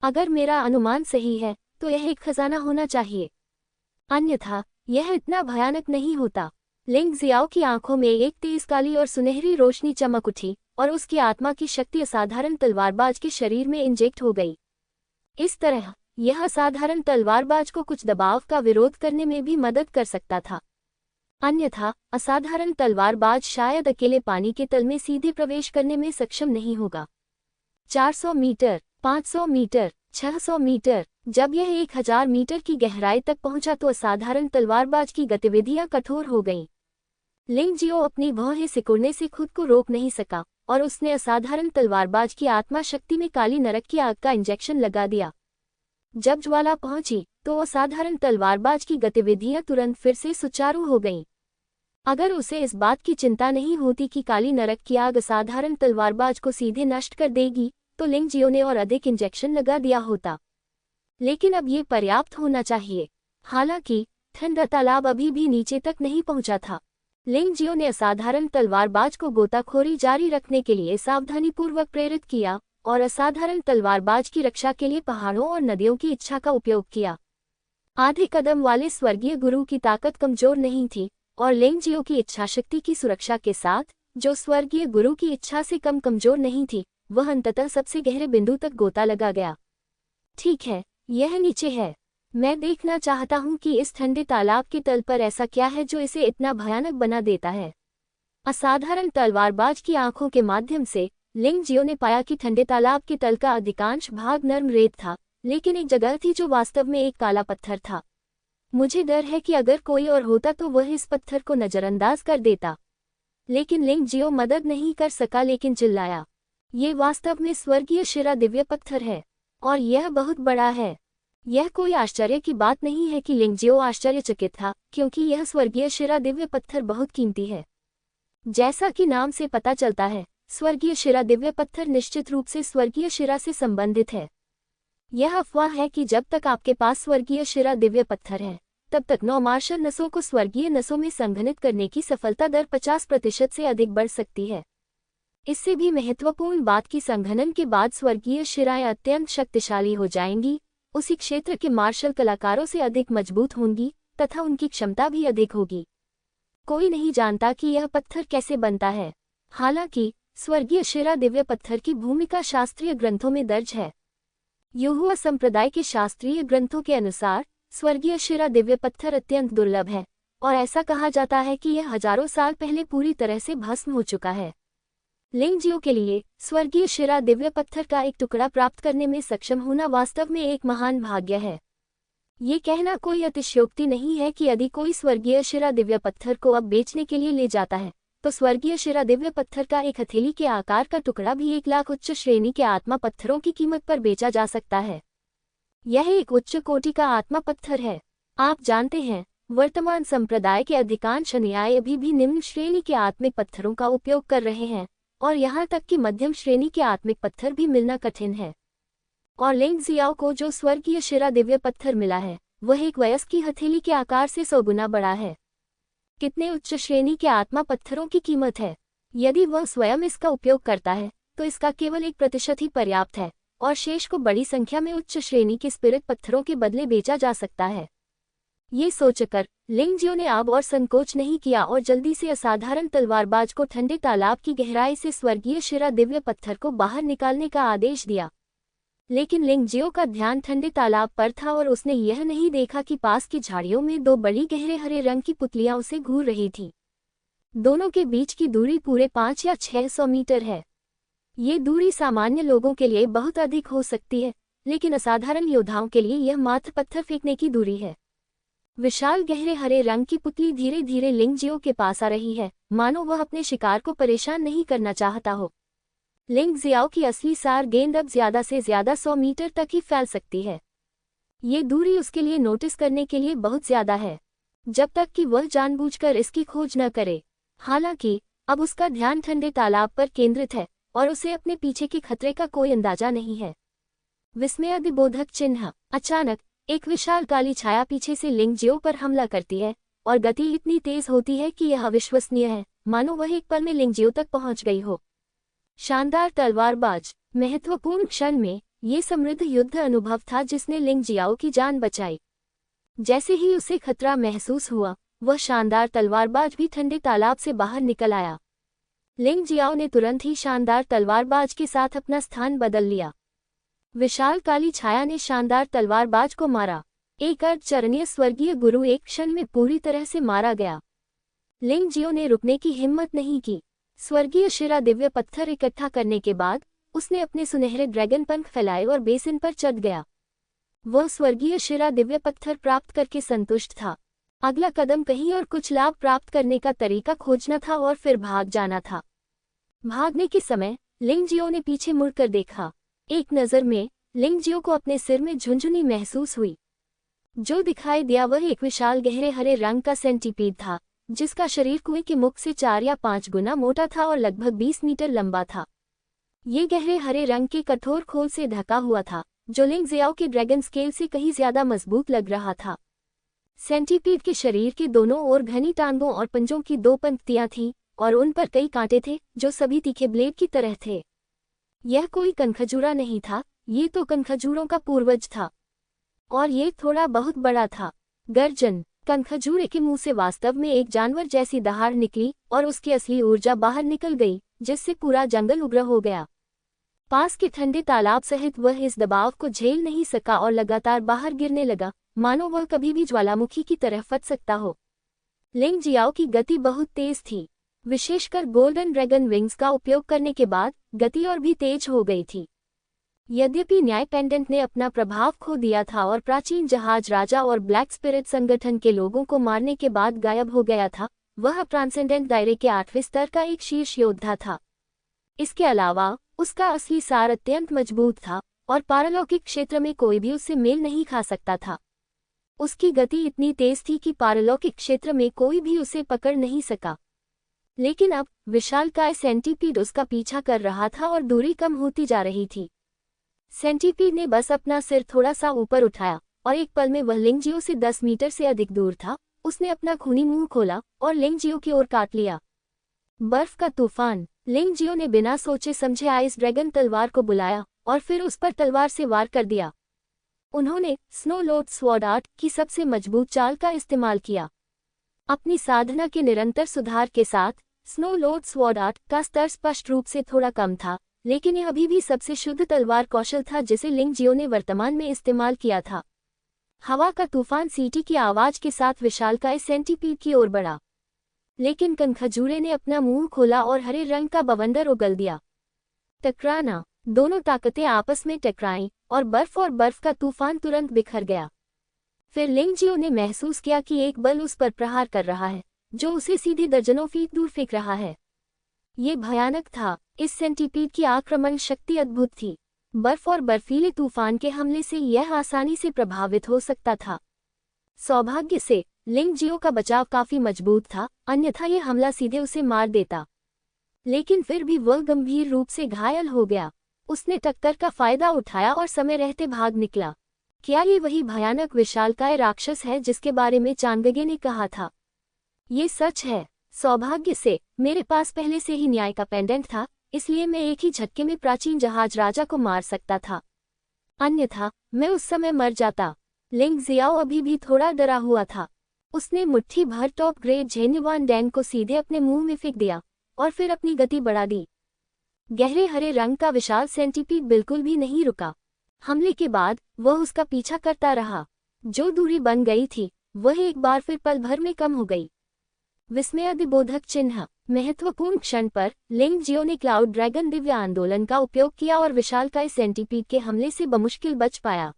[SPEAKER 1] अगर मेरा अनुमान सही है तो यह एक खजाना होना चाहिए, अन्यथा यह इतना भयानक नहीं होता। लिंग जियाओ की आंखों में एक तेज काली और सुनहरी रोशनी चमक उठी और उसकी आत्मा की शक्ति असाधारण तलवारबाज के शरीर में इंजेक्ट हो गई। इस तरह यह असाधारण तलवारबाज को कुछ दबाव का विरोध करने में भी मदद कर सकता था, अन्यथा असाधारण तलवारबाज शायद अकेले पानी के तल में सीधे प्रवेश करने में सक्षम नहीं होगा। 400 मीटर, 500 मीटर, 600 मीटर, जब यह 1000 मीटर की गहराई तक पहुंचा तो असाधारण तलवारबाज की गतिविधियां कठोर हो गईं। लिंग जियो अपनी भौहें सिकुड़ने से खुद को रोक नहीं सका और उसने असाधारण तलवारबाज की आत्मा शक्ति में काली नरक की आग का इंजेक्शन लगा दिया। जब ज्वाला पहुंची तो असाधारण तलवारबाज की गतिविधियां तुरंत फिर से सुचारू हो गईं। अगर उसे इस बात की चिंता नहीं होती कि काली नरक की आग असाधारण तलवारबाज को सीधे नष्ट कर देगी तो लिंग जियो ने और अधिक इंजेक्शन लगा दिया होता। लेकिन अब ये पर्याप्त होना चाहिए। हालांकि ठंडा तालाब अभी भी नीचे तक नहीं पहुंचा था। लिंग जियो ने असाधारण तलवारबाज को गोताखोरी जारी रखने के लिए सावधानीपूर्वक प्रेरित किया और असाधारण तलवारबाज की रक्षा के लिए पहाड़ों और नदियों की इच्छा का उपयोग किया। आधे कदम वाले स्वर्गीय गुरु की ताकत कमजोर नहीं थी और लिंग जियो की इच्छाशक्ति की सुरक्षा के साथ, जो स्वर्गीय गुरु की इच्छा से कम कमजोर नहीं थी, वह अंततः सबसे गहरे बिंदु तक गोता लगा गया। ठीक है, यह नीचे है। मैं देखना चाहता हूं कि इस ठंडे तालाब के तल पर ऐसा क्या है जो इसे इतना भयानक बना देता है। असाधारण तलवारबाज की आंखों के माध्यम से लिंग जियो ने पाया कि ठंडे तालाब के तल का अधिकांश भाग नर्म रेत था, लेकिन एक जगह थी जो वास्तव में एक काला पत्थर था। मुझे डर है कि अगर कोई और होता तो वह इस पत्थर को नजरअंदाज कर देता। लेकिन लिंग जियो मदद नहीं कर सका, लेकिन चिल्लाया, ये वास्तव में स्वर्गीय शिरा दिव्य पत्थर है और यह बहुत बड़ा है। यह कोई आश्चर्य की बात नहीं है कि लिंग जियो आश्चर्यचकित था, क्योंकि यह स्वर्गीय शिरा दिव्य पत्थर बहुत कीमती है। जैसा कि नाम से पता चलता है, स्वर्गीय शिरा दिव्य पत्थर निश्चित रूप से स्वर्गीय शिरा से संबंधित है। यह अफवाह है कि जब तक आपके पास स्वर्गीय शिरा दिव्य पत्थर है, तब तक 9 मार्शल नसों को स्वर्गीय नसों में संघनित करने की सफलता दर 50% से अधिक बढ़ सकती है। इससे भी महत्वपूर्ण बात की संघनन के बाद स्वर्गीय शिराएं अत्यंत शक्तिशाली हो जाएंगी, उसी क्षेत्र के मार्शल कलाकारों से अधिक मजबूत होंगी तथा उनकी क्षमता भी अधिक होगी। कोई नहीं जानता कि यह पत्थर कैसे बनता है। हालांकि स्वर्गीय शिरा दिव्य पत्थर की भूमिका शास्त्रीय ग्रंथों में दर्ज है। यहोवा संप्रदाय के शास्त्रीय ग्रंथों के अनुसार स्वर्गीय शिरा दिव्य पत्थर अत्यंत दुर्लभ है और ऐसा कहा जाता है कि यह हजारों साल पहले पूरी तरह से भस्म हो चुका है। लिंग जियो के लिए स्वर्गीय शिरा दिव्य पत्थर का एक टुकड़ा प्राप्त करने में सक्षम होना वास्तव में एक महान भाग्य है। ये कहना कोई अतिशयोक्ति नहीं है कि यदि कोई स्वर्गीय शिरा दिव्य पत्थर को अब बेचने के लिए ले जाता है तो स्वर्गीय शिरा दिव्य पत्थर का एक हथेली के आकार का टुकड़ा भी 1 लाख उच्च श्रेणी के आत्मा पत्थरों की कीमत पर बेचा जा सकता है। यह एक उच्च कोटि का आत्मा पत्थर है। आप जानते हैं, वर्तमान संप्रदाय के अधिकांश अनुयायी अभी भी निम्न श्रेणी के आत्मिक पत्थरों का उपयोग कर रहे हैं, और यहाँ तक कि मध्यम श्रेणी के आत्मिक पत्थर भी मिलना कठिन है। और लिंग जियाओ को जो स्वर्गीय शिरा दिव्य पत्थर मिला है, वह एक वयस्क की हथेली के आकार से 100 गुना बड़ा है। कितने उच्च श्रेणी के आत्मा पत्थरों की कीमत है? यदि वह स्वयं इसका उपयोग करता है, तो इसका केवल 1% ही पर्याप्त है, और शेष को बड़ी संख्या में उच्च श्रेणी के स्पिरिट पत्थरों के बदले बेचा जा सकता है। ये सोचकर लिंगजियो ने अब और संकोच नहीं किया और जल्दी से असाधारण तलवारबाज को ठंडे तालाब की गहराई से स्वर्गीय शिरा दिव्य पत्थर को बाहर निकालने का आदेश दिया। लेकिन लिंगजियो का ध्यान ठंडे तालाब पर था और उसने यह नहीं देखा कि पास की झाड़ियों में 2 बड़ी गहरे हरे रंग की पुतलियां उसे घूर रही थीं। दोनों के बीच की दूरी पूरे 500 या 600 मीटर है। ये दूरी सामान्य लोगों के लिए बहुत अधिक हो सकती है, लेकिन असाधारण योद्धाओं के लिए यह मात्र पत्थर फेंकने की दूरी है। विशाल गहरे हरे रंग की पुतली धीरे धीरे लिंगजियो के पास आ रही है, मानो वह अपने शिकार को परेशान नहीं करना चाहता हो। लिंगजियाओ की असली सार गेंद अब ज्यादा से ज्यादा 100 मीटर तक ही फैल सकती है। ये दूरी उसके लिए नोटिस करने के लिए बहुत ज्यादा है, जब तक कि वह जानबूझकर इसकी खोज न करे। हालांकि अब उसका ध्यान ठंडे तालाब पर केंद्रित है और उसे अपने पीछे के खतरे का कोई अंदाजा नहीं है। विस्मयादिबोधक चिन्ह। अचानक एक विशाल काली छाया पीछे से लिंगजियो पर हमला करती है और गति इतनी तेज होती है कि यह अविश्वसनीय है, मानो वह एक पल में लिंगजियो तक पहुंच गई हो। शानदार तलवारबाज। महत्वपूर्ण क्षण में ये समृद्ध युद्ध अनुभव था जिसने लिंगजियाओ की जान बचाई। जैसे ही उसे खतरा महसूस हुआ, वह शानदार तलवारबाज भी ठंडे तालाब से बाहर निकल आया। लिंगजियाओ ने तुरंत ही शानदार तलवारबाज के साथ अपना स्थान बदल लिया। विशाल काली छाया ने शानदार तलवारबाज को मारा। एक अर्धचरणीय स्वर्गीय गुरु एक क्षण में पूरी तरह से मारा गया। लिंगजियो ने रुकने की हिम्मत नहीं की। स्वर्गीय शिरा दिव्य पत्थर इकट्ठा करने के बाद उसने अपने सुनहरे ड्रैगन पंख फैलाए और बेसिन पर चढ़ गया। वह स्वर्गीय शिरा दिव्य पत्थर प्राप्त करके संतुष्ट था। अगला कदम कहीं और कुछ लाभ प्राप्त करने का तरीका खोजना था और फिर भाग जाना था। भागने के समय लिंगजियो ने पीछे मुड़कर देखा। एक नज़र में लिंगजियो को अपने सिर में झुंझुनी महसूस हुई। जो दिखाई दिया वह एक विशाल गहरे हरे रंग का सेंटीपीड था, जिसका शरीर कुएं के मुख से 4 या 5 गुना मोटा था और लगभग 20 मीटर लंबा था। ये गहरे हरे रंग के कठोर खोल से ढका हुआ था, जो लिंगजियाओ के ड्रैगन स्केल से कहीं ज्यादा मजबूत लग रहा था। सेंटीपीड के शरीर के दोनों ओर घनी टांगों और पंजों की 2 पंक्तियां थीं और उन पर कई कांटे थे जो सभी तीखे ब्लेड की तरह थे। यह कोई कनखजूरा नहीं था, ये तो कनखजूरों का पूर्वज था, और ये थोड़ा बहुत बड़ा था। गर्जन। कनखजूरे के मुंह से वास्तव में एक जानवर जैसी दहाड़ निकली और उसकी असली ऊर्जा बाहर निकल गई, जिससे पूरा जंगल उग्र हो गया। पास के ठंडे तालाब सहित वह इस दबाव को झेल नहीं सका और लगातार बाहर गिरने लगा, मानो वह कभी भी ज्वालामुखी की तरह फट सकता हो। लिंगजियाओ की गति बहुत तेज थी। विशेषकर गोल्डन ड्रैगन विंग्स का उपयोग करने के बाद गति और भी तेज हो गई थी। यद्यपि न्याय पेंडेंट ने अपना प्रभाव खो दिया था और प्राचीन जहाज राजा और ब्लैक स्पिरिट संगठन के लोगों को मारने के बाद गायब हो गया था, वह ट्रांसेंडेंट दायरे के 8वें स्तर का एक शीर्ष योद्धा था। इसके अलावा उसका असली सार अत्यंत मजबूत था और पारलौकिक क्षेत्र में कोई भी उससे मेल नहीं खा सकता था। उसकी गति इतनी तेज थी कि पारलौकिक क्षेत्र में कोई भी उसे पकड़ नहीं सका। लेकिन अब विशालकाय सेंटीपीड उसका पीछा कर रहा था और दूरी कम होती जा रही थी। सेंटीपीड ने बस अपना सिर थोड़ा सा ऊपर उठाया और एक पल में वह लिंगजियो से 10 मीटर से अधिक दूर था। उसने अपना खूनी मुंह खोला और लिंगजियो की ओर काट लिया। बर्फ का तूफान। लिंगजियो ने बिना सोचे समझे आइस ड्रैगन तलवार को बुलाया और फिर उस पर तलवार से वार कर दिया। उन्होंने स्नो लॉर्ड स्वॉर्ड आर्ट की सबसे मजबूत चाल का इस्तेमाल किया। अपनी साधना के निरंतर सुधार के साथ स्नो लॉर्ड स्वॉर्ड आर्ट का स्तर स्पष्ट रूप से थोड़ा कम था, लेकिन यह अभी भी सबसे शुद्ध तलवार कौशल था जिसे लिंगजियो ने वर्तमान में इस्तेमाल किया था। हवा का तूफान सीटी की आवाज के साथ विशालकाय सेंटीपीड की ओर बढ़ा, लेकिन कनखजूरे ने अपना मुंह खोला और हरे रंग का बवंडर उगल दिया। टकराना। दोनों ताकतें आपस में टकराईं और बर्फ का तूफान तुरंत बिखर गया। फिर लिंगजियो ने महसूस किया कि एक बल उस पर प्रहार कर रहा है, जो उसे सीधे दर्जनों फीट दूर फेंक रहा है। ये भयानक था। इस सेंटीपीड की आक्रमण शक्ति अद्भुत थी। बर्फ और बर्फीले तूफान के हमले से यह आसानी से प्रभावित हो सकता था। सौभाग्य से लिंग जियो का बचाव काफी मजबूत था, अन्यथा ये हमला सीधे उसे मार देता। लेकिन फिर भी वह गंभीर रूप से घायल हो गया। उसने टक्कर का फायदा उठाया और समय रहते भाग निकला। क्या ये वही भयानक विशालकाय राक्षस है जिसके बारे में चांगगे ने कहा था? ये सच है। सौभाग्य से मेरे पास पहले से ही न्याय का पेंडेंट था, इसलिए मैं एक ही झटके में प्राचीन जहाज राजा को मार सकता था, अन्यथा मैं उस समय मर जाता। लिंग जियाओ अभी भी थोड़ा डरा हुआ था। उसने मुट्ठी भर टॉप ग्रेड झेन्युआन डैंग को सीधे अपने मुंह में फेंक दिया और फिर अपनी गति बढ़ा दी। गहरे हरे रंग का विशाल सेंटीपीड बिल्कुल भी नहीं रुका। हमले के बाद वह उसका पीछा करता रहा। जो दूरी बन गई थी वह एक बार फिर पल भर में कम हो गई। विस्मयादिबोधक चिन्ह। महत्वपूर्ण क्षण पर लिंग जियो ने क्लाउड ड्रैगन दिव्य आंदोलन का उपयोग किया और विशालकाय सेंटीपीड के हमले से बमुश्किल बच पाया।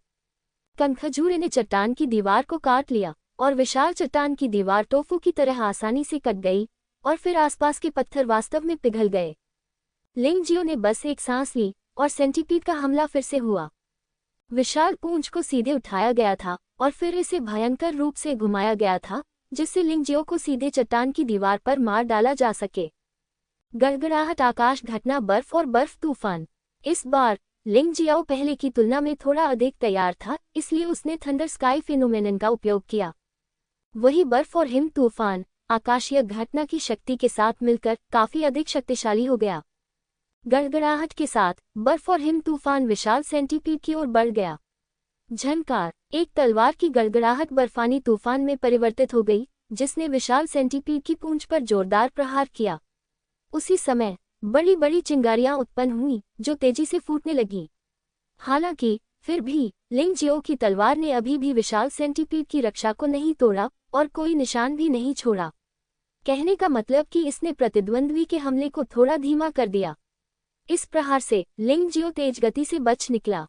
[SPEAKER 1] कनखजूरे ने चट्टान की दीवार को काट लिया और विशाल चट्टान की दीवार टोफू की तरह आसानी से कट गई और फिर आसपास के पत्थर वास्तव में पिघल गए। लिंग जियो ने बस एक सांस ली और सेंटीपीड का हमला फिर से हुआ। विशाल पूंछ को सीधे उठाया गया था और फिर इसे भयंकर रूप से घुमाया गया था, जिससे लिंग जियो को सीधे चट्टान की दीवार पर मार डाला जा सके। गड़गड़ाहट, आकाश घटना, बर्फ और बर्फ तूफान। इस बार लिंग जियाओ पहले की तुलना में थोड़ा अधिक तैयार था, इसलिए उसने थंडर स्काई फिनोमेनन का उपयोग किया। वही बर्फ और हिम तूफान आकाशीय घटना की शक्ति के साथ मिलकर काफी अधिक शक्तिशाली हो गया। गड़गड़ाहट के साथ बर्फ और हिम तूफान विशाल सेंटीपीड की ओर बढ़ गया। झनकार, एक तलवार की गड़गड़ाहट बर्फानी तूफान में परिवर्तित हो गई, जिसने विशाल सेंटीपीड की पूंछ पर जोरदार प्रहार किया। उसी समय बड़ी बड़ी चिंगारियां उत्पन्न हुईं, जो तेजी से फूटने लगीं। हालांकि फिर भी लिंग जियो की तलवार ने अभी भी विशाल सेंटीपीड की रक्षा को नहीं तोड़ा और कोई निशान भी नहीं छोड़ा। कहने का मतलब कि इसने प्रतिद्वंद्वी के हमले को थोड़ा धीमा कर दिया। इस प्रहार से लिंग जियो तेज गति से बच निकला।